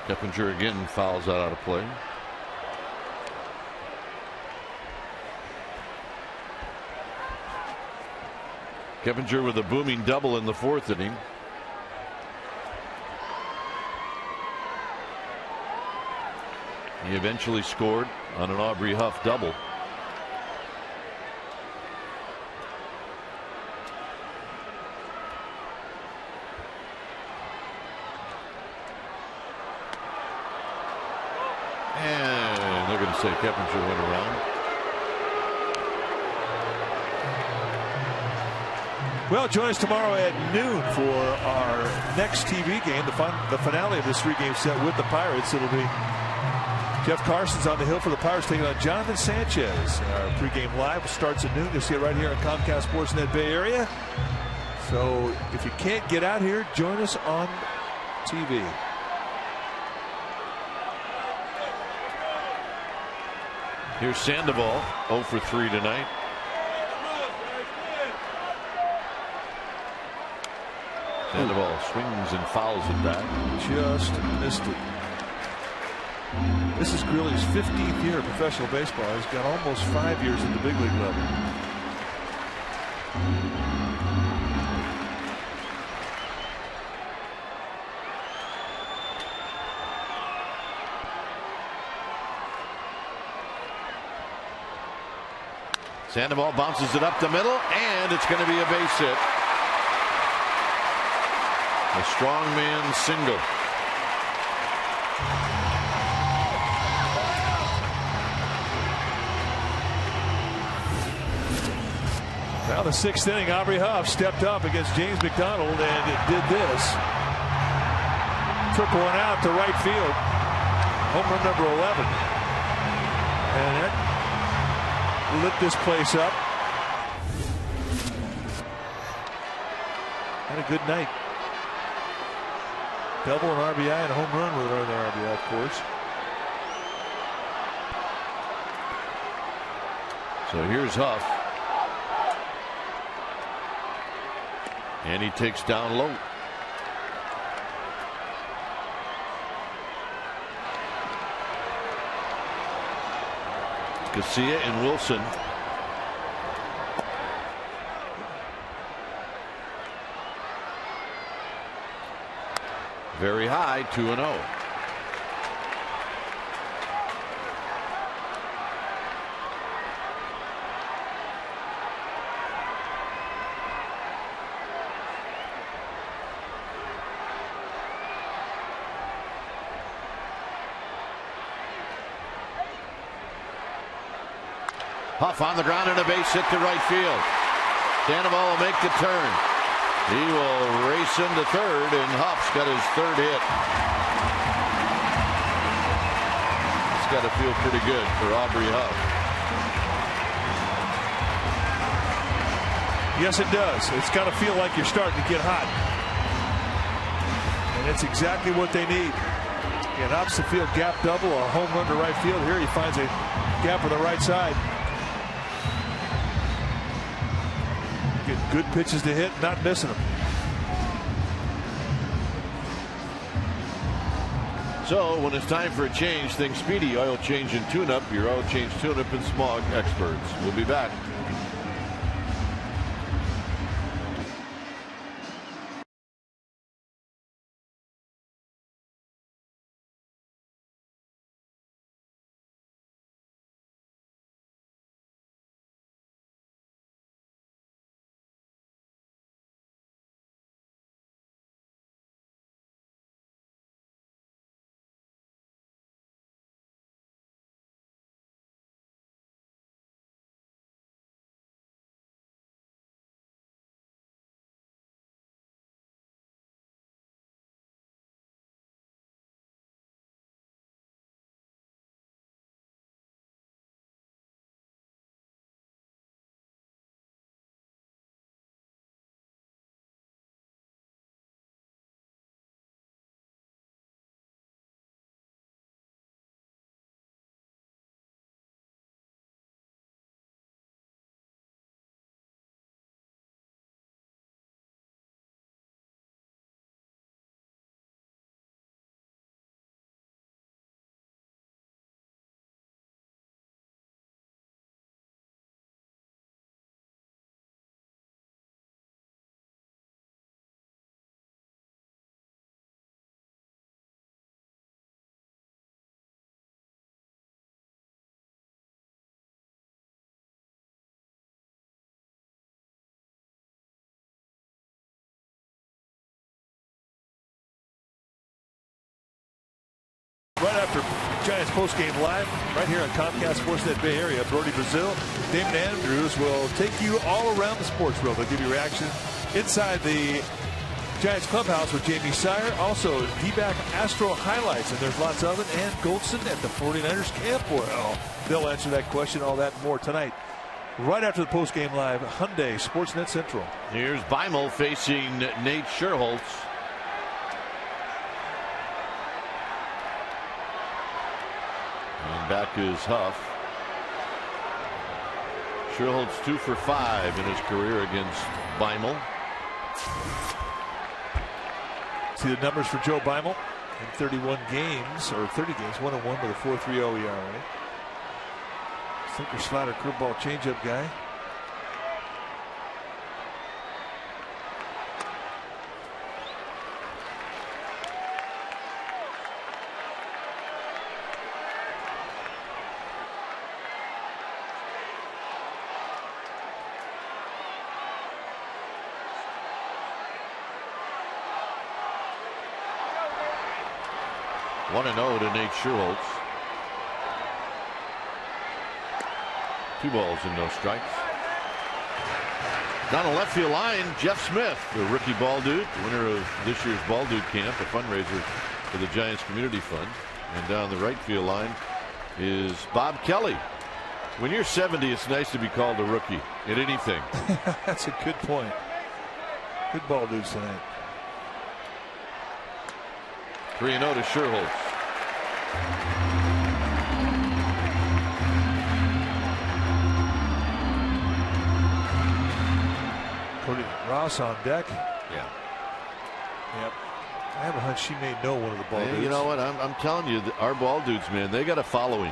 Keppinger again fouls that out of play. Keppinger with a booming double in the 4th inning. He eventually scored on an Aubrey Huff double. And they're going to say Keppinger went around. Well, join us tomorrow at noon for our next TV game, the finale of this 3-game set with the Pirates. It'll be Jeff Carson's on the hill for the Pirates taking on Jonathan Sanchez. Our pregame live starts at noon. You'll see it right here on Comcast Sportsnet Bay Area. So if you can't get out here, join us on TV. Here's Sandoval, 0 for 3 tonight. Sandoval swings and fouls it back. Just missed it. This is Grilli's 15th year of professional baseball. He's got almost 5 years at the big league level. Sandoval bounces it up the middle, and it's going to be a base hit. A strongman single. Now the 6th inning, Aubrey Huff stepped up against James McDonald and it did this. Took one out to right field. Home run number 11. And that lit this place up. Had a good night. Double an RBI and a home run with another RBI, of course. So here's Huff. And he takes down low. Garcia and Wilson. Very high, 2-0. Huff on the ground and a base hit to right field. Sandoval will make the turn. He will race into third, and Huff's got his 3rd hit. It's got to feel pretty good for Aubrey Huff. Yes, it does. It's got to feel like you're starting to get hot. And it's exactly what they need. An opposite field gap double, a home run to right field. Here he finds a gap on the right side. Get Good pitches to hit, not missing them. So when it's time for a change, think Speedy Oil Change and Tune-Up, your oil change tune-up and smog experts. We'll be back. Right after Giants postgame live, right here on Comcast Sportsnet Bay Area, Brody Brazil, Damon Andrews will take you all around the sports world. They'll give you reaction inside the Giants clubhouse with Jamie Sire. Also, D-back Astro highlights, and there's lots of it. And Goldson at the 49ers camp. Well, they'll answer that question, all that and more tonight. Right after the postgame live, Hyundai Sportsnet Central. Here's Beimel facing Nate Scherholz. And back is Huff. Scherholz 2 for 5 in his career against Beimel. See the numbers for Joe Beimel in 31 games, or 30 games, 1-1 with a 4.30 ERA. Sinker, slider, curveball, changeup guy. One and 0 to Nate Scherholz. 2 balls and no strikes. Down the left field line, Jeff Smith, the rookie ball dude, winner of this year's Ball Dude Camp, a fundraiser for the Giants Community Fund. And down the right field line is Bob Kelly. When you're 70, it's nice to be called a rookie at anything. That's a good point. Good ball dudes tonight. 3-0 to Scherholz. Cody Ross on deck. Yeah. Yep. I have a hunch she may know one of the ball dudes. You know what? I'm telling you, our ball dudes, man, they got a following.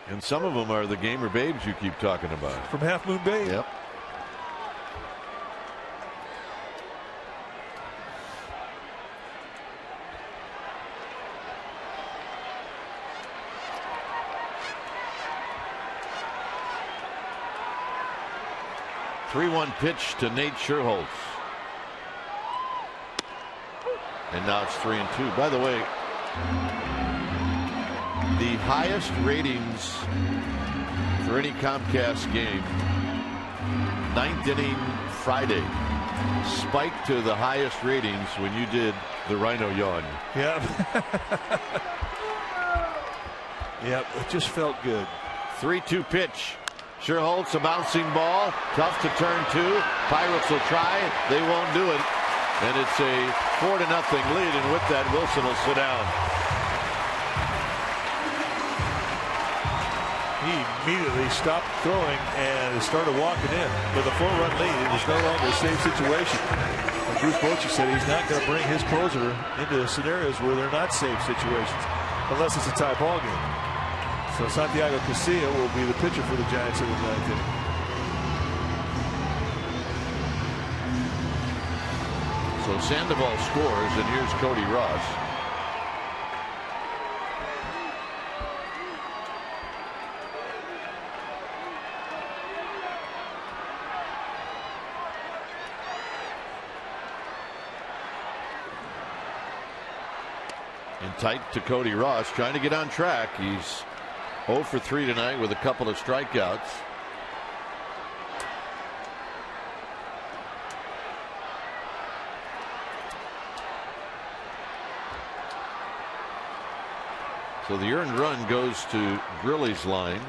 And some of them are the gamer babes you keep talking about. From Half Moon Bay. Yep. Three-one pitch to Nate Scherholz. And now it's 3-2. By the way, the highest ratings for any Comcast game, 9th inning Friday, spiked to the highest ratings when you did the Rhino yawn. Yep. Yep, it just felt good. 3-2 pitch. Scherholz, a bouncing ball, tough to turn to. Pirates will try, they won't do it. And it's a 4-0 lead, and with that, Wilson will sit down. he immediately stopped throwing and started walking in with a 4-run lead. It was no longer a safe situation. And Bruce Bochy said he's not going to bring his closer into scenarios where they're not safe situations unless it's a tie ball game. So Santiago Casilla will be the pitcher for the Giants in the 9th inning. So Sandoval scores, and here's Cody Ross. And tight to Cody Ross, trying to get on track. He's 0 for 3 tonight with a couple of strikeouts. So the earned run goes to Grilly's line.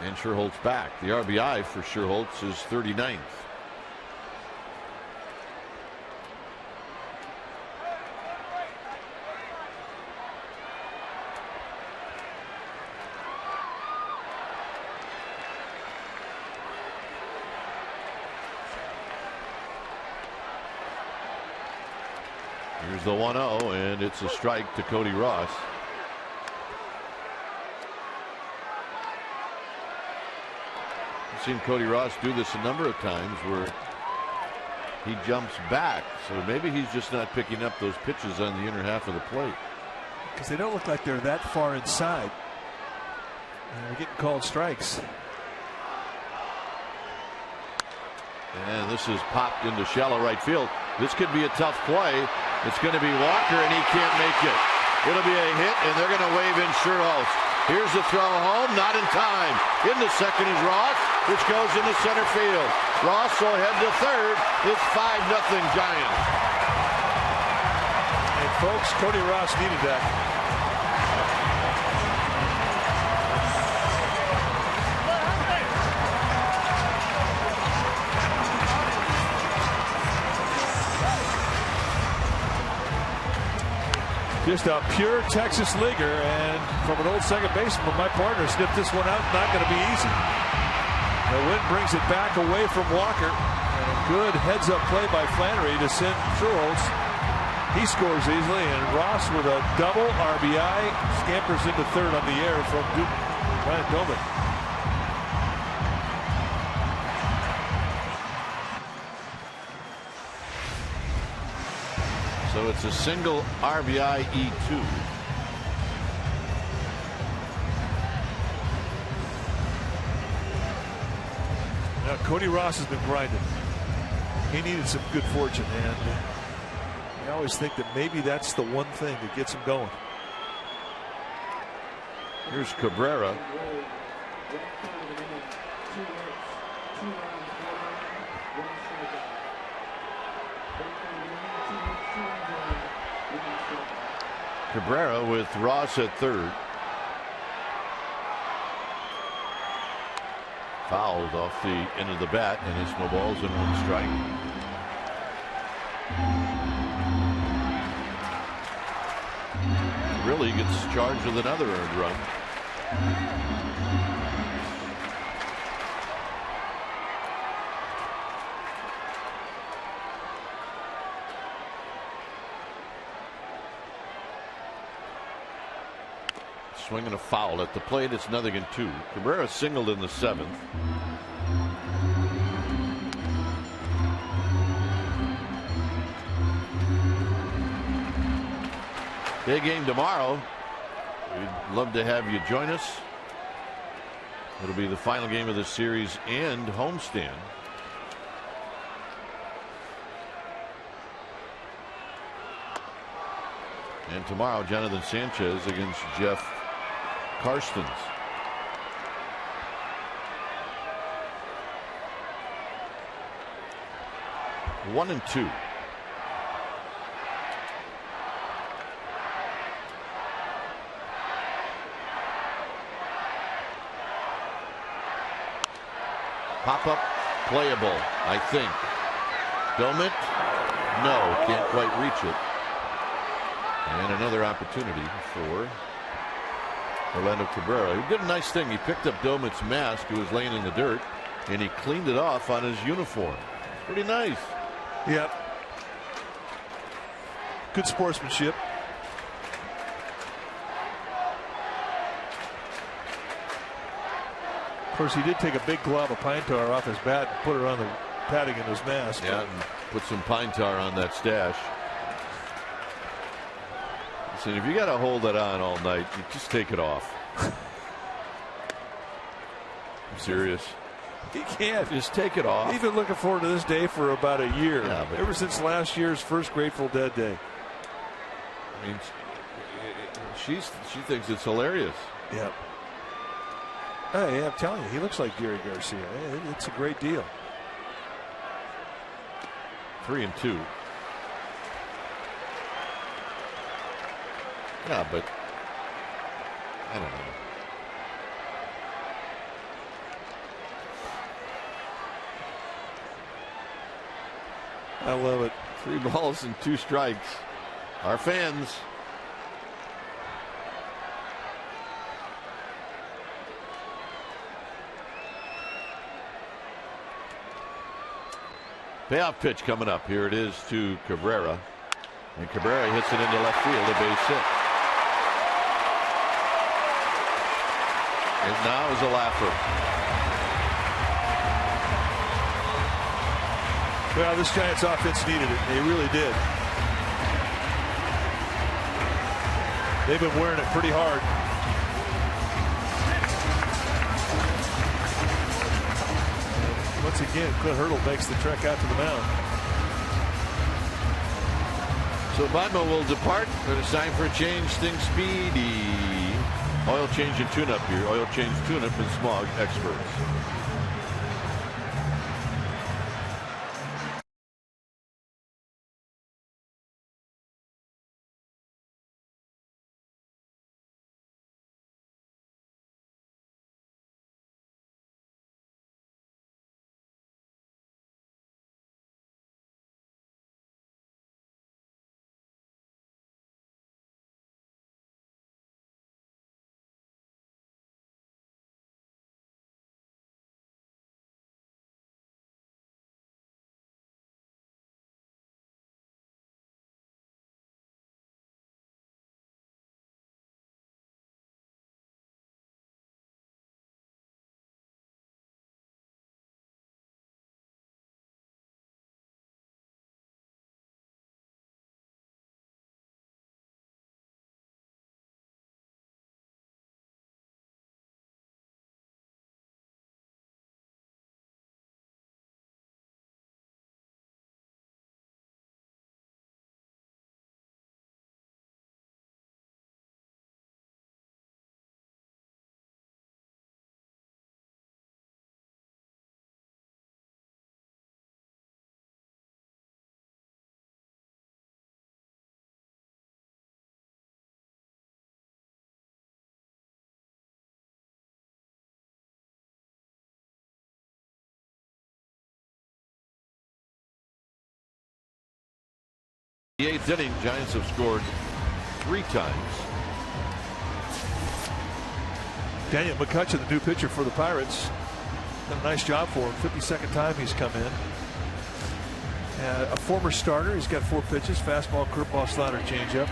And Sherholtz back. The RBI for Sherholtz is 39th. Here's the 1-0, and it's a strike to Cody Ross. I've seen Cody Ross do this a number of times where he jumps back. So maybe he's just not picking up those pitches on the inner half of the plate. Because they don't look like they're that far inside. And they're getting called strikes. And this is popped into shallow right field. This could be a tough play. It's going to be Walker, and he can't make it. It'll be a hit, and they're going to wave in Sherholtz. Here's the throw home, not in time. Into second is Ross, which goes into center field. Ross will head to third. It's 5-0 Giants. And folks, Cody Ross needed that. Just a pure Texas leaguer, and from an old second baseman, my partner snipped this one out. Not going to be easy. The wind brings it back away from Walker, and a good heads-up play by Flannery to send Sherholtz. He scores easily, and Ross with a double RBI scampers into third on the air from Ryan Doman. So it's a single RBI E2. Now Cody Ross has been grinding. He needed some good fortune, and I always think that maybe that's the one thing that gets him going. Here's Cabrera. Cabrera with Ross at third. Fouled off the end of the bat, and it's no balls and 1 strike. Really gets charged with another earned run. Swinging a foul at the plate. It's 0-2. Cabrera singled in the 7th. Big game tomorrow. We'd love to have you join us. It'll be the final game of the series and homestand. And tomorrow, Jonathan Sanchez against Jeff Karstens. One and two. Pop up playable, I think. Domit? No, can't quite reach it. And another opportunity for Orlando Cabrera. He did a nice thing. He picked up Domit's mask, who was laying in the dirt, and he cleaned it off on his uniform. Pretty nice. Yep. Good sportsmanship. Of course, he did take a big glob of pine tar off his bat and put it on the padding in his mask. Yeah, and put some pine tar on that stash. Listen, if you got to hold it on all night, you just take it off. I'm serious. He can't. Just take it off. He's been looking forward to this day for about a year. Yeah, ever since last year's first Grateful Dead Day. I mean, she thinks it's hilarious. Yeah. Hey, I'm telling you, he looks like Gary Garcia. It's a great deal. 3-2. Yeah, but I don't know. I love it. 3 balls and 2 strikes. Our fans. Payoff pitch coming up. Here it is to Cabrera. And Cabrera hits it into left field, a base hit. And now is a laugher. Well, this Giants offense needed it. They really did. They've been wearing it pretty hard. And once again, Clint Hurdle makes the trek out to the mound. So Bidman will depart, but it's time for a change. Things speedy. Oil change and tune-up here. Oil change, tune-up, and smog experts. The 8th inning, Giants have scored 3 times. Daniel McCutchen, the new pitcher for the Pirates, done a nice job for him. 52nd time he's come in. A former starter. He's got 4 pitches: fastball, curveball, slider, changeup.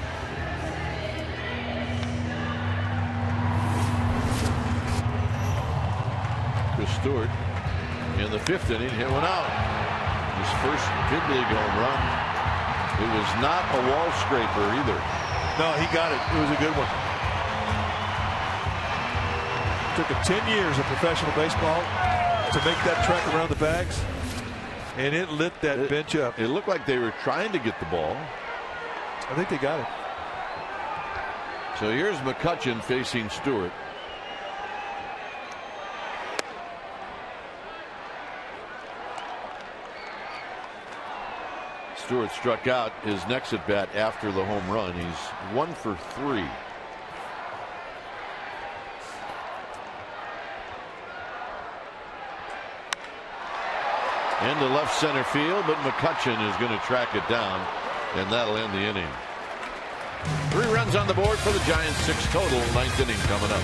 Chris Stewart in the 5th inning hit one out. His first big league home run. It was not a wall scraper either. No, he got it. It was a good one. Took him 10 years of professional baseball to make that trek around the bags, and it lit that bench up. It looked like they were trying to get the ball. I think they got it. So here's McCutchen facing Stewart. Stewart struck out his next at bat after the home run. He's 1 for 3. Into left center field, but McCutchen is going to track it down, and that'll end the inning. 3 runs on the board for the Giants, 6 total. 9th inning coming up.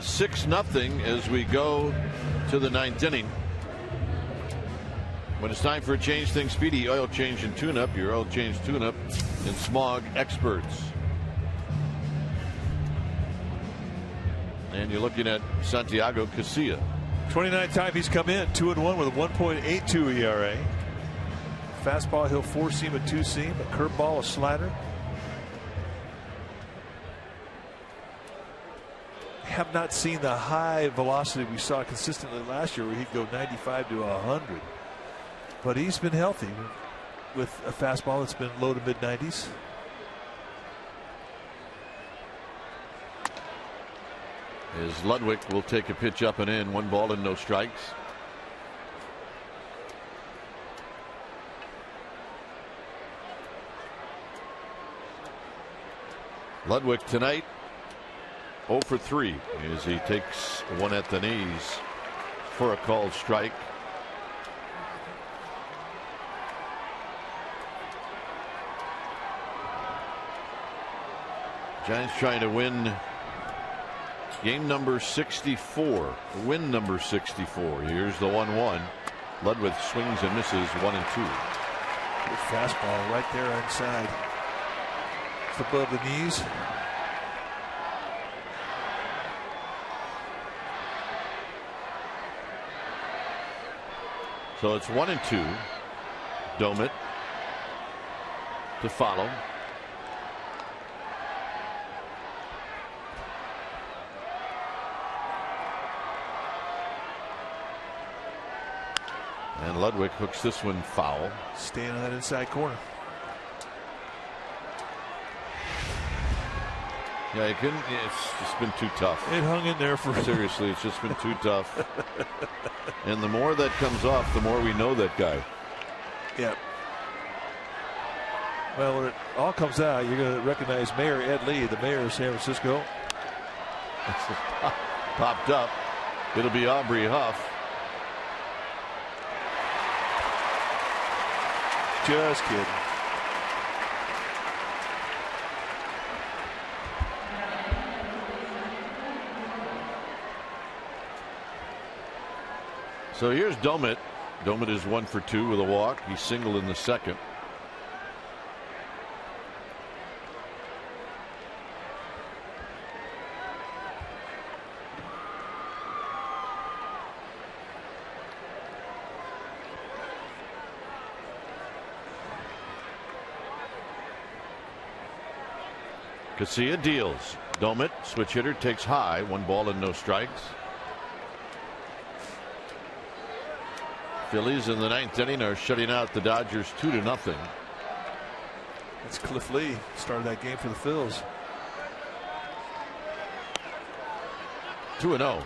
Six nothing as we go to the 9th inning. When it's time for a change, think Speedy Oil Change and Tune-Up. Your oil change tune-up and smog experts. And you're looking at Santiago Casilla. 29th time he's come in, 2-1 with a 1.82 ERA. Fastball, he'll 4-seam, a 2-seam, a curveball, a slider. Have not seen the high velocity we saw consistently last year where he'd go 95 to 100. But he's been healthy with a fastball that's been low to mid 90s. As Ludwig will take a pitch up and in, 1 ball and no strikes. Ludwig tonight 0 for 3 as he takes one at the knees for a called strike. Giants trying to win game number 64, win number 64. Here's the 1-1. Ludwig swings and misses 1 and 2. Good fastball right there inside. It's above the knees. So it's 1 and 2. Domit to follow. And Ludwig hooks this one foul. Staying on that inside corner. Yeah, it couldn't. It's just been too tough. It hung in there for seriously. It's just been too tough. And the more that comes off, the more we know that guy. Yeah. Well, when it all comes out, you're going to recognize Mayor Ed Lee, the mayor of San Francisco. Popped up. It'll be Aubrey Huff. Just kidding. So here's Domit. Domit is 1 for 2 with a walk. He singled in the second. Casilla deals. Domit, switch hitter, takes high. 1 ball and no strikes. Phillies in the 9th inning are shutting out the Dodgers 2-0. That's Cliff Lee started that game for the Phils. 2-0.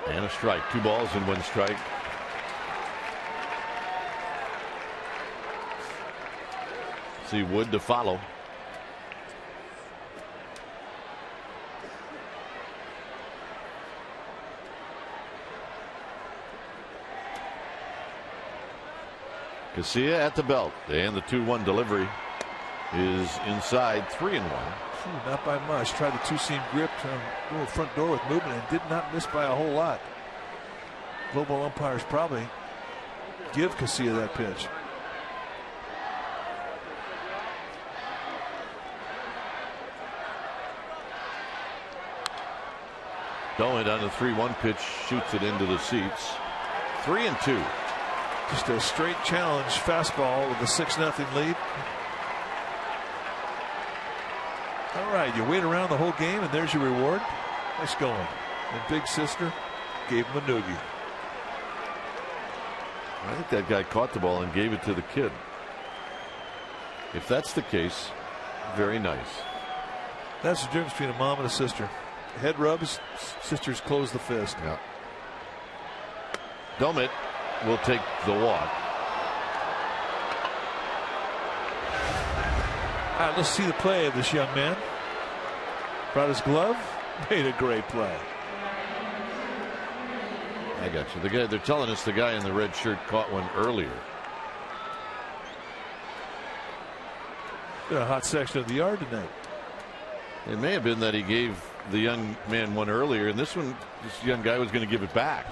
And a strike. 2 balls and 1 strike. See Wood to follow. Casilla at the belt, and the 2-1 delivery is inside. 3-1. Not by much. Tried the 2-seam grip, little front door with movement, and did not miss by a whole lot. Global umpires probably give Casilla that pitch. Going on the 3-1 pitch, shoots it into the seats. 3-2. Just a straight challenge fastball with a 6-0 lead. All right, you wait around the whole game, and there's your reward. Nice going. And Big Sister gave him a noogie. I think that guy caught the ball and gave it to the kid. If that's the case, very nice. That's the difference between a mom and a sister. Head rubs, sisters close the fist. Yeah. Domit will take the walk. All right, let's see the play of this young man. Brought his glove, made a great play. I got you. The guy, they're telling us the guy in the red shirt caught one earlier. Been a hot section of the yard tonight. It may have been that he gave the young man one earlier, and this young guy was going to give it back.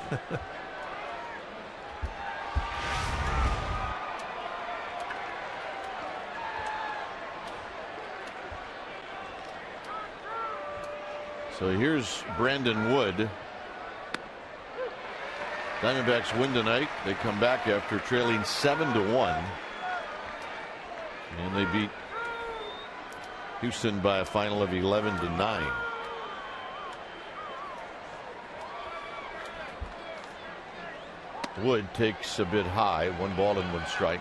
So here's Brandon Wood. Diamondbacks win tonight. They come back after trailing 7-1, and they beat Houston by a final of 11-9. Wood takes a bit high. 1 ball and 1 strike.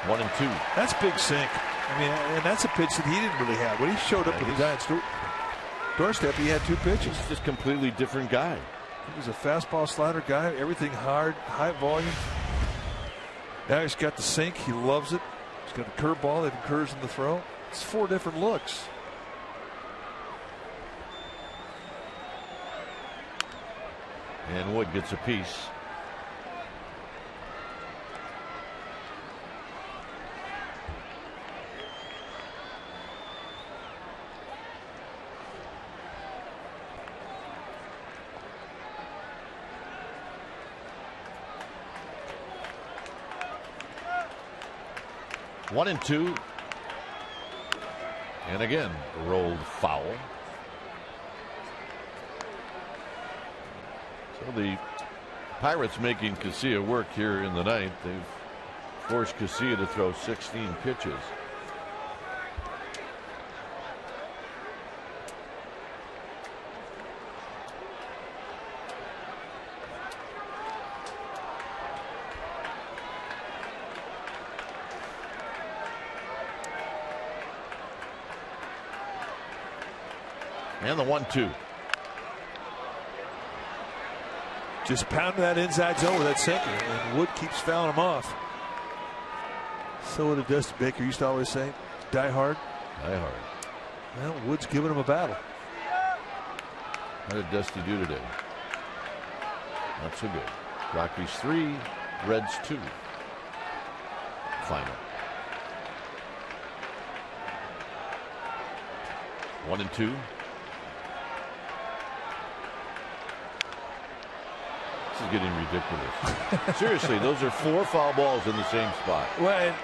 One and 2. That's big sink. I mean, and that's a pitch that he didn't really have. When he showed up to the Giants doorstep, he had 2 pitches. Just completely different guy. He was a fastball slider guy, everything hard, high volume. Now he's got the sink. He loves it. He's got the curveball that occurs in the throw. It's 4 different looks. And Wood gets a piece. One and 2. And again, rolled foul. So the Pirates making Casilla work here in the 9th. They've forced Casilla to throw 16 pitches. And the 1-2. Just pounding that inside zone with that sinker, and Wood keeps fouling him off. So what did Dusty Baker used to always say? Die hard. Die hard. Well, Wood's giving him a battle. How did Dusty do today? Not so good. Rockies 3, Reds 2. Final. 1-2. This is getting ridiculous. Seriously, those are 4 foul balls in the same spot. Well,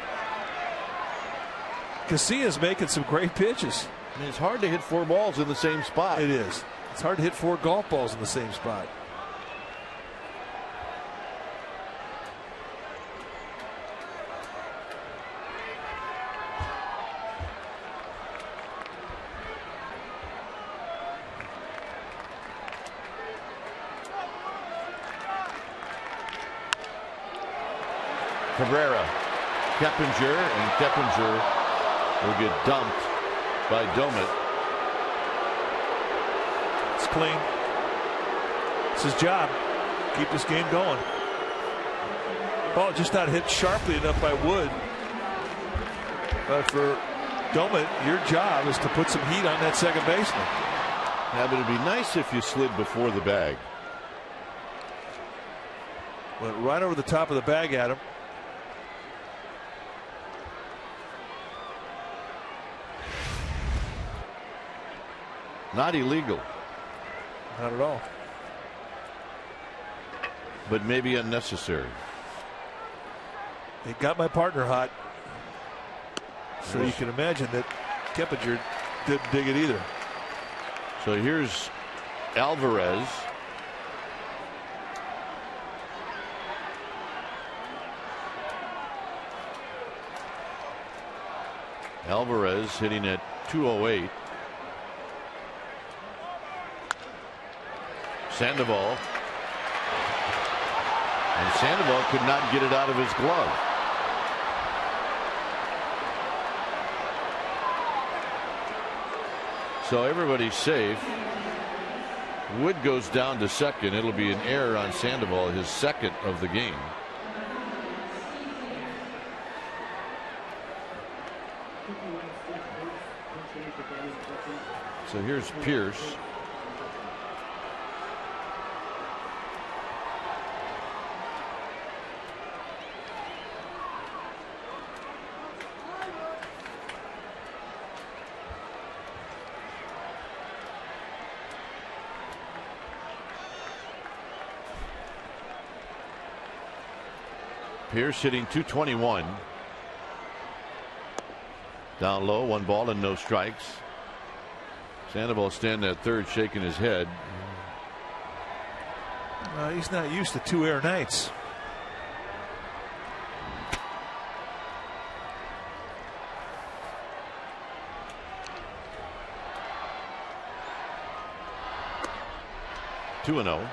Casillas making some great pitches. I mean, it's hard to hit 4 balls in the same spot. It is. It's hard to hit 4 golf balls in the same spot. Cabrera, Keppinger, and Keppinger will get dumped by Domit. It's clean. It's his job. Keep this game going. Ball just not hit sharply enough by Wood. But for Domit, your job is to put some heat on that second baseman. Yeah, but it'd be nice if you slid before the bag. Went right over the top of the bag at him. Not illegal. Not at all. But maybe unnecessary. It got my partner hot. So you can imagine that Keppinger didn't dig it either. So here's Alvarez. Alvarez hitting at 208. Sandoval. And Sandoval could not get it out of his glove. So everybody's safe. Wood goes down to second. It'll be an error on Sandoval, his second of the game. So here's Pierce. Pierce hitting 221. Down low, 1 ball and no strikes. Sandoval standing at third, shaking his head. He's not used to 2 air nights. Two and 0.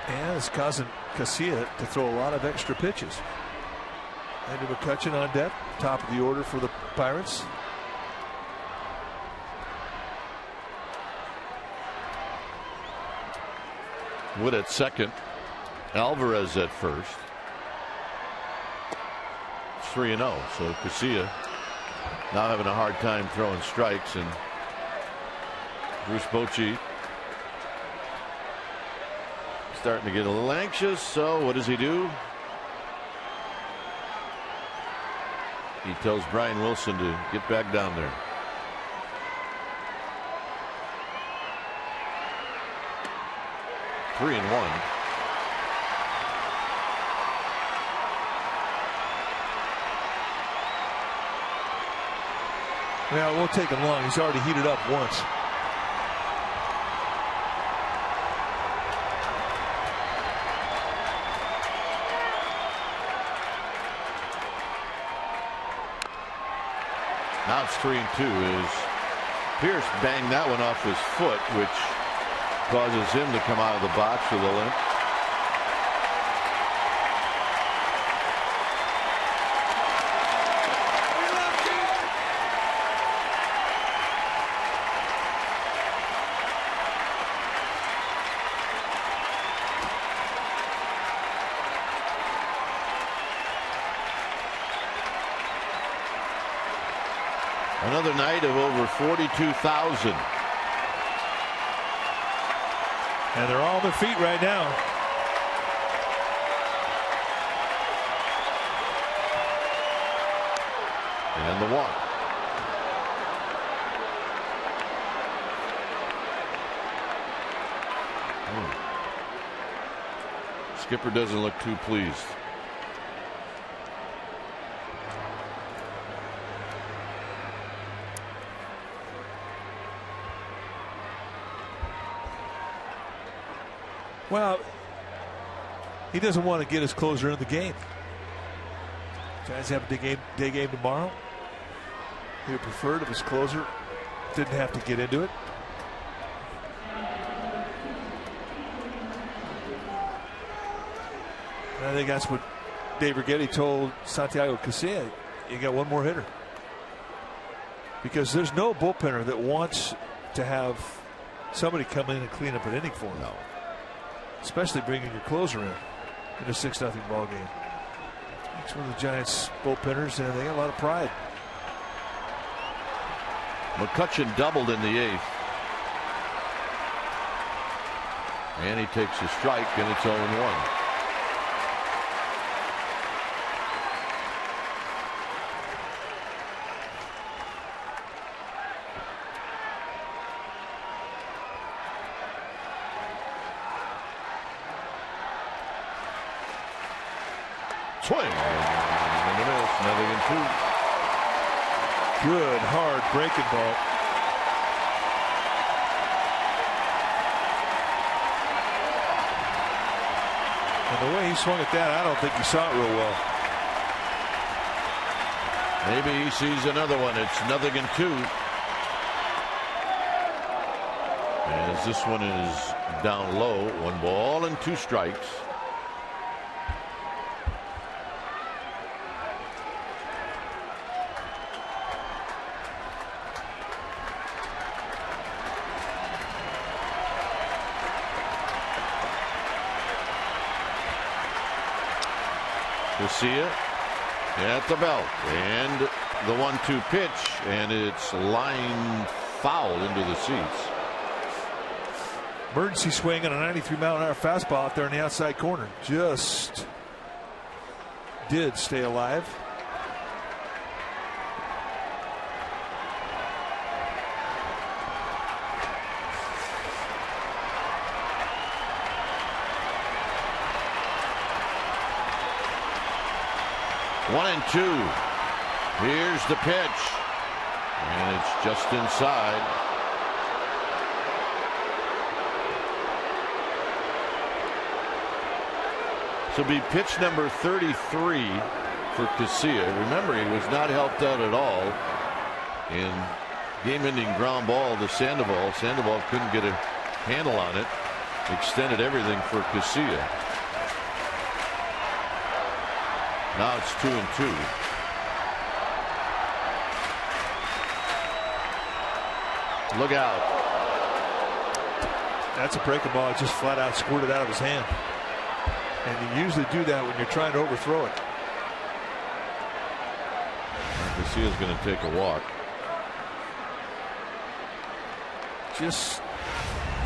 And it's causing Casillas to throw a lot of extra pitches. Andy McCutcheon on deck, top of the order for the Pirates. Wood at second. Alvarez at first. It's 3-0. So Casillas now having a hard time throwing strikes, and Bruce Bochy starting to get a little anxious. So what does he do? He tells Brian Wilson to get back down there. Three and 1. Yeah, it won't take him long. He's already heated up once. Now it's 3-2 as Pierce banged that one off his foot, which causes him to come out of the box with a limp. Another night of over 42,000. And they're all on their feet right now. And the walk. Skipper doesn't look too pleased. Well, he doesn't want to get his closer in the game. Giants have a day game tomorrow. He would prefer if his closer didn't have to get into it. And I think that's what Dave Righetti told Santiago Casilla. You got one more hitter. Because there's no bullpenner that wants to have somebody come in and clean up an inning for him. No. Especially bringing your closer in a 6-0 ball game. It's one of the Giants bullpenners, and they got a lot of pride. McCutchen doubled in the 8th. And he takes a strike, and it's 0-1. Swing and a miss, 0-2. Good hard breaking ball. And the way he swung at that, I don't think he saw it real well. Maybe he sees another one. It's 0-2. As this one is down low, 1 ball and 2 strikes. Casilla at the belt, and the 1-2 pitch, and it's line foul into the seats. Emergency swing on a 93-mile-an-hour fastball out there in the outside corner. Just did stay alive. One and 2. Here's the pitch, and it's just inside. So it'll be pitch number 33 for Casilla. Remember, he was not helped out at all in game-ending ground ball to Sandoval. Sandoval couldn't get a handle on it. Extended everything for Casilla. Now it's 2-2. Look out. That's a breaking ball. It just flat out squirted out of his hand. And you usually do that when you're trying to overthrow it. Casilla's going to take a walk. Just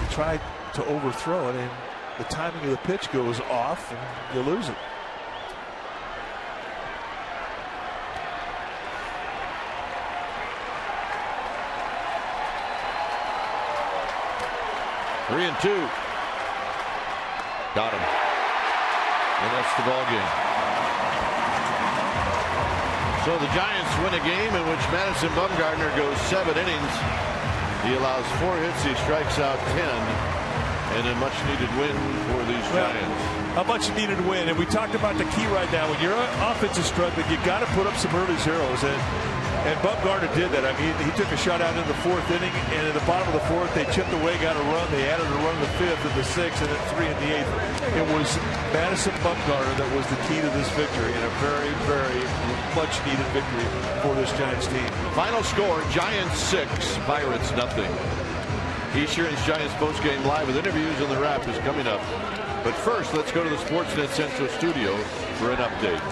you try to overthrow it, and the timing of the pitch goes off, and you lose it. Three and 2. Got him. And that's the ball game. So the Giants win a game in which Madison Bumgarner goes 7 innings. He allows 4 hits. He strikes out 10. And a much needed win for these Giants. A much needed win. And we talked about the key right now. When your offense is struggling, you got to put up some early zeros. And Bumgarner did that. I mean, he took a shutout in the 4th inning, and in the bottom of the 4th, they chipped away, got a run. They added a run in the 5th and the 6th, and then 3 in the 8th. It was Madison Bumgarner that was the key to this victory, and a very, very much-needed victory for this Giants team. Final score: Giants 6, Pirates nothing. Eastern's Giants postgame live with interviews, and the wrap is coming up. But first, let's go to the Sportsnet Central studio for an update.